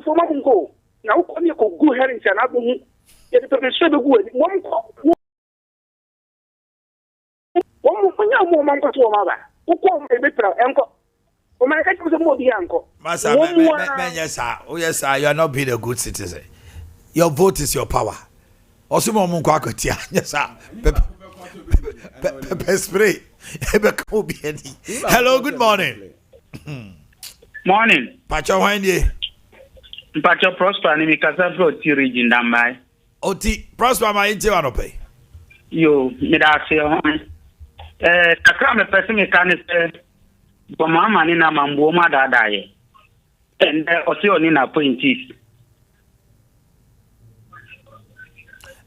For my go. Now, come you could go here and say, it's a good one. One man got to a mother. Who called me better, uncle? Oh, my God, was a more the uncle. Master, yes, sir. Oh, yes, sir. You are not being a good citizen. Your vote is your power. Also, Mom Quacotia. Yes, sir. Pepper spray. Hello, good morning. Morning. Pacho Wendy. Pacho Prosper, and Mikasa brought you region down by. Oti Prosper, my ente pay. You, Midasio. Kakram, a person can say, Bomama Nina Mamboma Dadaye. And Osio Nina appointees.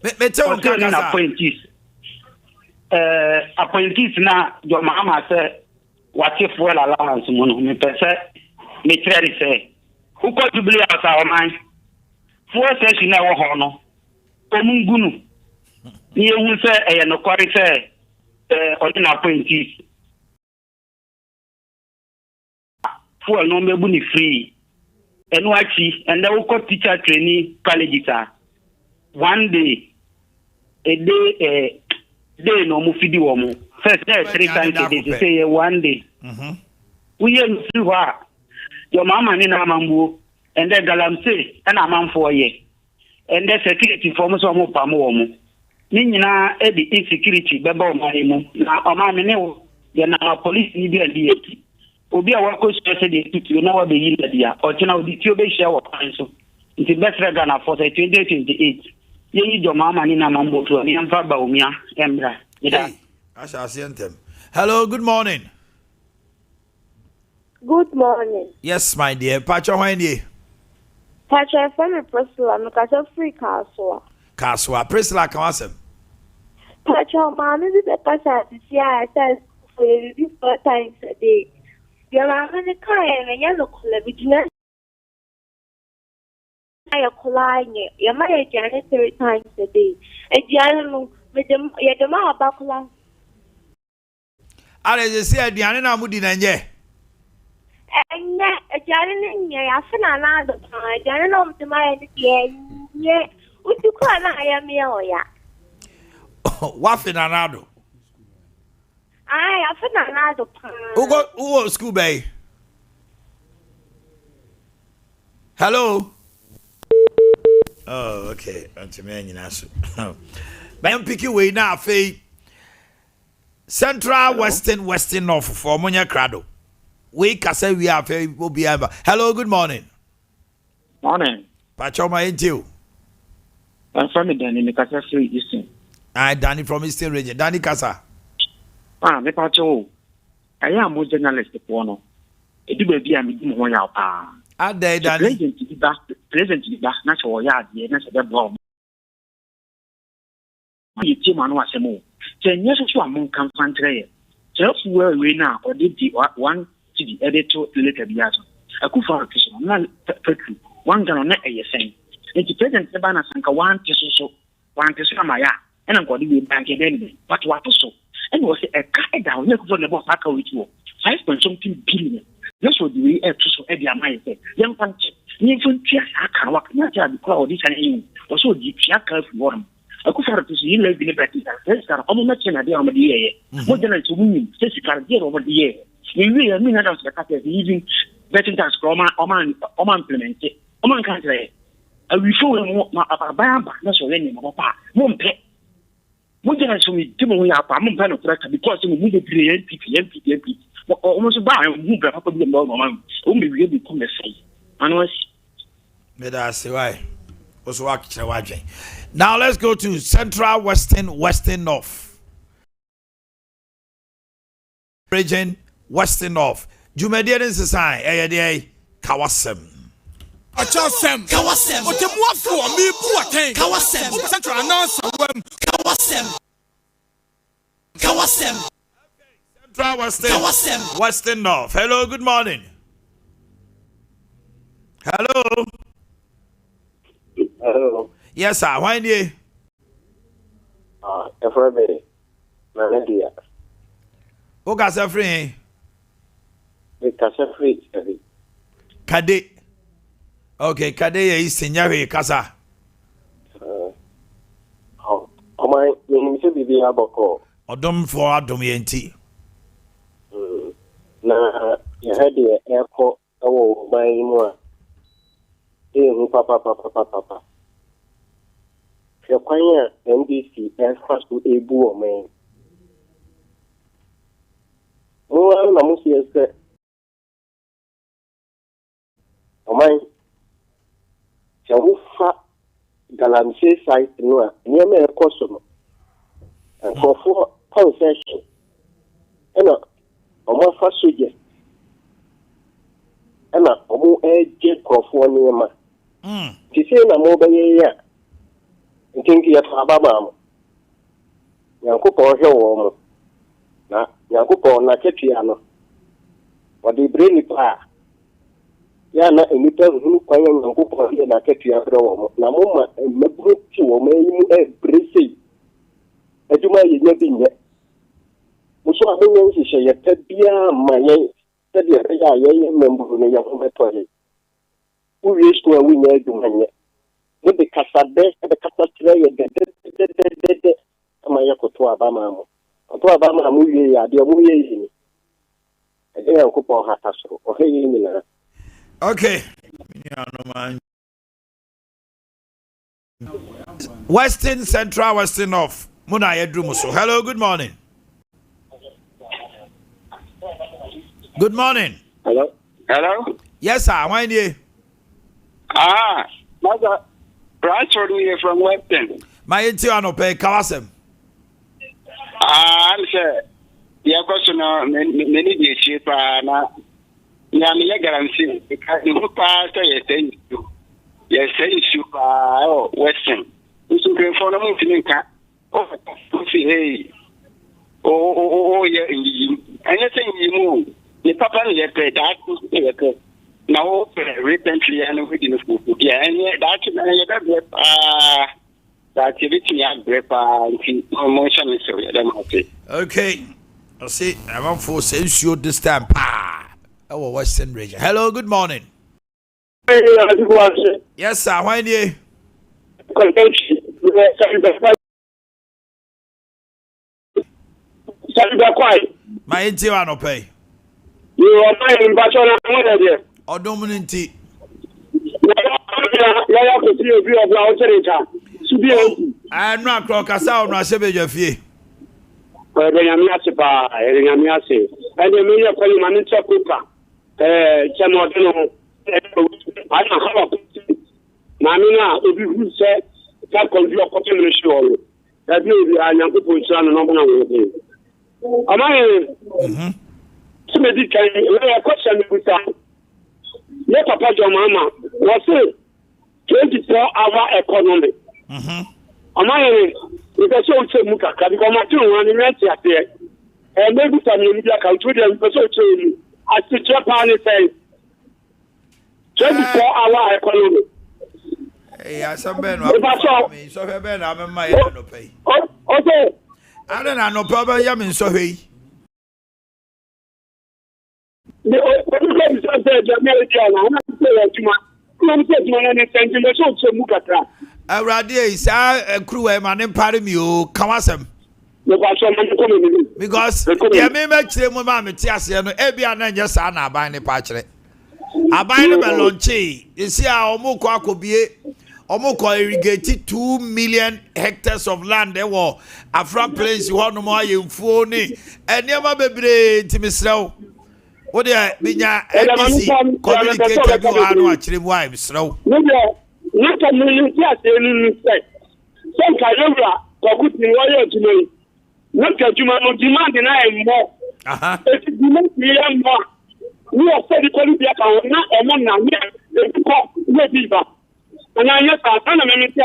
Osio Nina appointees. Appointees now, your mama said, what if well allowance, Mono, me per se, me try say. Who got to believe us our mind? 4 sessions now, honor. Omungunu. You will say, no quarry say, on appointees. For no me free. And watchy, and they will call teacher training colleges. 1 day, a day, no mufidi woman. First day, 3 times a day to say 1 day. We see what your mama in Amambu, and then Galamse, and a man for a year. And the security for Mosomo Pamomo. Nina, Eddie insecurity, Bebo Marimu, now a man in the police need a deity. Obi a work special you know what the year, or you know the tube shower council. It's the best regana for the 2028. You need your mama in Amambo to a young Fabaumia, Embra. I shall send them. Hello, good morning. Good morning. Yes, my dear. Pacho Wendy. Pacho, from Priscilla, because free Kaswa. Kaswa, Priscilla, Kawasem. Pacho, mamma, is the Pasa, I said, for you 4 times a day. Your mamma in the car and a yellow color, which meant I am calling your mother Janet 3 times a day. A Jan with the Yadama Bakula. I just said, Diana Mudina. And a Janet, I said another time. Janet on to my yeah. Would you call I am here? Waffin anado. I feel na do pa. Who school bay? Hello. Oh, okay. Auntie man, you know. But I'm picking way now, Faye. Central, Western, North for Monya Crado. We can say we are very will be ever. Hello, good morning. Morning. Pachoma ain't you? I'm from Danny Mikasa Free Eastern. Danny from Eastern region. Danny Casa. Me Pacho. I am a journalist. One. It do be a meeting one out. Danny. Present to the back, natural yard, the next bomb. You team on what's a move. 10 years or among Campantre. Just where we now, or did the one to the editor later be out. A coup for a person, not petru. One gun on a saying. And the present the banner sank one so one to Samaya, and I'm going to be back again. But what so? And was a guy down here for the boss with you. 5 something billion. That's what we have to so every amount. Young punch. Even tears I can walk not the crowd this and you. Also, the Piaka for them. I could have to see you live in a better. Let's start on the chain idea on the year. More than to women, says you can't get over the year. You really mean that I was the cat using betting tax for Oman implemented. Oman country. I will show him what about that's already my papa. One pet. More than I saw me, Timon, our pen of record because you move it to the MP. Almost buy a move up with the moment. Only we become the same. And was. But I say why. Now let's go to Central, Western, North. Region, Western, North. Jumedian is a sign. Kawasem. Kawasem. What the more for me, poor thing. Kawasem. Central announce Kawasem. Central, Western, North. Hello, good morning. Hello. Hello. Yes, sir. Why do you? Everybody. Nadia. Who got a free? Free. Kade. Okay, Kade is Senior Casa. My name is Bibi Aboko. Odom for Adomienti. Na, you had the airport. Oh, my more. Papa. Your NBC as fast to a boo man. Oh, I'm almost here. Oh, my. Shall we fat Galamsey site near me a customer? And for 4 concession. And a more fast suggest. And a more edge of 1 year. Ti say na mo beye ya ntinki ya ababa mo Nyankopon hwe wo mo na Nyankopon na ketua no wode breni pa ya na enipa hunu kwan Nyankopon ya na ketua bre wo mo na mo ma mebru ti wo ma yimu bresi aduma ye nya bi nye mo so abenye nhihye ye tabia ma ye sabi ya ye membu ne ya ho beto ye we used to a winner doing with the Casabe, the Casatre, the Amayako to Abama. To Abama, movie, the movie. I think I'll coupon Hatasso or Hey. Okay. Western, Central, Western, North. Muna Edrumuso. Hello, good morning. Good morning. Hello? Yes, sir. Why do you? Mother, Ransford here from Western. My Etiano pay Kawasem. I'm sure. Yeah, question many days cheap. Now, I'm guarantee because the pastor is saying you. Yes, saying you Western. You should be for the moving car. Oh, hey. Oh, yeah. Anything you move. The papa is that. Now, recently, and we didn't school. Yeah, and that's everything I grip motion is so. Okay. I see. I want for sense you this time. Our Western region. Hello, good morning. Yes, sir. Why do you? My inti wa no pay. You are fine, but you're not there. Odominanti. Yaya ko ti obi of our church. Subi I no akro kasa no asebeja fie. Nyame ase pa, nyame ase. Ene me ye kwali ma nche kuka. Chemo de no. Ana hawa. Na mi na obi hu se ta kondu okote me shi oro. Da bi obi anyanko poncha no no na wo. Amaye. Somebody can a question with that. Let Papa John Mama was it 24-hour economy. Amaye, because so to Mukaka, because my two one in there. And maybe some media can to them because so to as the Japan say 24-hour economy. Hey, I said Ben, so Ben, I'm my no pay. Okay. I don't know problem yamin so hey. The only thing is crew man party me o kawasem because ya me chire mo ma me ti ase no e bia na nya sa na aban ne pa chire aban ne be launchi isi a omo ko akobie omo ko irrigate 2 million hectares of land ewo Afra place ho no mo ayemfuo ni enema bebre timisrew. What are Binya NBC communicated to Anu actually wives? So, not a million plus any mistake. Some Kayura, Kokuti, Royal to me. Not that you might demand more. If you demand more, we are steady quality account, not a man now, yet, and I yet I can't remember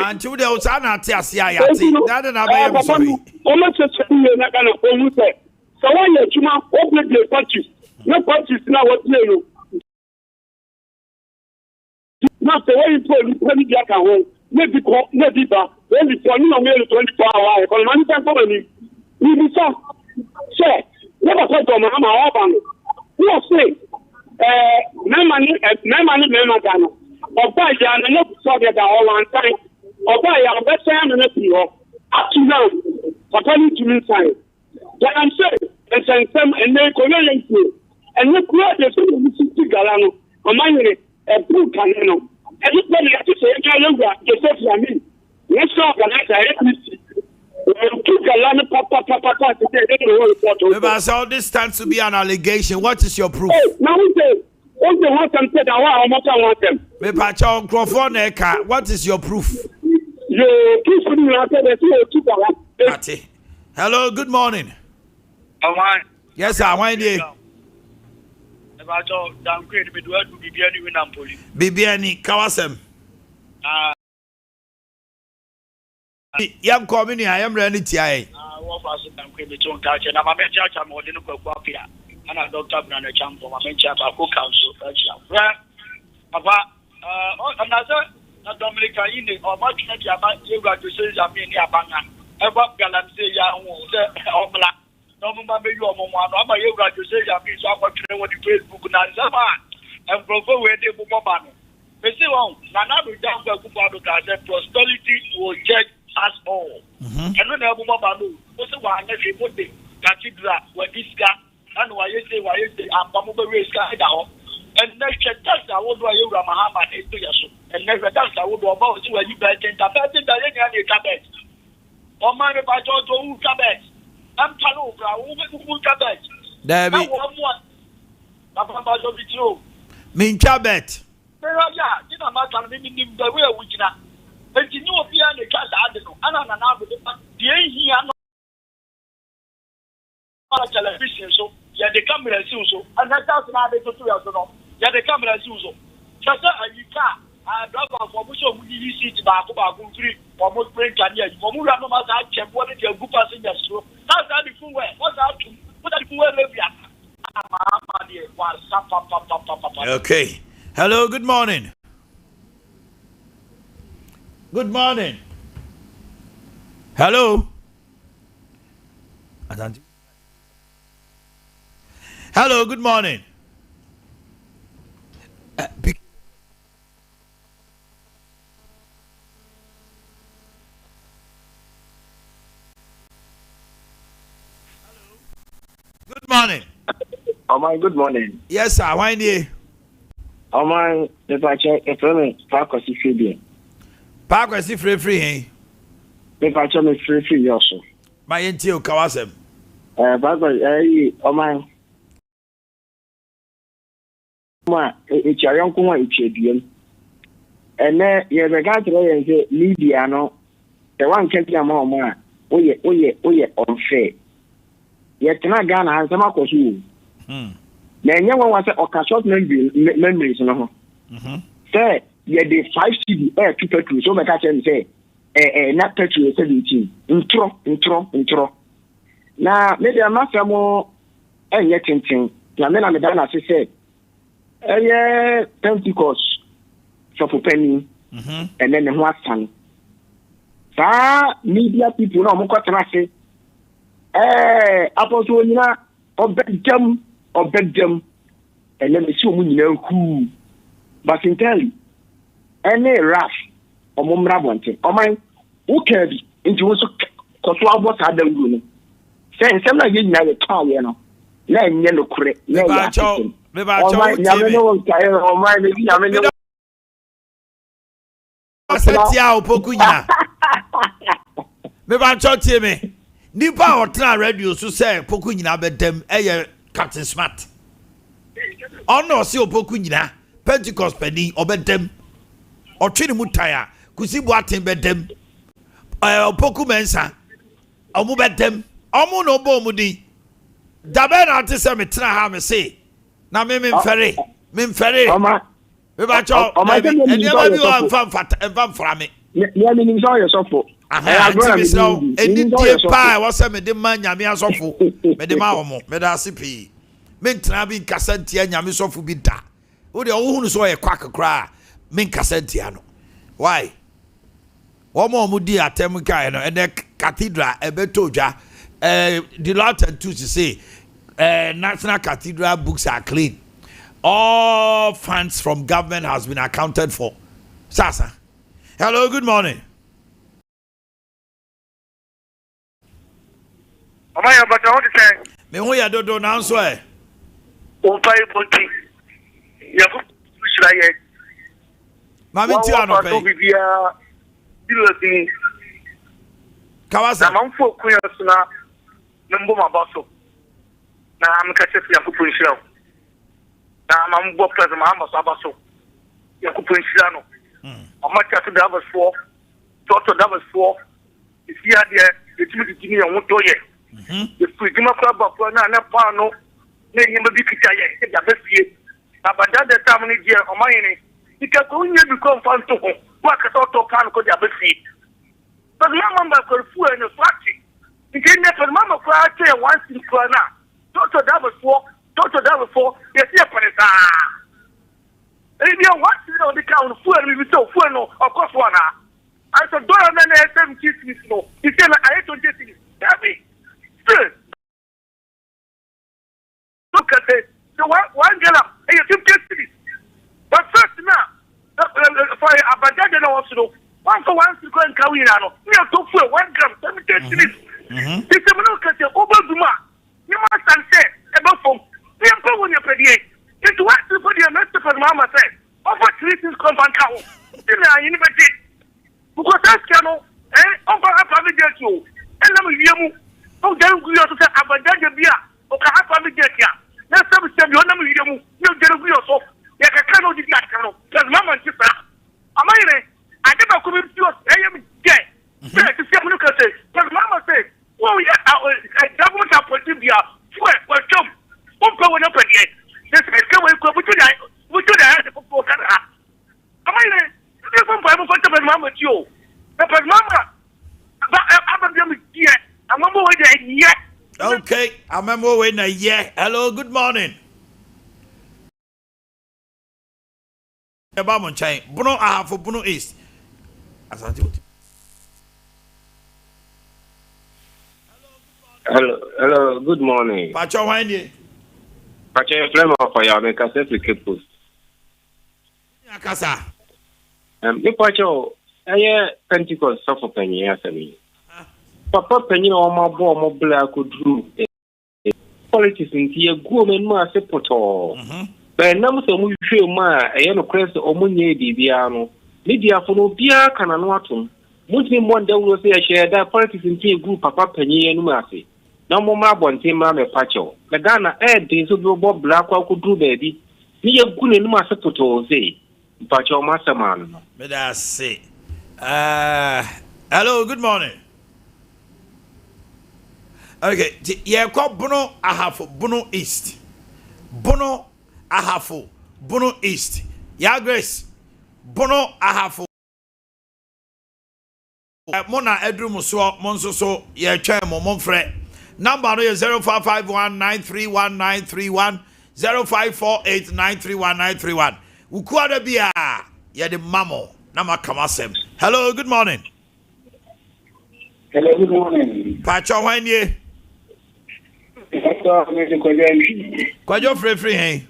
until there was an Atiasia. That and I'm sorry. Almost a kind of almost say. So why you open the country? No countries now what you not the way you put the account, maybe but maybe for you know 24 hours. But man, can't come in. You be so. Say, never talk to my mama. You are saying, no money, no Ghana. Or buy the no forget that all one time. Or buy a better and up to now. But only to me time. That I'm saying, and they collect you. And look where the city Galano, a minor, a blue cannon. And look where you say, just I mean, let's talk about that. All this stands to be an allegation. What is your proof? Now we say, all the ones and said, I want them. What is your proof? Hello, good morning. Yes, sir. Why do you? Bibiani Kawasem. Yam community, I am ready to I. Doctor Brandon Champo, my council. Papa, another Dominica in or much about you got to say, I mean, Yabana. Ever Galan say, Omla. No, Mamma, you are Mamma, you got to say, I mean, so I'm going to Facebook and provoke where they move on. They say, well, Nana, we don't go to prosperity will judge us all. And when I move on, what's the one that you put the cathedral where this guy and why you say, I'm Bambo race guy down. And next that's I would do a Muhammad and never that's I would do about where you guys can tap it. Cabbage. Or my repertoire to cabbage. I'm Palubra, who cabbage. There be Min Cabet. Yeah, you know, my son, maybe the way which now. But you know, if the class, I don't know. I don't know, the here not television, so yeah, the camera is so, and that's not the 2 years ago. Yeah, the camera is so. Just you can't. I drop off for which of you see to back about 3 or more break and yet, for more than I check what your group passengers. So that's the full way. What's out to put that full way? Okay. Hello, good morning. Good morning. Hello. Hello, good morning. Morning. Oh my, good morning. Yes, sir. Why do? Oh my, if I check, if I'm park or free, park or free, if I check me free also. My NTO Kawasem. Park oh my. It's your young one, it's your and then you have a guy to say, media, no, the one can't be a more. Oh, yeah, unfair. Yet, can I Ghana has some AKOSUA? Then you want to say, short memories, no. Say, yeah, the 5 CD air 2 petrol, so my catch and say, not petrol 17. Intro. Now, maybe I'm not more, and yet, thing. Now, then I'm done, as I said, yeah, Pentecost, so for penny, and then the last time. Media people no moko trase apostle nyina obedjam and then see omu nyina hu but entirely any raf omomra bonte oman who can be into wo so koso abot adamgu no say nsem na ye nyina ye kan we no na enye no kure na ya chicken me ba cho nyame no nkai oman me nyame no asatia opoku nyina me ba cho tie me nipa otra radio so say poku nyina bedem eye Captain Smart ono si opoku nyina Pentecost pani obedem otwene mutaya kusi boaten bedem opoku mensa omu bedem omu no bo mu di dabe na ate se me tra ha me say na me mfere me ba cho eni ma bi wa mfa fra me ya me ni so yo so fo eni die pa wo se me de ma nyame asofo me de ma wo mo me da sipi me ntra bi kasantia nyame sofo bi da wo de wo hunu so ye kwakakra me kasantia no why wo mo di atem kai no ene cathedral ebetodwa the Latin to say National Cathedral books are clean. All funds from government has been accounted for. Sasa. Hello, good morning. Amaya, but I want to say, me who ya do now so eh. O pai ponti. Ya ku shiraye. Mami ti ano pe. Wa bibia dilati. Kawasa. Na manfo kuya suna nambo mabaso. Na amkase ya ku punshira. Na mambo plaza mahamba sabaso. Ya ku punshira no. Amaka to davas for. Toto davas for. Isi ade etimi timi ya woto ye. If we give up for na pano, ne yimba bi kitaye, ya befie. Abanda de tamni je o mayini. Ika ko nye bi ko fanto ho. Wa ka to kan ko ya befie. But mama ba ko fu ene fati. Ike ne per mama ko ate once in na. Toto davas for, yes ya panesa. Ebi o what no the count fu ene bi so fu no of course one. I said do na na SM kiss no. Ike na I to get it. Happy. Look at it. So one girl up, and you keep getting it. But first now, for a bad also, one for one to go and carry on. We have to for 1 gram, 70 minutes. This is look at your over Duma. You must say, about from we are going to pay. It's what to put your master for Mama said. Over 3 things come and count. Still, I invited. Because that's canoe, over a family you. And let me hear. Oh, then we also say Abadaja Bia, or Kahapa Getia. That's some step you know, you don't yourself. You cannot do that. Because Mamma, am I never come to us. I am dead. To see look at it. Because Mamma said, well, yeah, government are putting Bia, well, jump. Won't go up again. This is coming to the football. Am I there's some Bible for the Mamma to you? Because Mamma, I'm going to get. Okay, I'm waiting a year. Hello, good morning. About chain. Bruno, I have for Bruno East. Hello, good morning. Pacho Wendy. Pacho Flema for your make us post. Akasa. You Pacho, Pentecost suffer penny years. Papa penny or my boy, my black could do. politics in here go men ma se poto but nam so mu hwe ma e no crest o mu nye bibia no media fo no bia kana no atom mutimi mo nda wo se ya share that politics in here group papa panyi enu ma se na mo ma bonte ma me pacho na Ghana din so bo black kwa kudu baby ni ye gu ne nu ma se poto se pacho ma se ma no me da say hello, good morning. Okay, yeah, call Bono Ahafo, Bono East. Bono Ahafo, Bono East. Yeah, Grace. Bono Ahafo. Mona Edrum so Monso, yeah, Chamo, Monfre. Number is 0551931931 0548931931. Ukwada Bia, yeah, the Mamo, Nama Kamasem. Hello, good morning. Hello, good morning. Pacho, when ye? Kwajo free, hey?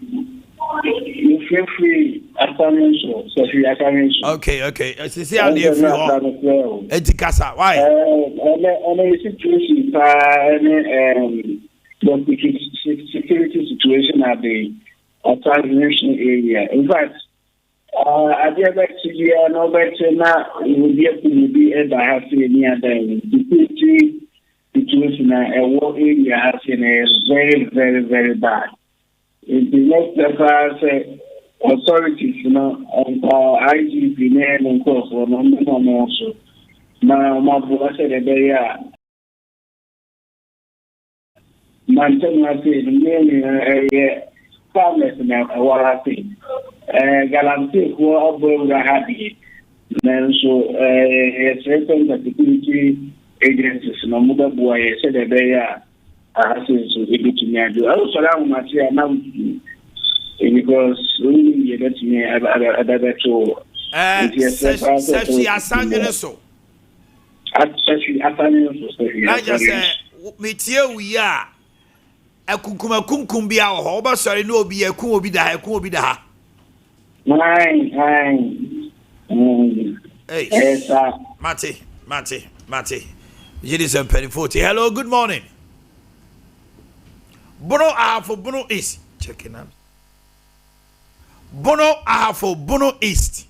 You free, Okay. See how they free. Etikasa, why? Situation, security situation at the transmission area. In fact, I did back to the no better now. Will be able to be able to have near the security situation at a war area has been very, very, very bad. In the next authorities, you know, and IGP name and course for no also. Now, my boss said that they are. Manchester, the farmers now, what I think. Galamsey who are very happy. Then so, certain security agencies, no mother boy said that they are asking to able to do. I also have my now because really get me a better show. Sashi Asangene so. Sashi Asangene. I just say, Metia, we are. A kukuma kumkumbia or hoba, sorry, no be a cool be the Hey, Mate. Ladies and penny 40. Hello, good morning. Bono Ahafo, Bono East. Checking out. Bono Ahafo, Bono East.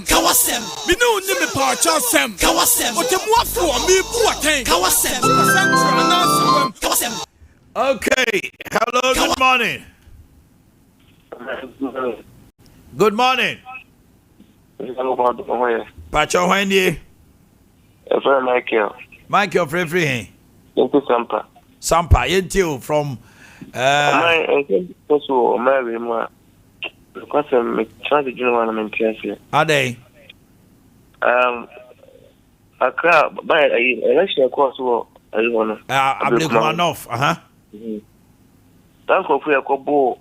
Kawasem. Me no ni me parcha sem. Kawasem. Otemwa for me buaken. Kawasem. Kawasem. Okay. Hello, good morning. Good morning. Pacho Wendy. Michael Free. Sampa. You from because I'm trying to do one I'm in here. Are they? I crowd by election across what I want to. I'm the one off. Thank you for your couple.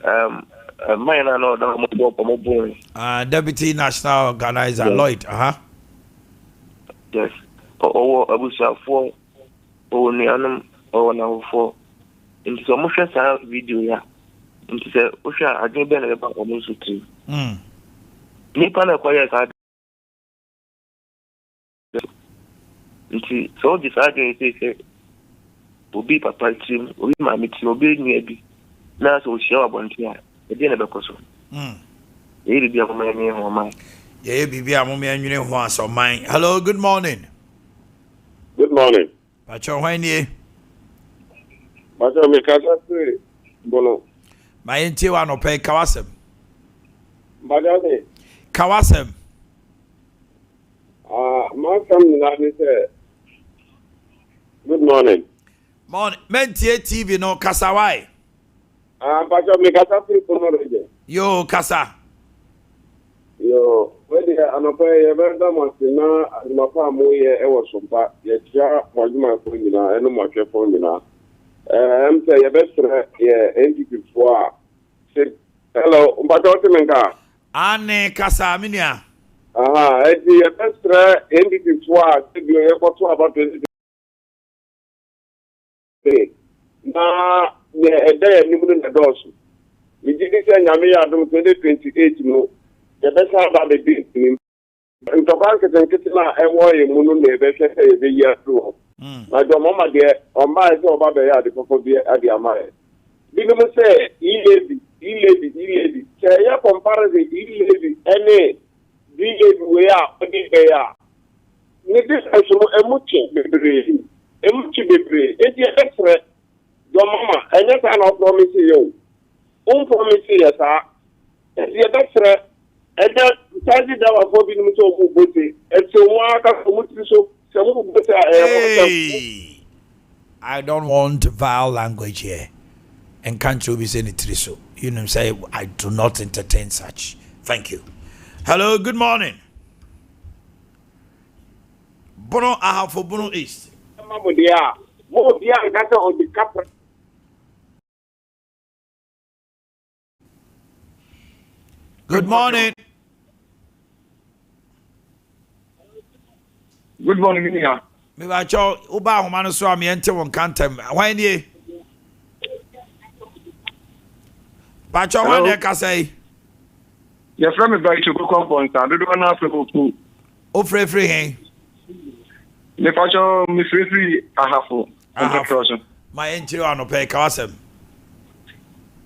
Mine I know that I'm Deputy National Organizer Lloyd. Yes. Oh, I was out for near now for into some video, yeah. Nti se ohwa adwen be na be ba omusu tri nipa na kwaya ka nti so decide say obi papa tim obi mama tim obi nua bi na so ohia wabonte a e de na be koso e bi bia mo me ho ma ye bibia mo me anwene ho asoman. Hello, good morning. Good morning. Pacho hwanie. Pacho me kasa se bono. My intiwa no pay Kawasem. Badade. Kawasem. Malcolm Nani say. Good morning. Morning. Mentie TV no Kasawai. Pacho me kasa free kono reje. Yo Kasa. Yo, wedi anope ye benda mo sina mafa mo ye e wo SOMPA ye tia mo juma ko nyina eno mo hwe fo nyina. Say your best entity for hello, Umbato Menka. Anne Casaminia. Your best entity for you about 20. Now, a day, you wouldn't endorse. me did say nyame ya dum 2028 no ye be sa ba be bi nim ntoban ke tenkete na e wo ye mu no na e be hwe e be ya through na do mama de on ba se oba be ya de fofo bi ade amae bi no say iledi ke ya comparison iledi ene iledi we ya odi be ya ni this aso emuche bebre eti extra do mama enya ka na promise you promise ya sa eti extra enya tazi da wa fo bi ni so ku bote eti wa ka mu ti so se mu bote I don't want vile language here. And can't you be saying it so? You know, say I do not entertain such. Thank you. Hello, good morning. Bono aha for Bono East. Good morning. Good morning, Minia. Me ba cho uba homa no so am yente won kantem. Hwan nie? Ba cho hwan e ka say? Your friend me back to go compound. I do na Africa ku. O free hen. Me pa cho me free ahafo. My entry on pay kasem.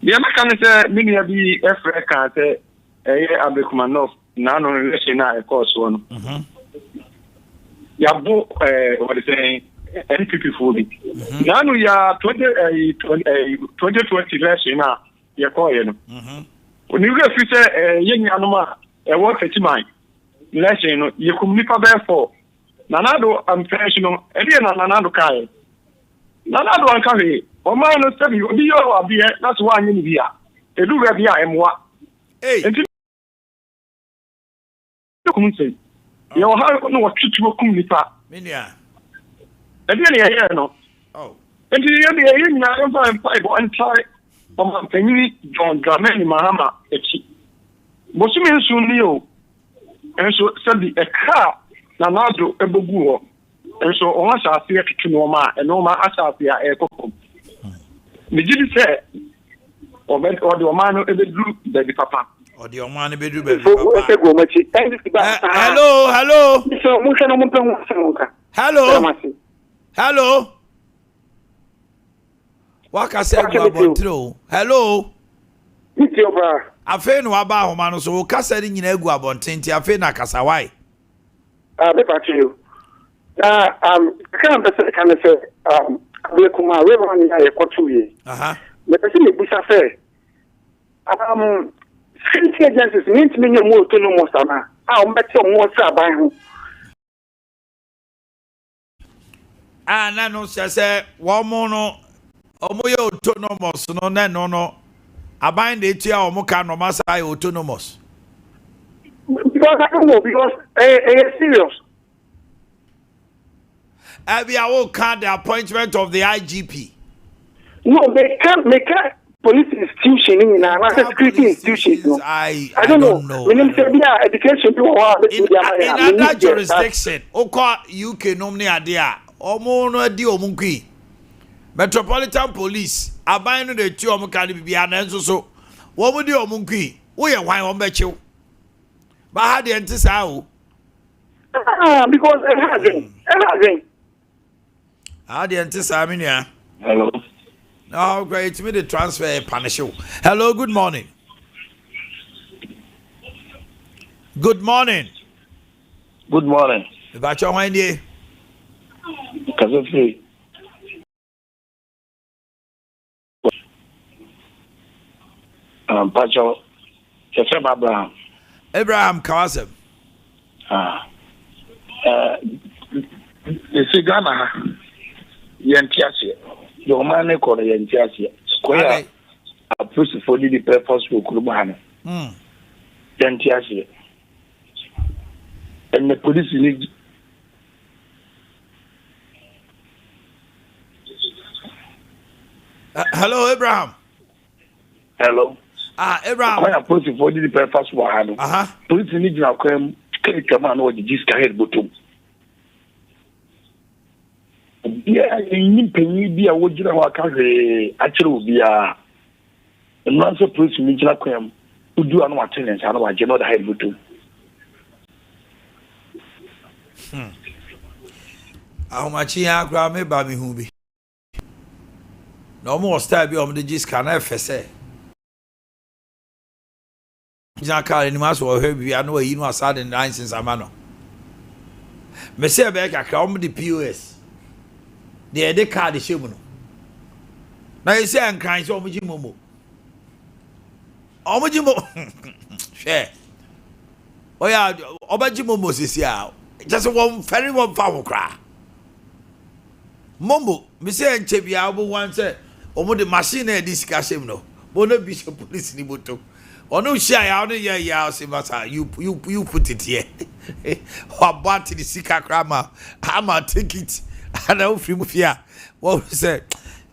Yeah, ma kan say Minia bi efre kan say Abekumanov na no relation na AKOSUA no. Yabo what is saying NPP for it. Now ya 2020 election na ya koye no. When you get future yen anoma e wo feti man. Election no you come nipa be for. Nanado am fresh no e dey na nanado kai. Nanado an kai. O man no say obi yo abi e that's why anyi ni bia. Edu ga bia emwa. Hey. Come say. You have no what to come nipa. Minia. E dey na here no. Oh. And you dey here na am five and try. Mama penyi John Dramani Mahama echi. Bosumi nsu ni o. Enso sabi e car na nado ebogu ho. Enso o wa sa afi etutu no ma e no ma asa afi a e kokkom. Me gidi say o be o de o ma no ebedu baby papa. O de o ma no ebedu baby papa. Hello. Hello. Waka say Guabontro. Hello. Mitio bra. Afe no aba homa no so ka say nyina egu abontinti afe na kasa why? Me pachi you. Kan say we kuma we wan ya yekotu ye. Me pese me busa fe. Security agencies need me more autonomous ana. O mbete o mo sa ban ho. Na no say wo mo no omo ye autonomous no na no aban de tia omo ka no masa autonomous. Because I don't know, because it's serious. I will count the appointment of the IGP. No, they can't make a police institution in a security institution. No. I don't know. In education, in other jurisdiction, UK nominee adia, omo no di omunkui. Metropolitan Police, abide no the two omukani bi anenso so. Wo mu di omunkui, wo ye hwan won bechiw. Ba ha de ntisa o. Because it hasn't. How the ntisa minia? Hello. No, great. Me the transfer punish you. Hello, good morning. Good morning. Good morning. About your wine day. Kazofi. Pacho. Chefem Abraham. Abraham Kawasem. Esi Ghana. Yantiasia. Your man called Yantiasia. Square. A push for the purpose for Kurubana. Yantiasia. And the police need. Hello, Abraham. Hello. Abraham. I approach for the purpose for Hano. Police need to come. Come on, what did you head bottom? Yeah, in penny be a wood actually be a not so police me jila kwam who do an attendance and what you know the high do. How much ya grab me baby hubi? No more stab you on the gist can I say. Jaka ni maso o hebi anu yi no asade nine since amano. Me say be ka kra the POS. The card the shemu no. Na you say ankran so omuji momo. Omuji mo. Share. Oya obaji momo sisi a. Just one very one foul cry. Momo, me say enche bia obo wan say omo the machine e discussion no. Bono bishop police ni moto. Ono share ya ono ya say masa you put it here. About the sika krama. I'ma take it. And I will free mufia. What we say?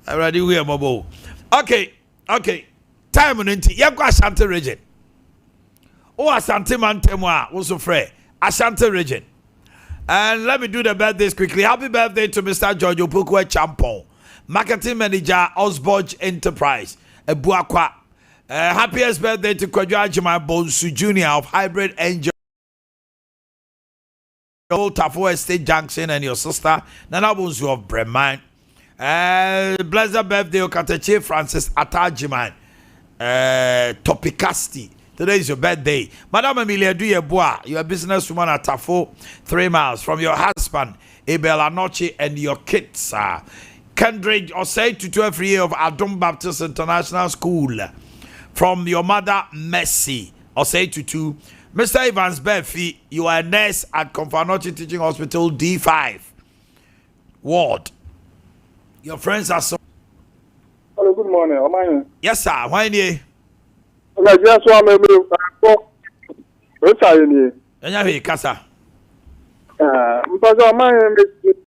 I already we are mobile. Okay. Time on inti. You go Ashanti region. Oh, Ashanti man temwa. Also free. Ashanti region. And let me do the birthdays quickly. Happy birthday to Mr. George Opokwe Champon, marketing manager, Osborge Enterprise, Ebuakwa. Happiest birthday to Kwadwo Ajima Bonsu Jr. of Hybrid Angel, Tafo Estate Junction, and your sister, Nana Bonsu of Breman. Blessed birthday, Okateche Francis Atajiman, Topicasti. Today is your birthday. Madam Amelia Duyeboa, you're a businesswoman at Tafo, 3 miles from your husband, Abel Anochi, and your kids. Kendrick Osei to 12th year of Adom Baptist International School. From your mother, Mercy Osei to 2. Mr. Evans Befi, you are a nurse at Confanochi Teaching Hospital, D5 Ward. Your friends are so. Hello, good morning. Am I? Yes, sir. Why are I just want to what's happening? Enya kasa. Because my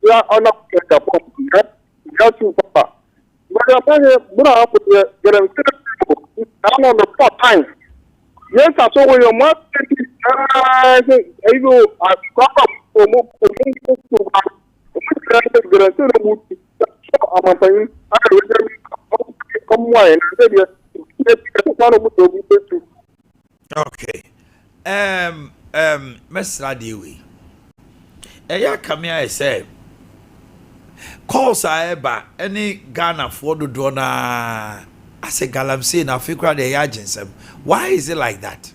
ya ona ka pop. Got you papa. But I put get them I'm on the 4 times. Yes, I saw your mother. I go I got up for more I'm paying. Okay. Mr. Diwi. Eya come here say calls are eba any Ghana for the donor. I say galamsey na fikra de agency. Why is it like that?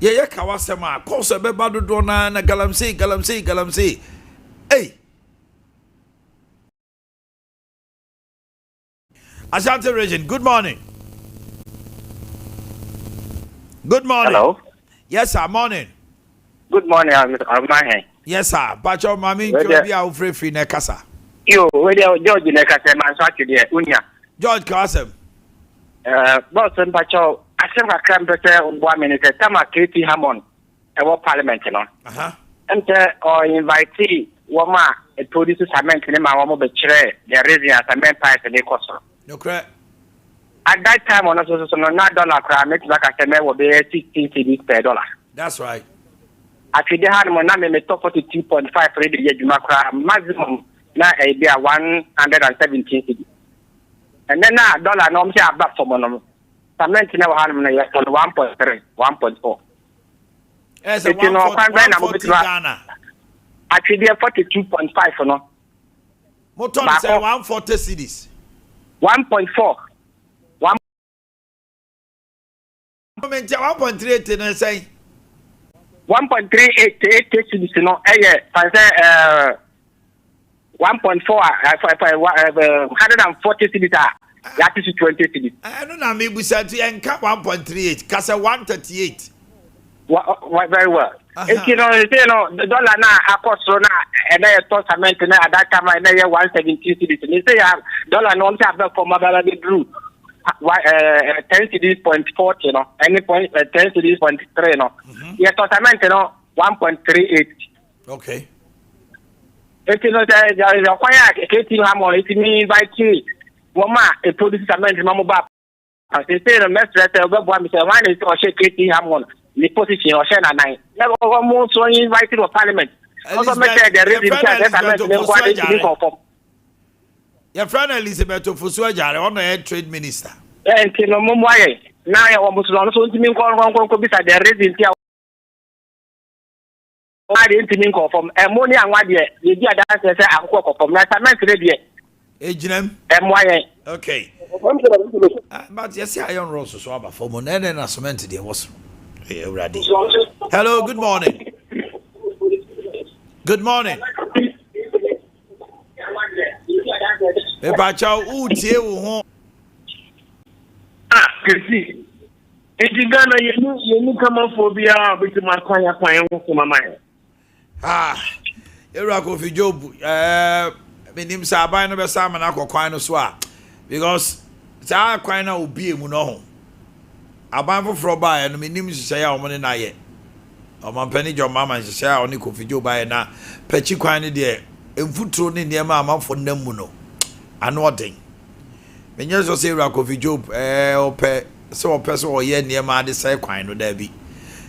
Yeah, kawasema calls eba do donor na galamsey. Hey. Ashanti region, good morning. Good morning. Hello. Yes, sir. Morning. Good morning, I'm yes, sir. Pacho mami njobi a free na kasa. Yo, where George Nekasa man so actually unya. George Kasem. Boss Pacho, asem ka kram bete on 1 minute tama KT Hammond e wo parliament no. Or invite woma e produce cement ni ma wo be kire the reason cement price dey cost. No correct. At that time on also so no dollar cra make like cement will be 16 cedis per dollar. That's right. Actually, they had my name in top 42.5 ready to maximum now a 117 cedis. And then now dollar no say back for money. Cement now had me 1.3, 1.4. Yes, 140 Ghana. Actually, they are 42.5 for no. Motor say 140 cedis. 1.4. 1.38 and say 1.38 cedis no. 1.4 140 cedis. That is 20 cedis. I don't know. Maybe said 1.38. Kasa 138. Very well. You know, the dollar now AKOSUA and then cement at that time I 117 cedis. You say dollar no have for mobile blue. 10 cedis point 40, you know, any point 10 cedis point 3, no. Yes, cement, you know, 1.38. Okay. If you know there is a quiet KT Hammond, it means by T. Mama, a produce cement, Mamma Bap. As they say, the master, one is or shake KT Hammond, the position or Shana 9. Never more so invited to Parliament. Also, make your friend Elizabeth Ofuswaja, on the head trade minister. nti no mo aye na ya wo muso no so ntimi nko bisa the reason tia o ade ntimi nko fom mo ni anwa de ye di ada se akoko fom na cement re de ejinem mo aye okay but yes iron rods so aba fom na cement de was ready. Hello, good morning. Good morning. Ebacha utie wo ho. Kesi. Eti Ghana yenu kama phobia biti makwanya kwan ho ko mama. Ewura ko fi job menim sa aban no be sa mana akokwan no so a because sa kwan na obi emu no ho. Aban foforo ba no menim hyehyɛ ya omo ne na ye. Omampani jo mama hyehyɛ ya oni ko fi job ba na pachi kwan ne de emfuturo ne ne ma amafo namu no. Ano odin. Menye so say Ewura ko fi job opɛ so ye ne ma de sai kwan no da bi.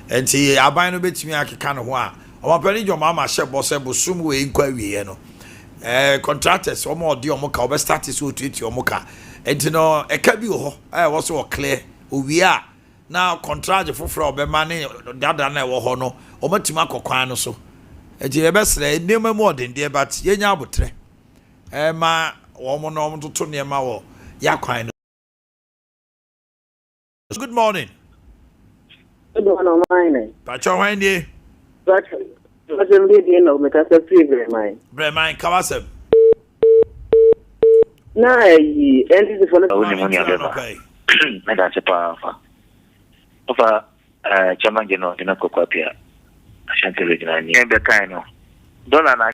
Enti aban no betimi akeka no ho a omampani jo mama hye bose bosum we nkwa wiye no. Contractors omo odi omo ka obe start so tueti omo ka. Enti no eka bi ho wo so clear owie a na contract foforo obema ne dada na wo ho no omatima akokwan no so. Enti e be sere nema mu odin de but yenya abotre. Ma wo mo no toto nema wo yakwan no. Good morning. Good morning, mine. Pacho wande. Pacho ndi no metasa free mine. Mine kawasem. Na yi endi for no money okay. Na da se pa fa. Ofa chama ngeno dina kokwa pia. Asante regional ni be kan no. Dollar na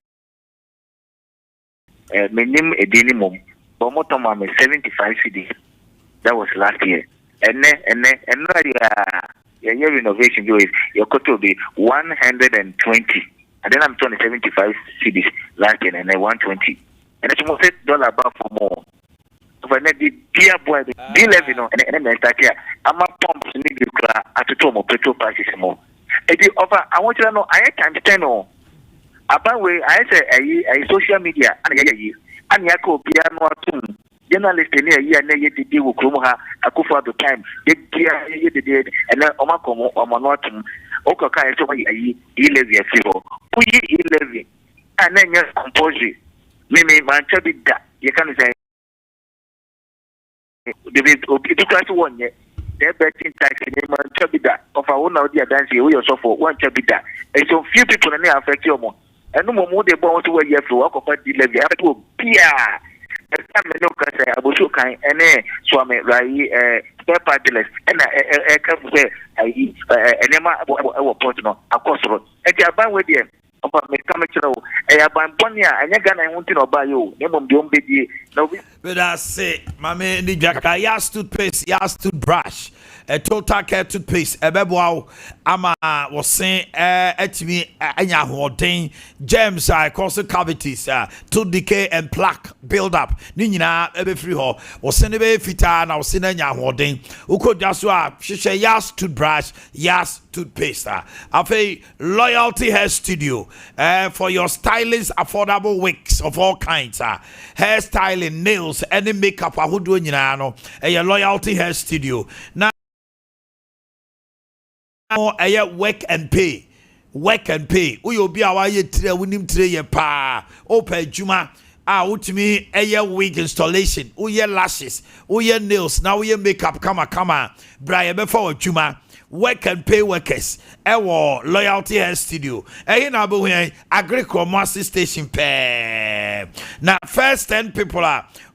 minim edini mom. But moto ma 75 cedi. That was last year. And your renovation your cost will be 120. And then I'm turning 75 cedis last year and then 120. And it's almost $8 above for more. So I need the dear boy, the level, and then I start here. I'm a pump to need to cry at the top of petrol prices more. And the offer, I want you to know, I can't tell no. About way, I say a social media, and Yako piano tune. Journalist in here, and they did with Krumoha, Akufa at the time, they did, and then Omakomo, Omanotum, Okaka, so I levy a civil, we levy, and then your composure. Mimi, man, chubby that, you can say, the class one yet. They're betting tax in man chubby that, of our own idea dancing, we also for one chubby that, and so few people in there affect you more. And no more they want to wear you have to walk up the levy, I have to Pia. No kasa abosu kan ene swame rai spare part dealers ena ka say enema e port no akosoro e ti aban we de oba me ka me kira o e aban boni a anya ga na hunti no ba yo ne mom de ombedie na obi but I say mama ndi jaka ya toothpaste ya toothbrush a total care toothpaste ebeboa ama wosen etimi anya hoden germs cause cavities tooth decay and plaque build up ni nyina ebe free ho wosen be fita na wosen anya hoden ukodwa so a hwehwe ya toothbrush ya toothpaste afei Loyalty Hair Studio for your stylist affordable wigs of all kinds hair styling, nails, any makeup ahodo nyina no Loyalty Hair Studio na work and pay we obi a wa ye tire wonim tire ye pa open juma utimi wig installation we lashes we nails now we makeup kama bra be for juma work and pay workers Loyalty Hair Studio na bo hwan Agricromacy station pe na first 10 people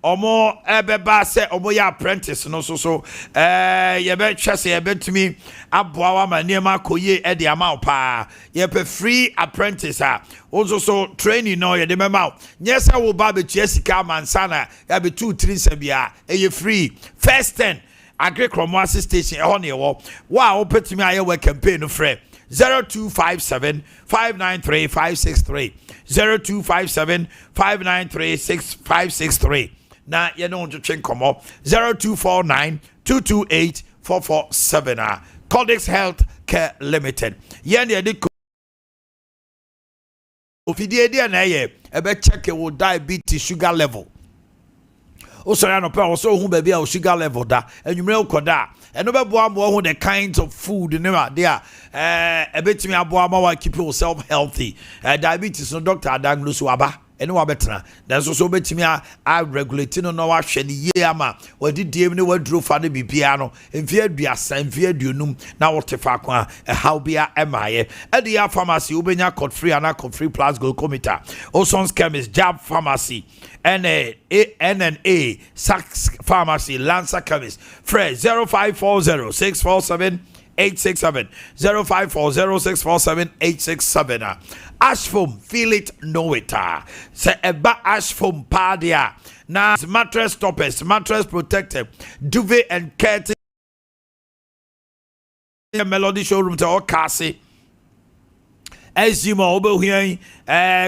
omo ebeba se omo ya apprentice no so ye be twese ye betumi aboa ma niema koye e de ama pa ye pe free apprentice also so training no ye de mema yes I will ba be sika mansana ya be 2-3 sabia ye free first 10 Agricromacy station e ho ne wo wa opetimi aye work campaign no frɛ 0257 593 563 0257 593 6563 na ye no ntwe nkomo 0249 228 447 Codex Health Care Limited ye ne de ofidie dia na ye ebe check wo diabetes sugar level sorry no pa so hu baby a sugar level da enwumre ukoda eno be boa mo hu the kinds of food ne ma there ebetimi aboa ma wa keep yourself healthy diabetes no doctor diagnose aba ene wa betra then so betimi a regulate no wa hwe ne ye ama wadi diem ne waduro fa ne bibia no mfie aduasa mfie aduonum na wotefa kwa how bia emaye edia pharmacy ubenya code free and code free plus glucometer Oson's chemist Jab pharmacy NNA Saks pharmacy Lancer chemist Fred 0540 867 0540 867 ash foam feel it know it say eba ash foam padia na mattress toppers mattress protector duvet and curtain melody showroom to all kasi ezimo obehuan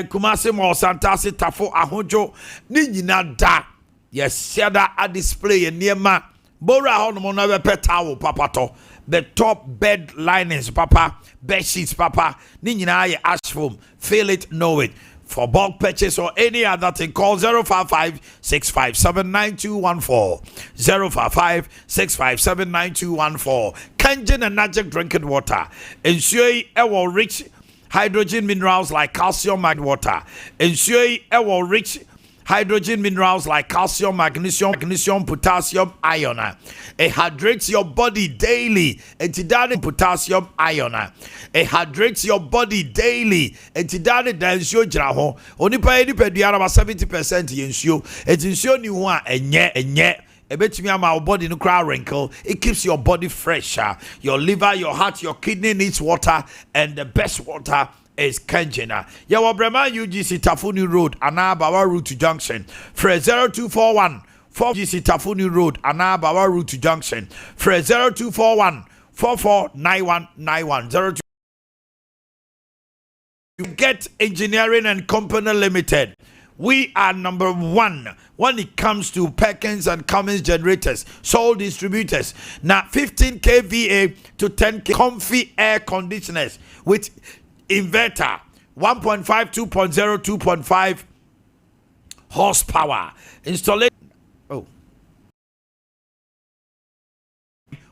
kumase mo santase tafo ahojo ni nyina da yes shada a display niema bora hono na be petawo papato the top bed linings papa bed sheets papa ni nyina ye ash foam feel it know it for bulk purchase or any other thing call 055-657-9214 055-657-9214 Kangen and Najak drinking water ensure it will rich hydrogen minerals like calcium and water ensure it will rich hydrogen minerals like calcium, magnesium, potassium, iron. It hydrates your body daily. It potassium, iron. It hydrates your body daily. It ensure jraho. Only pay about 70% ensure. It ensure you want and our body no cry wrinkle. It keeps your body fresh. Your liver, your heart, your kidney needs water, and the best water is Kenjina. Yawa Brema UGC Tafuni Road, Anabawa Route to Junction. Fre 0241 4GC Tafuni Road, Anabawa Route to Junction. Fre 0241 449191 You get Engineering and Company Limited. We are number one when it comes to Perkins and Cummins generators, sole distributors. Now 15 kVA to 10 kVA comfy air conditioners with inverter 1.5 2.0 2.5 horsepower installation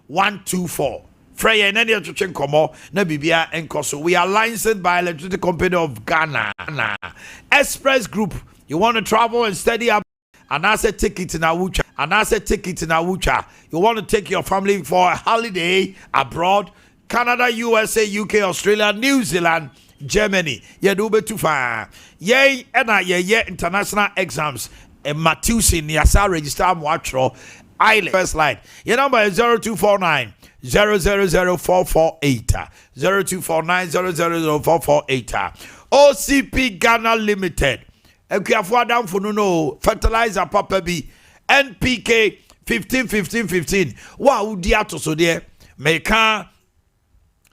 124 Freya and any other komo na bibia enkoso. We are licensed by Electricity Company of Ghana. Express Group. You want to travel and study up and I said ticket in Awucha. You want to take your family for a holiday abroad, Canada, USA, UK, Australia, New Zealand, Germany. You do be too far. Yay, and yeah, international exams. And Matusin, Yasa register Mwatro Island. First line. Your number is 0249 000448. 0249 000448. OCP Ghana Limited. Ekuafua down for no fertilizer papa B NPK 15. Wow, diato so there. Meka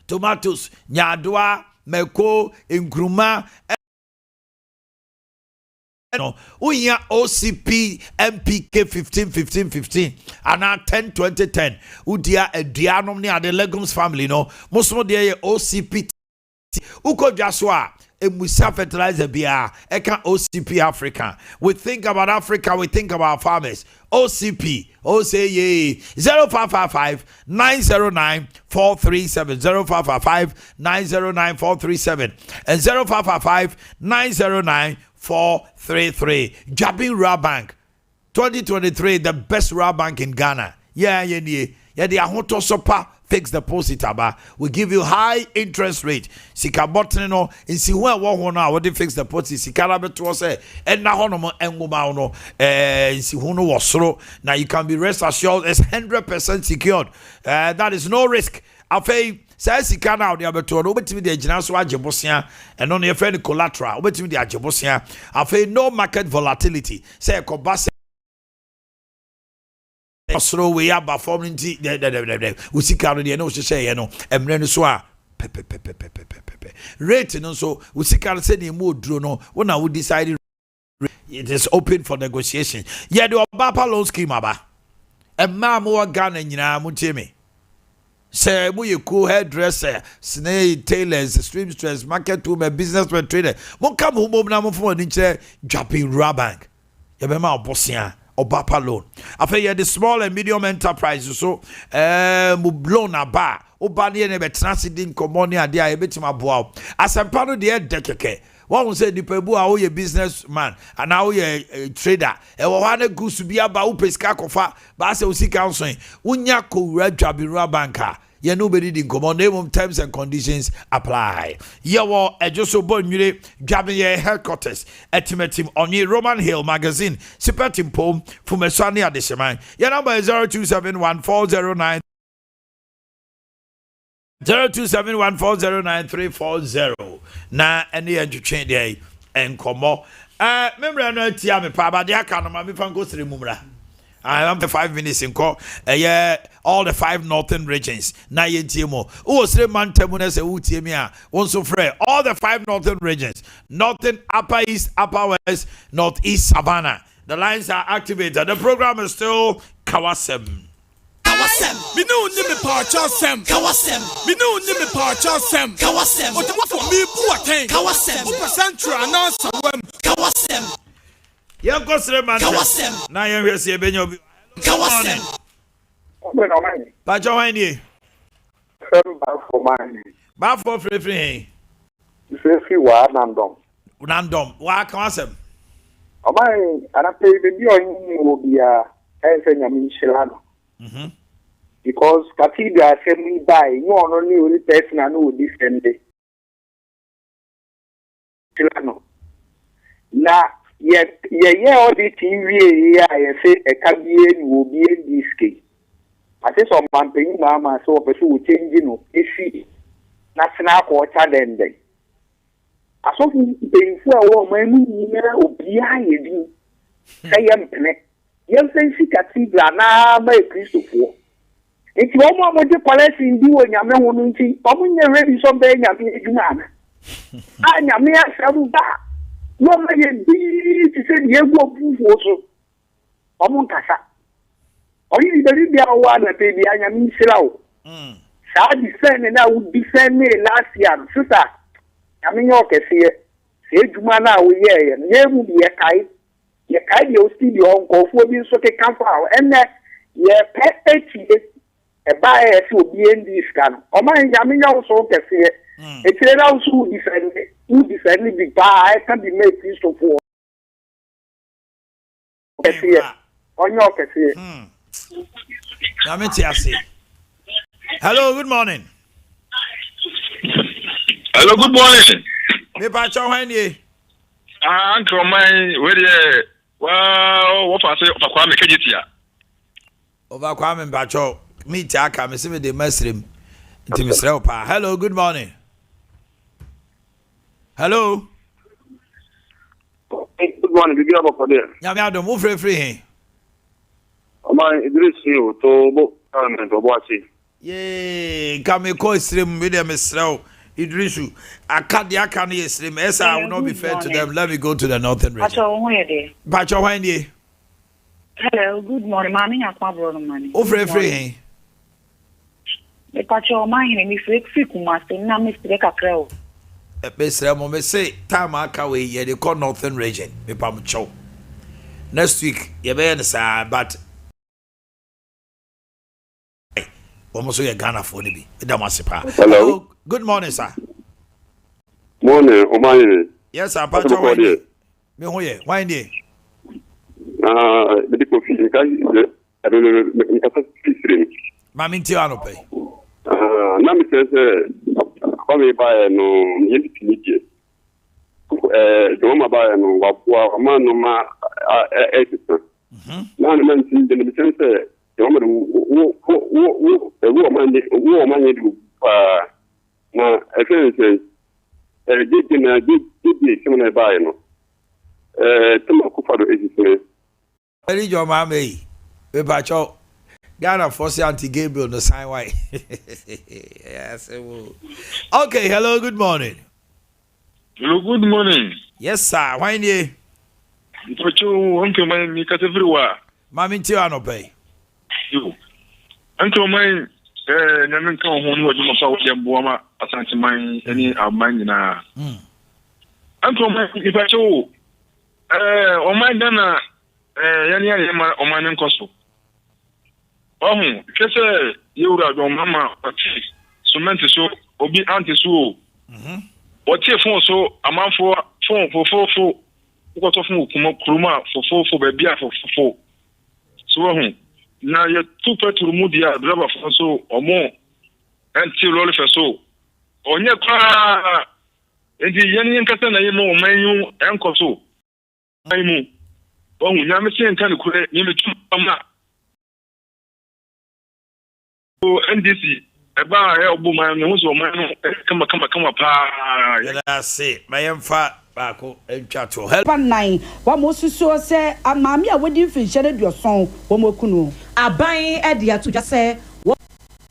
tomatoes, nyadwa, meko, nkruma. No, we are OCP MPK 15 and now 10 Udia a dianom near the legumes family. No, most of the OCP Uko Jaswa. Musa fertilizer BR, Eka OCP Africa. We think about Africa, we think about farmers. OCP, 0555 909 437 0555 909 437 and 0555 909 433. Jabin Raw Bank 2023, the best raw bank in Ghana. Yeah, the Ahoto Sopa fixed deposit aba. We give you high interest rate. Sika bottle no insi ho wo no a wo de fixed deposit sika la beto say and na hono mo enguma no insi ho no wosoro. Now you can be rest assured it's 100% secured. That is no risk. Afei say sika na de abeto no obetimi de agina so agebosia and on your friend collateral obetimi de agebosia. Afei no market volatility. Say ekobase Osro we are performing we see card no say no emre no so a rate no so we see card say the mo dro no when we decide it is open for negotiation. Yeah, the Obapa loan scheme aba emma mo Ghana nyina mo temi say mo ye cool hairdresser, snail tailors, streamstress, market woman, businessman, trader. Mo come home na mo for ni che Japan Raw Bank. Ya be ma obosia Obapa loan. After the small and medium enterprises, so loan aba. Obani ne betransidin komoni ade a ebetima boa. Asempano de dekeke. One say the pebu a oye businessman and now oye trader. E wo hane gusu bi aba wo pesika kofa ba se usi council. Unya ko radwabirua banka. Ye nobody din come on name terms and conditions apply. Ye wo ejoso bonwire dwabe ye headquarters etimetim onye Roman Hill magazine sipetim pom fumeswane adesheman. Your number is 0271409340. 0271409340. Na any entwetwe dey enkomo. Memra no atia me pa ba de aka no ma me fan go sire mumra. I am the 5 minutes in call. All the 5 northern regions. Na yentimo. O sire man temune se utie me a. Wonso frɛ all the 5 northern regions. Northern, upper east, upper west, northeast Savannah. The lines are activated. The program is still Kawasem. Me no name parcha sem. Kawasem. Me no name parcha sem. Kawasem. What for me buaten. Kawasem. What central announcer wem. Kawasem. Young Cosre man. Kawasem. Na yen we se benyo. Kawasem. Pacho wani. Ba for free. Free wa nandom. Nandom. Wa Kawasem. Omai ana pay be on obia ense nyame nshilano. Because cathedral assembly by no only person who defend it. Na ye all the TV I say a Caribbean will be in this case. I say some campaign mama so person will change if national quarter then day. I saw him paying for a woman who be hiding. Say Yem say cathedral na by Christopher. It's one more with the policy in do when Yaman won't see. Omun ready something Yaman. I am here seven back. No man be to say you go proof also. Omun Casa. Or you believe there one a baby I am slow. Shall defend and I would defend me last year, sister. I mean, okay, say Jumana, we hear and there will be a kite. Ye kind of studio on for being so can come out and ye pet a buyer to be in this can. O my Yamina also can see it. It's also defend the buy can be made peace to four. On your cafe. Hello, good morning. Hello, good morning. Me Pacho Wendy. Uncle mine, where well, what I say, Kwame Kejitia. Over Kwame Pacho, me Taka, me see the mushroom. Hello, good morning. Hello. Good morning, big up for there. Yamiado, move free. My Idris you to government of Wachi. Yay, come call stream with them, Mr. Idrisu. I can't stream. Yes, I will not be fair to them. Let me go to the northern region. Pacho Wendy. Hello, good morning, Mammy. I'm my brother, money. Oh, free. The Pacho, my name is Rick Master, now Mr. Crow. Mr. Mome say, time I can wait, they call northern region. Me Pamucho. Next week, you're being sad, but almost a Ghana for the Hello. Good morning, sir. Morning, Omani. Yes, sir. Pacho Wendy. Me hoye, Wendy. The coffee, I don't know, Mammy Tiano pay. Nami says, come by no yet. Doma by no Wapua, man, no ma, editor. Now, the man sees the sense, the woman, now, I say, did someone buy no. Tomako for the I need your mammy. Pacho. Ghana force Auntie Gabriel no sign why. Yes, it will. Okay, hello, good morning. Hello, good morning. Yes, sir. Why you? Pacho, uncle mine, me cut everywhere. Mammy Tiano pay. You. Uncle mine, Naman come home with my power, Yambuama, Asante mine, any of mine now. Uncle mine, if I show, on my Dana, yani ma omane nkoso kese yewura do mama ati cement so obi anti so otie fon so amanfo fon fofofo ukoto fun kuma kuruma fofofo be bia fofofo so na ye tu petrol mu dia driver fon so omo anti lol fe so onye kwa endi yeni nkasa na yemo manyu enkoso manyu nyame se nka ne kure nyame tumama NDC eba ya obuma ne huzo manu kama pa ya se mayemfa baako entwato help nine wa mo susu se amami a wodi mfinhye ne duoson wo mokunu aban e de atodwa se wo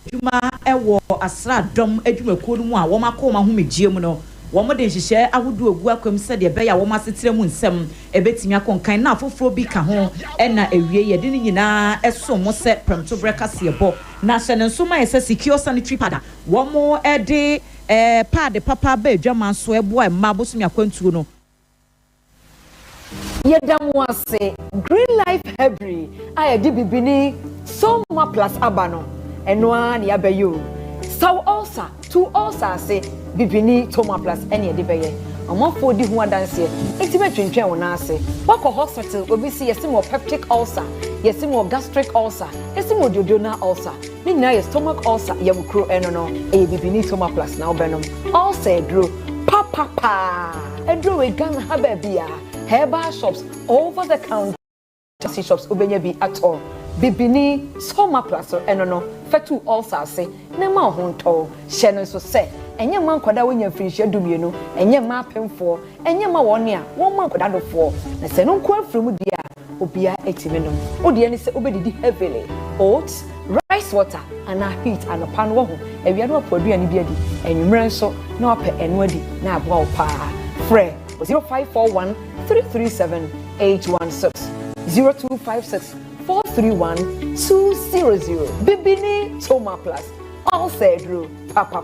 djuma ewo asradom adwumakuo no mu a wo makoma ho megie mu no wo mo de nhyehyɛ ahodo ogu akwam se de beya wo masetere mu nsɛm ebetimi akonkan na afoforo bi ka ho ɛna ewie ye de nyina ɛso mo se premto breakfast ye bo na hyɛ ne nso ma yɛ secure sanitary pad wo mo de pad papa ba adwama so ebo a ma bosumi akwantuo no yedam wase green life hebri ayedi bibini SOMPA plus abano enoa ne abayo so also to also say bibini SOMPA plus ene de beye amafo di hu adanse etime twentwen wona ase wako hospital obi si yesimo peptic ulcer yesimo gastric ulcer yesimo duodenal ulcer ni na ye stomach ulcer yamkro eno no e bibini SOMPA plus na obenom ulcer edro papa edro we gan ha ba bia herbal shops over the counter shops obenya bi at all bibini SOMPA plus eno no fetu ulcer ase na ma ho nto hye no so se enye ma nkoda wonya mfinhye dumienu enye ma apemfo enye ma wone a won ma nkoda dofo na se no nko afrum dia obia etimenum odi ni se obedidi heavily oats rice water and a heat and a pan wo ho ewia no apodu ani bi adi enwumre nso na ope eno adi na aboa opa frɛ 0541 337 816 0256 431 200 bibini SOMPA plus all said ro papa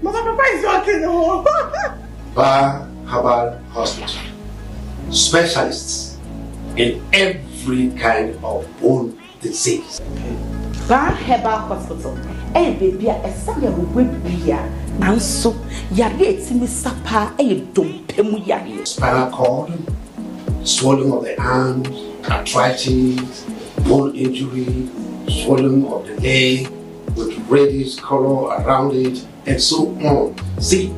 Mama papa is okay no Bar Herbal Hospital specialists in every kind of bone disease. Bar Herbal Hospital baby esam ya bobia nanso yare etimi sapa dompemu yare spinal cord, swelling of the arms, arthritis, bone injury, swelling of the leg with reddish color around it, and so on. See,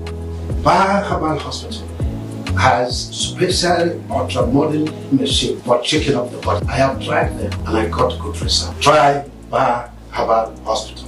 Bar Herbal Hospital has special ultra-modern machine for checking up the body. I have tried them and I got good results. Try Bar Herbal Hospital.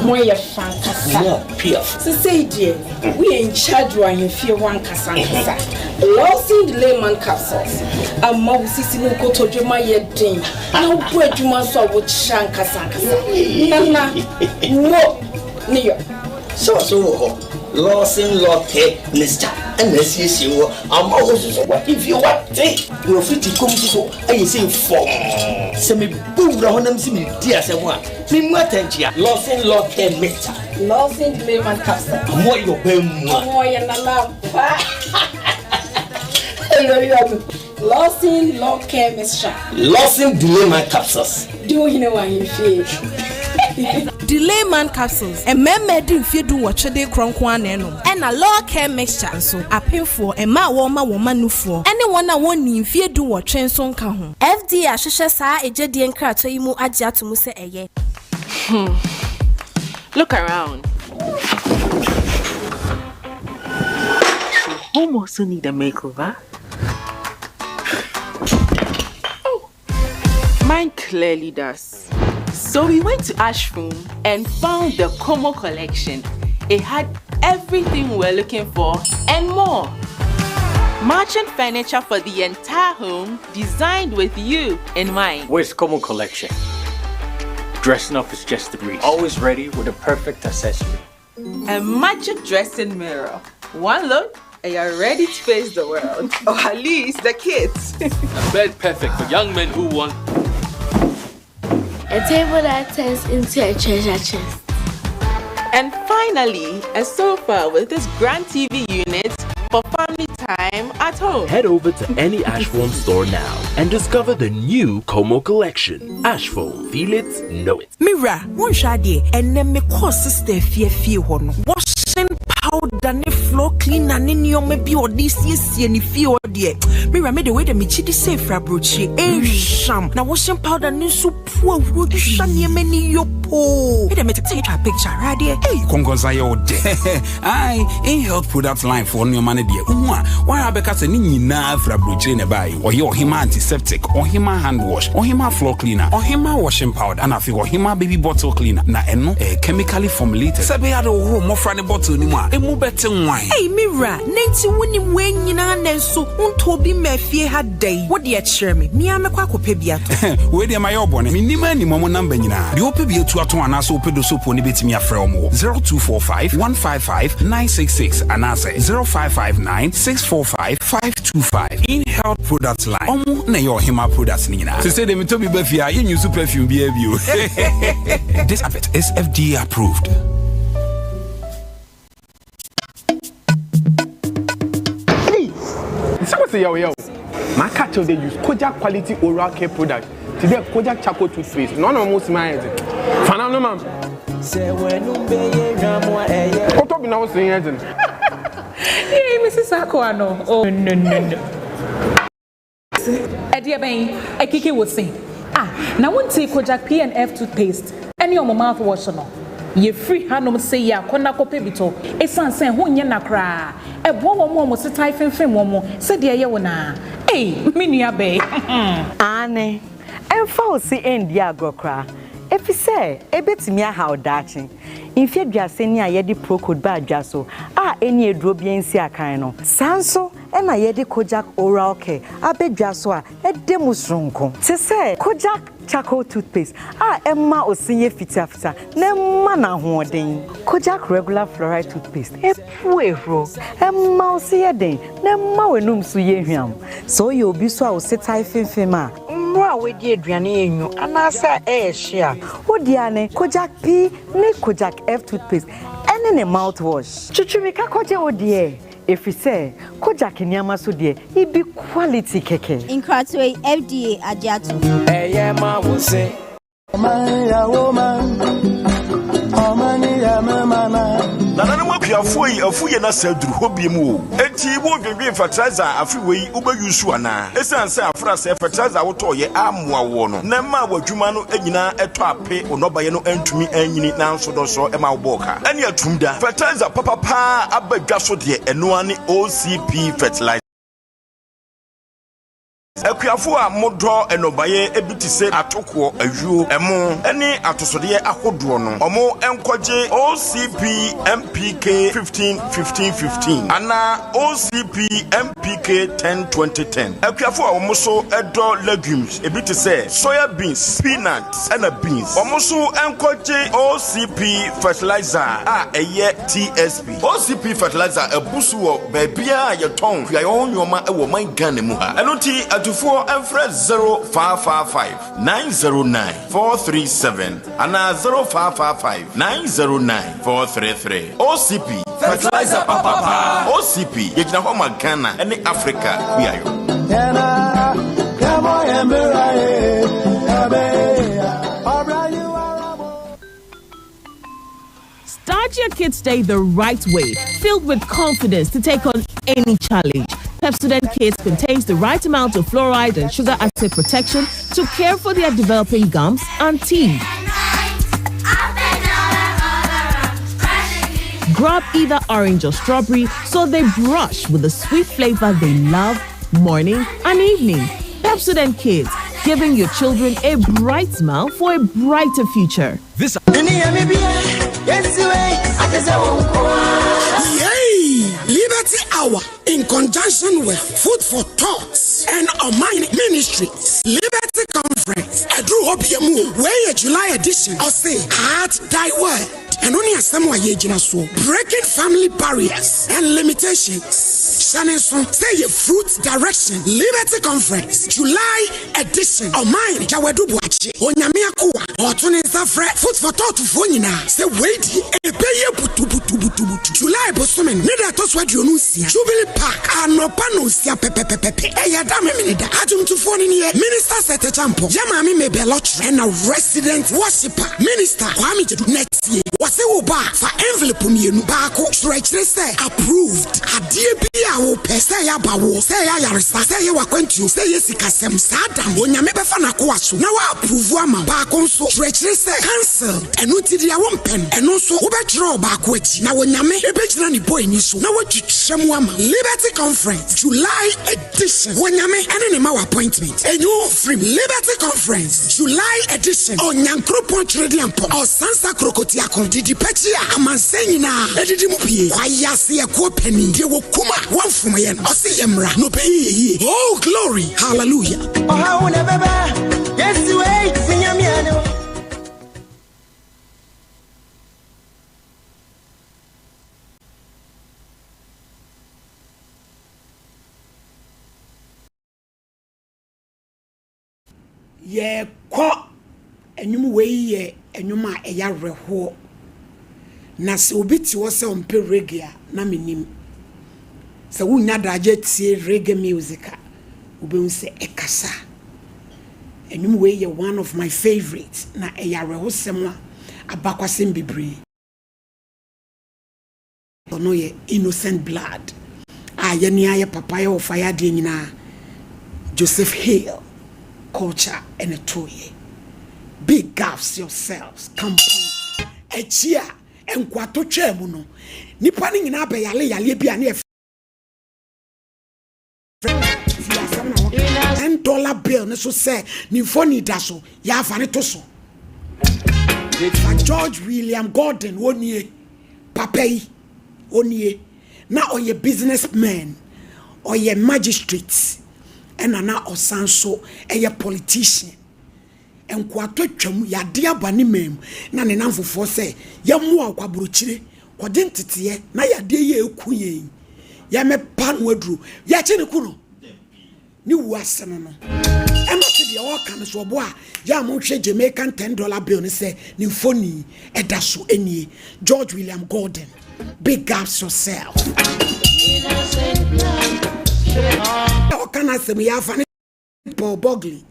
Moya Shankasa. So say, dear, we in charge when you feel one Cassandra. Lossing the layman capsules. A mouse is in Koto Juma yet ding. No bread you must saw with Shankasa. Nana, no, near. So, Lawson Locke, Mister, and this is you. I'm always what if you want to you're free to come to I say for semi boom round them see me dear someone. Me matentia, Lawson Locke, Mister. Lawson layman capsule. More your bem. More and alarm. Lawson Locke, Mister. Lawson layman capsules. Do you know why you feel? Delay man capsules and medin fedu watchade cronkwan eno and a lower care mixture so a painful and ma woman nufo anyone I won't in fear do what train son can FD ashesha sa ejedi enkrato imu agya to mu se eye. Look around. Home also need a makeover. Mine clearly does. So we went to Ashroom and found the Como collection. It had everything we're looking for and more. Merchant furniture for the entire home, designed with you in mind. Where's Como collection? Dressing up is just the breeze. Always ready with a perfect accessory. a magic dressing mirror. One look, and you're ready to face the world, or at least the kids. A bed perfect for young men who want a table that turns into a treasure chest. And finally, a sofa with this grand TV unit for family time at home. Head over to any Ashform store now and discover the new Como collection. Ashform, feel it, know it. Mira, one shady, and then me cause sister fear one. Washing powder, ne floor cleaner, and your maybe or this yes, any fear dear. Mira made the way the michidi say frabruchi, sham. Now washing powder, ne so poor, would shiny many yo po. It may take a picture, right there. Hey, Congosayo, I ain't health products line for your money, dear. Why are because any na frabruchi nearby, or your Hima antiseptic, or Hima hand wash, or Hima floor cleaner, or Hima washing powder, and I feel Hima baby bottle cleaner. Na eno, chemically formulated. Sabiado, more funny bottle anymore. A more better wine. Hey, Mira, Nancy winning when you know, so Toby Murphy had day. What do you share me? Me, I'm a quack pebiato. Where do my own? Minima any moment number. The OPB to Atuana, so pedo so pony bit me a frelmo 0245 155 966 and answer 0559 645 525. In health products line. Na your Hima products nina. To say them to be Buffy, you use perfume behavior. This effort is FDA approved. Say yo, my cat they use Kojak quality oral care product. Today Kojak charcoal toothpaste. None of most my head. Fanano ma'am. Say when you be what up now saying? Hey, Mrs. Aquano. Oh no. Eddie Ben, I kiki would say. Now won't take Kojak PNF toothpaste. Any of my mouthwash no. Ye free hand say ya kona kope bito. Esan sen ho nye nakra. E bo wo mo se typing film mo. Se de ye wona. Hey, me nua be. Ane. Emfa o si endi agokra. Efi se ebetimi aha odachi. Infie duase ni ayede procode ba adwaso. Eni eduro bi ensi akan no. Sanso e na yede Kojak oral care. Abedwaso a edemu sronko. Te se Kojak charcoal toothpaste. Emma osinye fita. Nemma na hoden. Kojak regular fluoride toothpaste. Epuero. Emma osiye den. Nemma wenum so ye hwam. So ye obi so a osetai fimfima. Mwa we di aduane enyu anasa share. Odiane Kojak P ne Kojak F toothpaste. Ene ne mouthwash. Chuchumika koje odie. If we say Kojak nyama so die, it be quality keke. In Cratway FDA Ajatu. Hey, ma will say. Nana mo pia afuye na saduru hobi mu enti wo dwedwe fertilizer afiwe uba yusu ana esanse afra se fertilizer wo toye amoa wo no na ma wadwuma no anyina eto ape onobaye no antumi anyini na nsodo so e ma wo boka ene atumda fertilizer papa abadwa so de eno ani OCP fertilizer Akuafo a modro enobaye ebitise atoko awuo emo ene atosode ahodo no omo enkoje OCP MPK 15 ana OCP MPK 10 Akuafo a omo so edo legumes ebitise soya beans peanuts and beans omo so enkoje OCP fertilizer eye TSP OCP fertilizer ebusu wo baabia yeton kuayo nyoma e wo man Ghana mu ha enoti for every 0555 909 437 and 0555 909 433 OCP fertilizer papa OCP yejina homa Ghana and Africa kuyayo Start your kids' day the right way, filled with confidence to take on any challenge. Pepsodent Kids contains the right amount of fluoride and sugar acid protection to care for their developing gums and teeth. Grab either orange or strawberry so they brush with the sweet flavor they love morning and evening. Pepsodent Kids, giving your children a bright smile for a brighter future. This Liberty Hour in in conjunction with Food for Thoughts and Omine Ministries, Liberty Conference, Edru Obiemu, where July edition, or say, Heart Thy Word. And only a samoa yejina so breaking family barriers and limitations. Shaneson say your fruit direction Liberty Conference July edition of mine Jawedu Buachi Onyame Akoa Otune Zafre Food for Thought Fonina say wait e beye butu July bosomen neda to swa dionusia Jubilee Park anopa no sia pepepepe eyada memenida adum to phone in here minister set a champo yama mi mebe lottery and a resident worshiper minister Kwame Jedu next year say oba for envelope mienu baako church say approved adie bia wo pese ya bawo say ya yaresa say ya wakwantu say yesikasem sadam onyame befa na ko aso na wa approve ama baako so church say cancel enu ti dia wo pen enu so wo be draw baako achi na onyame ebegyina ni boy ni so na watwitwem ama Liberty Conference July edition onyame ene ne ma appointment enyu free Liberty Conference July edition onyankropon trading po osansa krokoti akon di pechia amanseni na edidi mupie kwayase ekwo pani de wokuma wonfom ye no se yemra no pe oh glory hallelujah oh how never yes wait sinyamiano ye ko enyum we ye enyuma eya reho na se obiti wo se ompe reggae na menim se wunya daje tie reggae music ube se ekasa enyum we ye one of my favorites na eya reho semwa abakwasem bibre ono ye innocent blood aye ni aye papa ye ofaya de nyina Joseph Hale culture and a toy big gaps yourselves kampon echia enkwato twemu no nipa ni nyina be yale bia na $10 bill ne so say ni phone da so ya fa ne to so George William Gordon wonie papa yi onie na oye businessman oye magistrate ena na osanso eye politician enkwato twam yade abane mem na ne namfofo se yamu akwaburochire kwode ntete na yade ye ekuyen ya me pan wadru ya che ne kuno ni wuase no no ema se de o kan so bo a ya mo hwe Jamaican $10 bill ne se ni phone eda so enie George William Gordon big ups yourself o kana se me ya fa ne Paul Bogley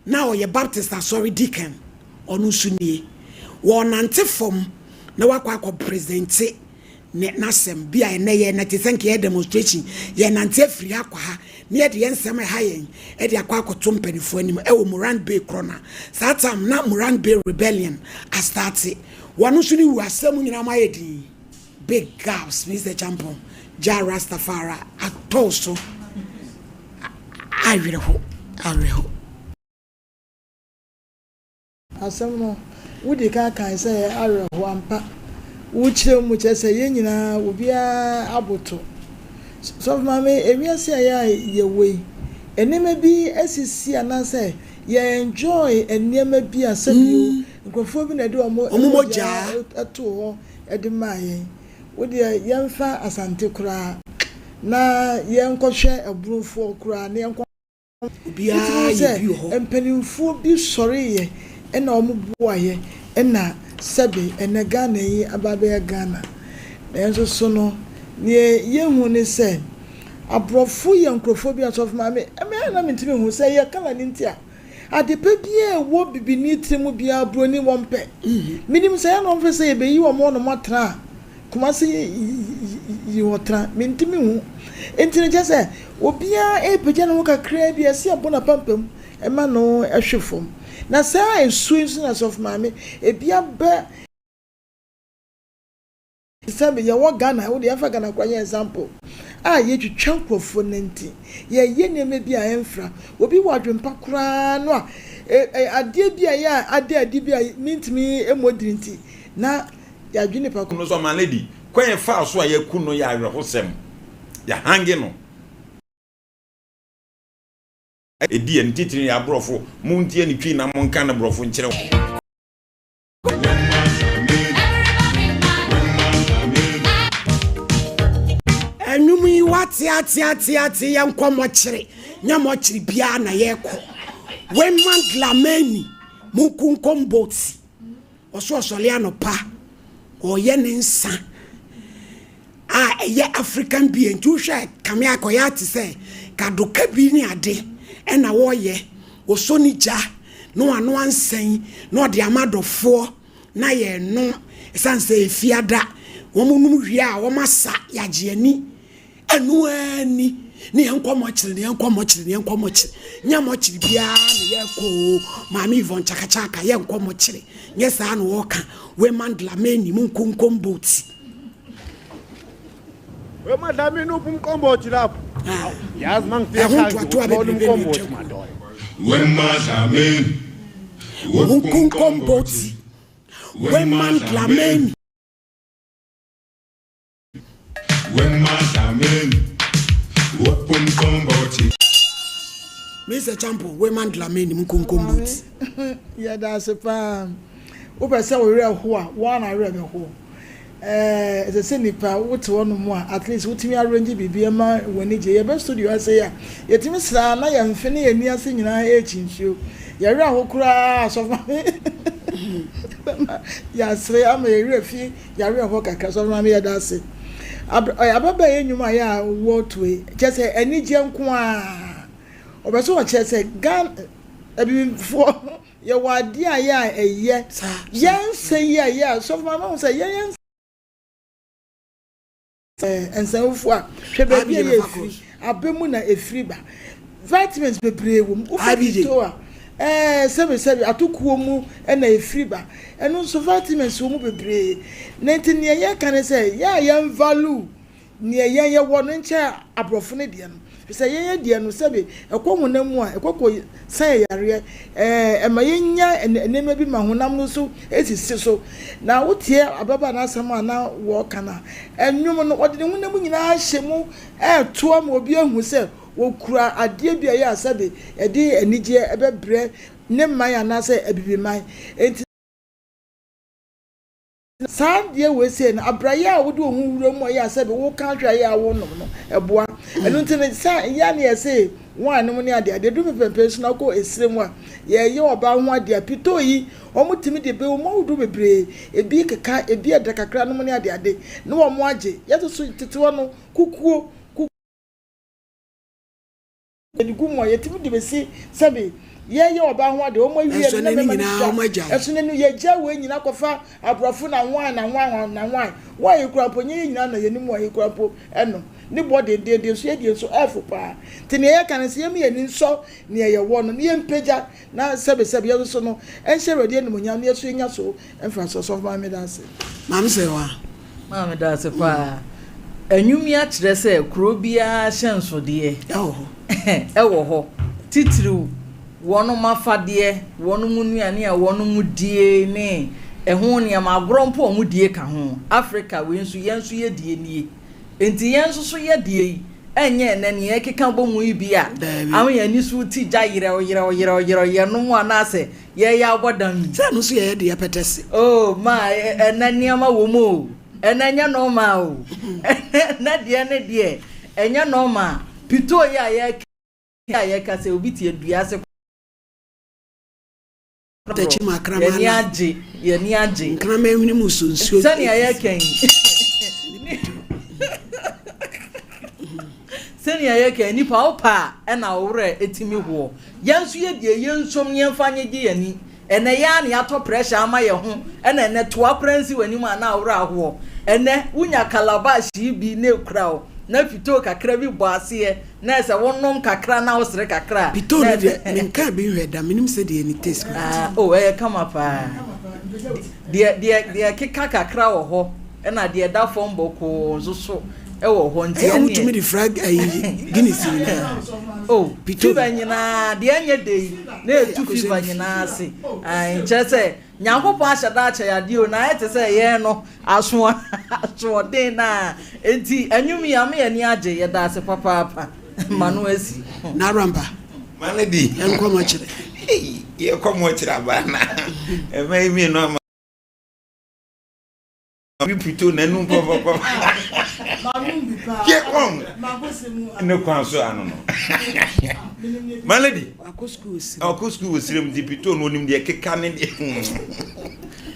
now your Baptist are sorry deacon onu sunie won antifom na wakwa present ne nasem bia na ye na thank you demonstration ye nante free akwa ha ne de ensem ha yen e de akwa akoto mpanifo anim e wo Moran Bay krona satam na Moran Bay rebellion a start wonu suni wu asem nyina ma yedi big gaps Mr. Champion Ja Rastafari atoso I reho asamo wudi ka kan say areho ampa wuchire mu che say yenyina obia aboto so mama ewiase ya yewe enema bi asisi ana say ye enjoy enema bi asabi nkofo bi na de omoja ato ho edemaye wudi yemfa asante kura na yenkɔhwɛ aburufo kura na yenkɔ obia ye bi ho empanimfo bi sɔre ye ena omubuaye ena sebe ena Ghana yi ababe Ghana na enso so no ne yehu ne se abrofo ye nkrofo bi asof ma me na mentime hu se ye kala ni ntia adepe bi e wo bibini trimu bi abro ni wompe minim se ya no mfe se ye be yi wo mo no matra kuma se yi wotra mentime hu entine je se obia e peja no kakra bi ase abona pampam e ma no ehwefom na say esu na of mame ebia be sabe ya wo Ghana wo de afa Ghana kwanya example ye twetwa nkrofo nanti ye neme bi a emfra obi wadwempa kura no a ade bi a ya ade bi a mintimi emodirinti na ya dwene pa no so man lady kwen fa so a yaku no ya awerehosem ya hange no edi en titiri ya brofo muntie ni twi na monka na brofo nkyere enumi wati ati yankomo kyere nyamo kyere bia na yeko Weman Glameni Mukunkom Botsi Oso Soliano Pa Oyenensa ye African being Jusha Kamia Koyati say Kadoka bini ade ena woye osonija no ano saying no the amado 4 na ye no sanse fiada womunum hia womasa yagiani enu ani ni enkomo chiri nyamo chiri bia na ye ko mami Yvonne chakachaka ye enkomo chiri nyesa no woka Weman Glameni Mukunkom Botsi Weman Glameni Mukunkom Botsi la Yas man te Mukunkom Botsi Weman Glameni Mukunkom Botsi Weman Glameni Mr. Champo, Weman Glameni Mukunkom Botsi. Yeah, that's a fan. Opa say we real ho a one I real ho. It's a senipa what one more at least what me arrange bibia ma wani je ye be studio say ya. Yetimi sra na ya mfeni eni ase nyina e chinhio. Ya real ho kura so ya sre am ye real fi ya real ho kaka so ma me ya dase. Ababa enyuma ya what way. Just say eni je nko a obeso wa chese gan ebi for ye wadi aya eye yen say ya so mama say yen ensanfo a hwe ba bi ye free abemu na efri ba vitamins bebre wo mu to a sebe atokuo mu na efri ba eno so vitamins wo mu bebre nenti ne ye kan say ya yen value ne ye wo no nche abrofo ne de no say ye de no sebe ekohunam mu a ekoko say yare ema yenya enema bi mahunam no so esisi so na wotie ababa na asam na wo kana enwum no wode ne hunam nyina hyemu to am obi ahu say wo kura ade bia ye asabe e de anije ebebre ne man na say abibiman enti Sandie we say na abraya a wode ohun wura mu ya sabe wo kan hwa ya wo no eboa enu ntene sa ya na ye say wan no ne ade du pepempe so na ko esrem a ye oba ho ade apito yi omutimi de be wo mo do bebre ebi keka ebi ade kakra no ne ade ne wo mo age ye so tete no kukuo enigu mo ye timi de be si sabe ye oba ho ade o mo wie na me ma eso ne ye ja we nyina kofa abrofo na wan wa ye kurapo nye nyina na ye ni mo ye kurapo eno ni body de so ye de so efu pa tene ye kan se ye me ye ni so ne ye wo no ne ye mpeja na sebe ye so no enhye rede enu nyam ne so nya so emfa so of my medase mam se wa mam medase pa enwumi a kire se kuro bia hyenso de ewo ho titiriu wono mafade wono munuane a wono mudie ne eho ne ma agrompo omudie ka ho Africa we nso yenso ye die nie enti yenso so ye die enye ne ne ekeka bomu ibi a awon ya ni su ti ja yire ye no mu anase ye ya bodam se no so ye de petese oh ma enania ma wo mu enanya no ma o na die ne die enya no ma pito ye ka se obi tie dua se Techima kramana ye ni age krama ehuni musunsuo sani ayeken sani ayeken ni pa opa e na wore etimi ho yanso ye die yensom ye mfanye gi yani ene ya na ato pressure ama ye ho ene ne toa pransi wani mu na wore aho ene unya calabash bi ne krao na pito kakra bi bo ase na se wonom kakra na osre kakra pito ne de nka bi hweda minim se de ni taste kama pa de keka kakra wo ho na de da fom boko so wo ho nti ne utumi di frag Guinness na pito ba nyina de anya de na etu fi ba nyina ase chese nyankopo ahyada akyade o na ete say ye no aso den na enti anwum ya me ani age ye da ase papa manu asi na ramba maledi enko mo kire ye komo kire abana e mai mi no mi pito na nu papa ye kom ne kwanso ano no maledi akosku osirem di pito no nim de keka ne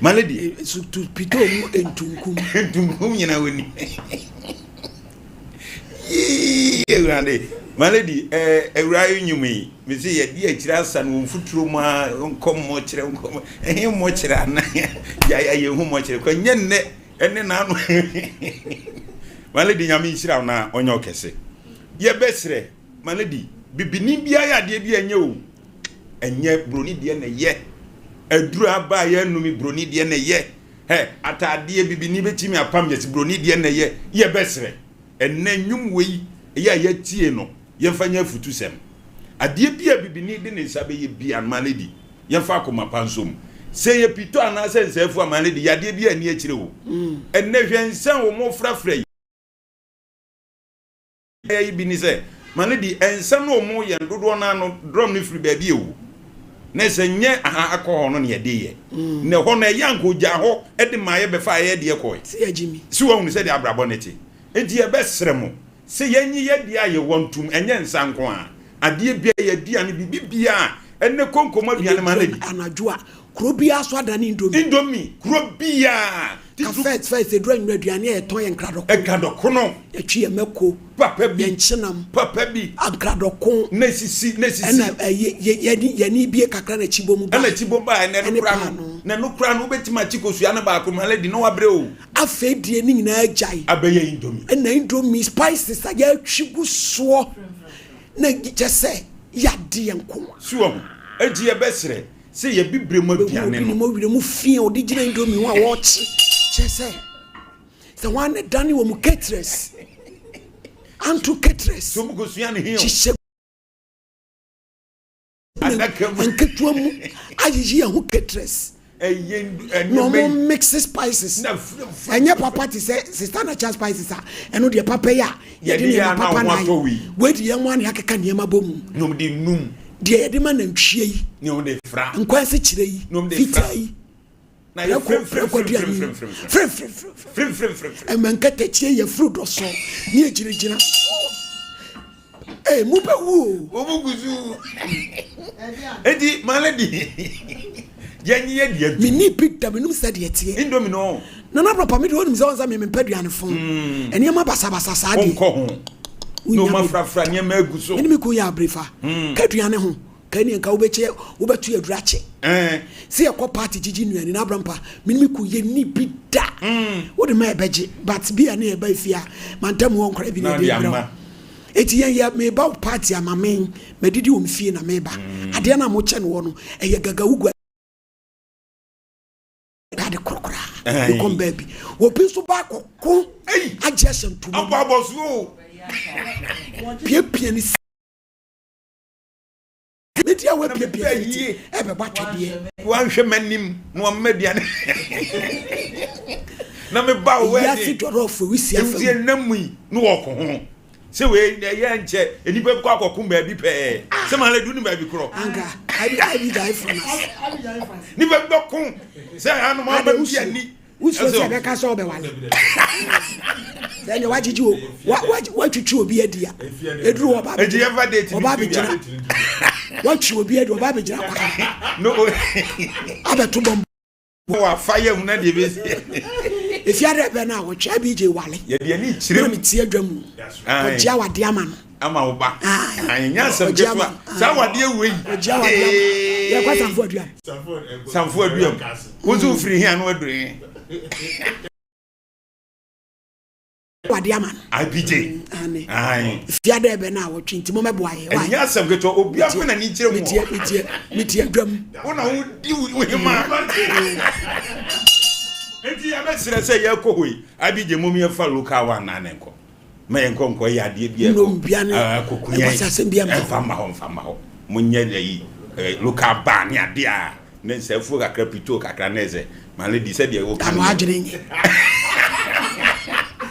maledi su pito mu entunkum nyina woni ye grande maledi ewrayo nyumi me se ye di akira asa no mfuturo mu a nkom mo kire nkom mo kire ana ya ye hu mo kire ko nyenne ene na no maledi nyame nhira na onye okese ye besre maledi bibini bia ya de bia enye o enye broni de na ye aduru aba ya numi broni de na ye atade bibini betimi apam yes broni de na ye besre enne nwum wei ya tie no ye fanya futu sem ade bia bibini de ne sabe ye bia maledi ye fa akoma pansom se ye pito ana sensefu maledi ya de bia ni akire wo enne hwensen wo mo frafra yi bini se maledi ensan no mo ye dodo na no drum ni free baby ewu na se nye akọ no ne ye de ye ne ho na yanko gya ho e de maye be fa ye de ye koy se agimi si wo hu se de abrabo neti enti ye be sremo se yenyi ye de aye wontum enye nsan ko a ade bia ye dia ne bibia enne konkoma bia ne maledi anadwo krobia so adani indomi krobia ka first edura nwa aduane e ton ye nkradoko no etwi ye meko papa bi enchinam papa bi nkradoko nesisi na ye ni bie kakra na chibom ba na chibom ba na no kra no betima chikosu ana ba ko maledi no wabre o afa die ni nyina ajai abeye indomi na indomi spices ya twigu so na gese ya de enko suo eji ye besre se ye bibrem aduane no mo wire mu fie o digina indomi wa watch chese the one dani wo mu caterers antu caterers so mu gosua ne hio chise anketua mu ayiyi ya hu caterers no more mix spices enye papa ti say sister na chance spices eno de papa ya ye de na papa na we de yan wan yakeka ne ma bomu no de num de ye de ma na ntwie yi ne o de fra nkwanse kire yi fitai na ye frem e man kete tie ye fruit do so ni ejirejira mu be wu o mu guzu edi maledi yenyi ye dia mini picture menum said ye tie indomi no na papa me de wonum se wonza me peduane fon ene ma basa sa de onko ho no ma frafra ne ma aguso ene me ko ya brefa kaduane ho kani nka wobeche wobetu adurache se yakọ party jiji nuani na abrampa menum ko ye ni bi da wo de ma ebeje but bia na e ba fia mantam won kora bi na de bra eti ya me ba party amamen medidi wo mfie na me ba ade na mo che no no eye gaga wugu ade krokra e kom baby wo pinso ba kokko ajesem to mo abosu pie ni media we pie e be ba twede wan hwe manim no amaduane na me ba we ya fi dorofo wi si afa e namui no woko ho se we ye nche enipa ko akokum ba bi pe se ma le du ni ba bi kro anga I die from us ni ba dokun se anu ma ba bi ani uso se be ka so be wale then you wajiji o wa twitwi obi adia eduru wo ba eji ever date oba be jira wa twi obi adia oba be jira kwa no abeto bom wa fire mu na de be if you are be na wo twa bi je wale ye de ni chire mi tie adwam o jia wade ama no ama wo ba anya sam kefa sa wade ewe jia wade ama ye kwa samfo aduam wo zu firi hia no adure wade ama IPJ ai if you are be na wo twi ntimo mebo aye wa anya sam keto obi afa na ni chire mu mi tie adwam wo na wo di wo hima enti ya mesere se ye kohoi abije mum ye fa local one na nenko me enkonko ya de bia ko kokunya e fa ma ho munye yi local ba ni ade a ne sefu kakra pito kakra neze my lady said ye wo kan adwene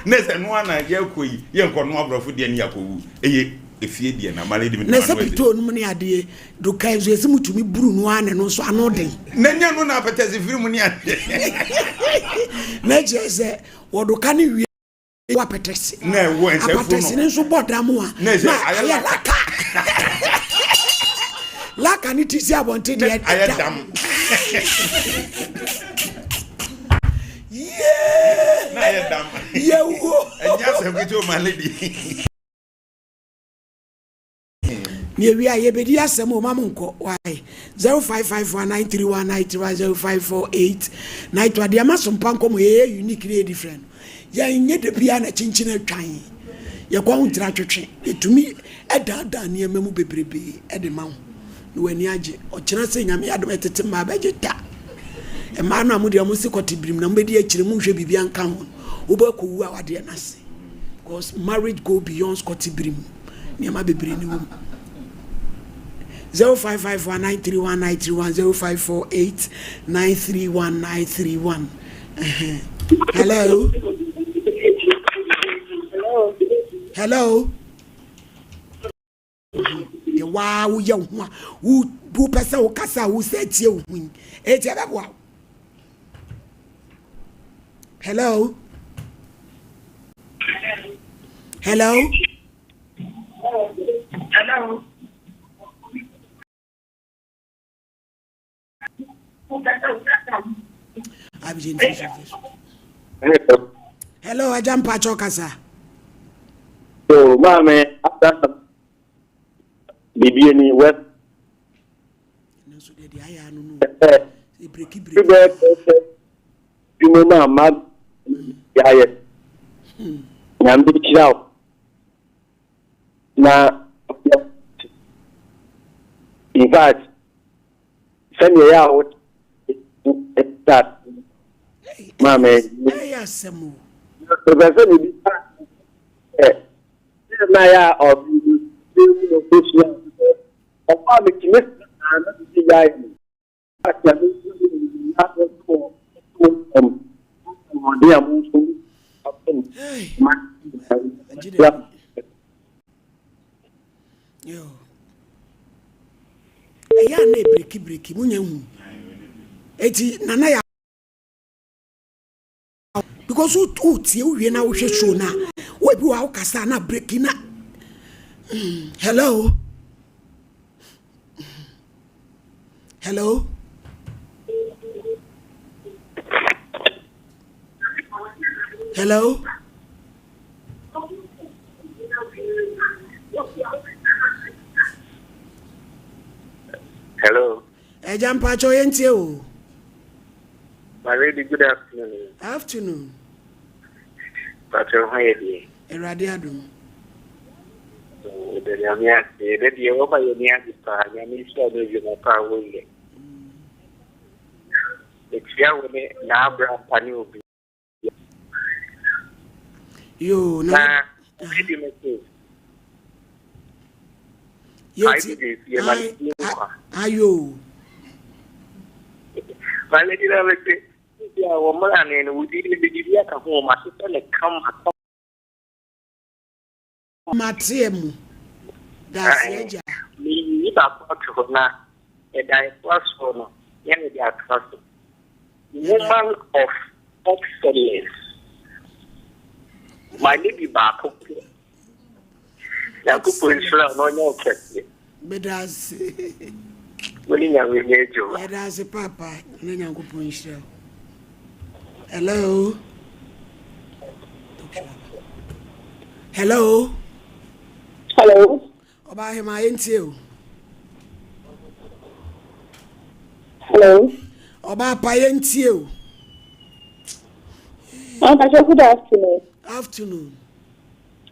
neze no ana ye koyi ye nko no abrofo de ni yakowu eye efie de na my lady me neze pito no ne ade do kai zo esi mutumi buru no ane no so ano den na nya no na apetezi film ni ade na jeze wodo kan wi wa petesi na wo ensefu no apetesi ne so bodamu a na ayala laka ni tisi abonte de ayadam yeah na ayadam yewo enya se pito my lady ni wi aye bedi asem o mamunko why 055193105489 de amasompa nkomo ye unique dey different ya nye de bia na chinchina twan ye kwa huntira twetwe etumi edada ne emamu bebrebe ede mawo no wani age o kira se nyame adom etete ma ba geta e ma no amudi amusi kotibrim na mbedi akire mu hwe bibia nka ho wo ba kowu a wade na se because marriage go beyond kotibrim ne ma bebre ni wo 0551931931 Hello. Hello. Wow, young one. Who pesa o kasa who said you win. Hello. Hello. Hello. Hello, I jump at Chokasa. So, Mamma, Bibi any web. You know, Mad Yaya. I'm big out. Now, in fact, send me out. That, Mamma, yes, the person Naya of the breaky munyahu eti nana because who tie we na wo show na we bi wa kasa na breaky na hello hello hello hello Ejampa cho yentie o my lady good afternoon afternoon but how are you erade adum the yamia the dia oba yamia dipa yamia sto do you know pa wo ye etia wo ne na abra pani obi yo na did message ayo my lady na message ya wo mara ne no wudi ne bidi ya ka ho ma so le kam Matiem. That's it. Me, about na a diverse one, young trust. Woman of excellence. My lady back. Yakupo is no okay. But that's winning a major. That's a papa. Hello. Hello. Hello. Oba him ayentie. Hello. Oba pa yentie. Good afternoon. Afternoon.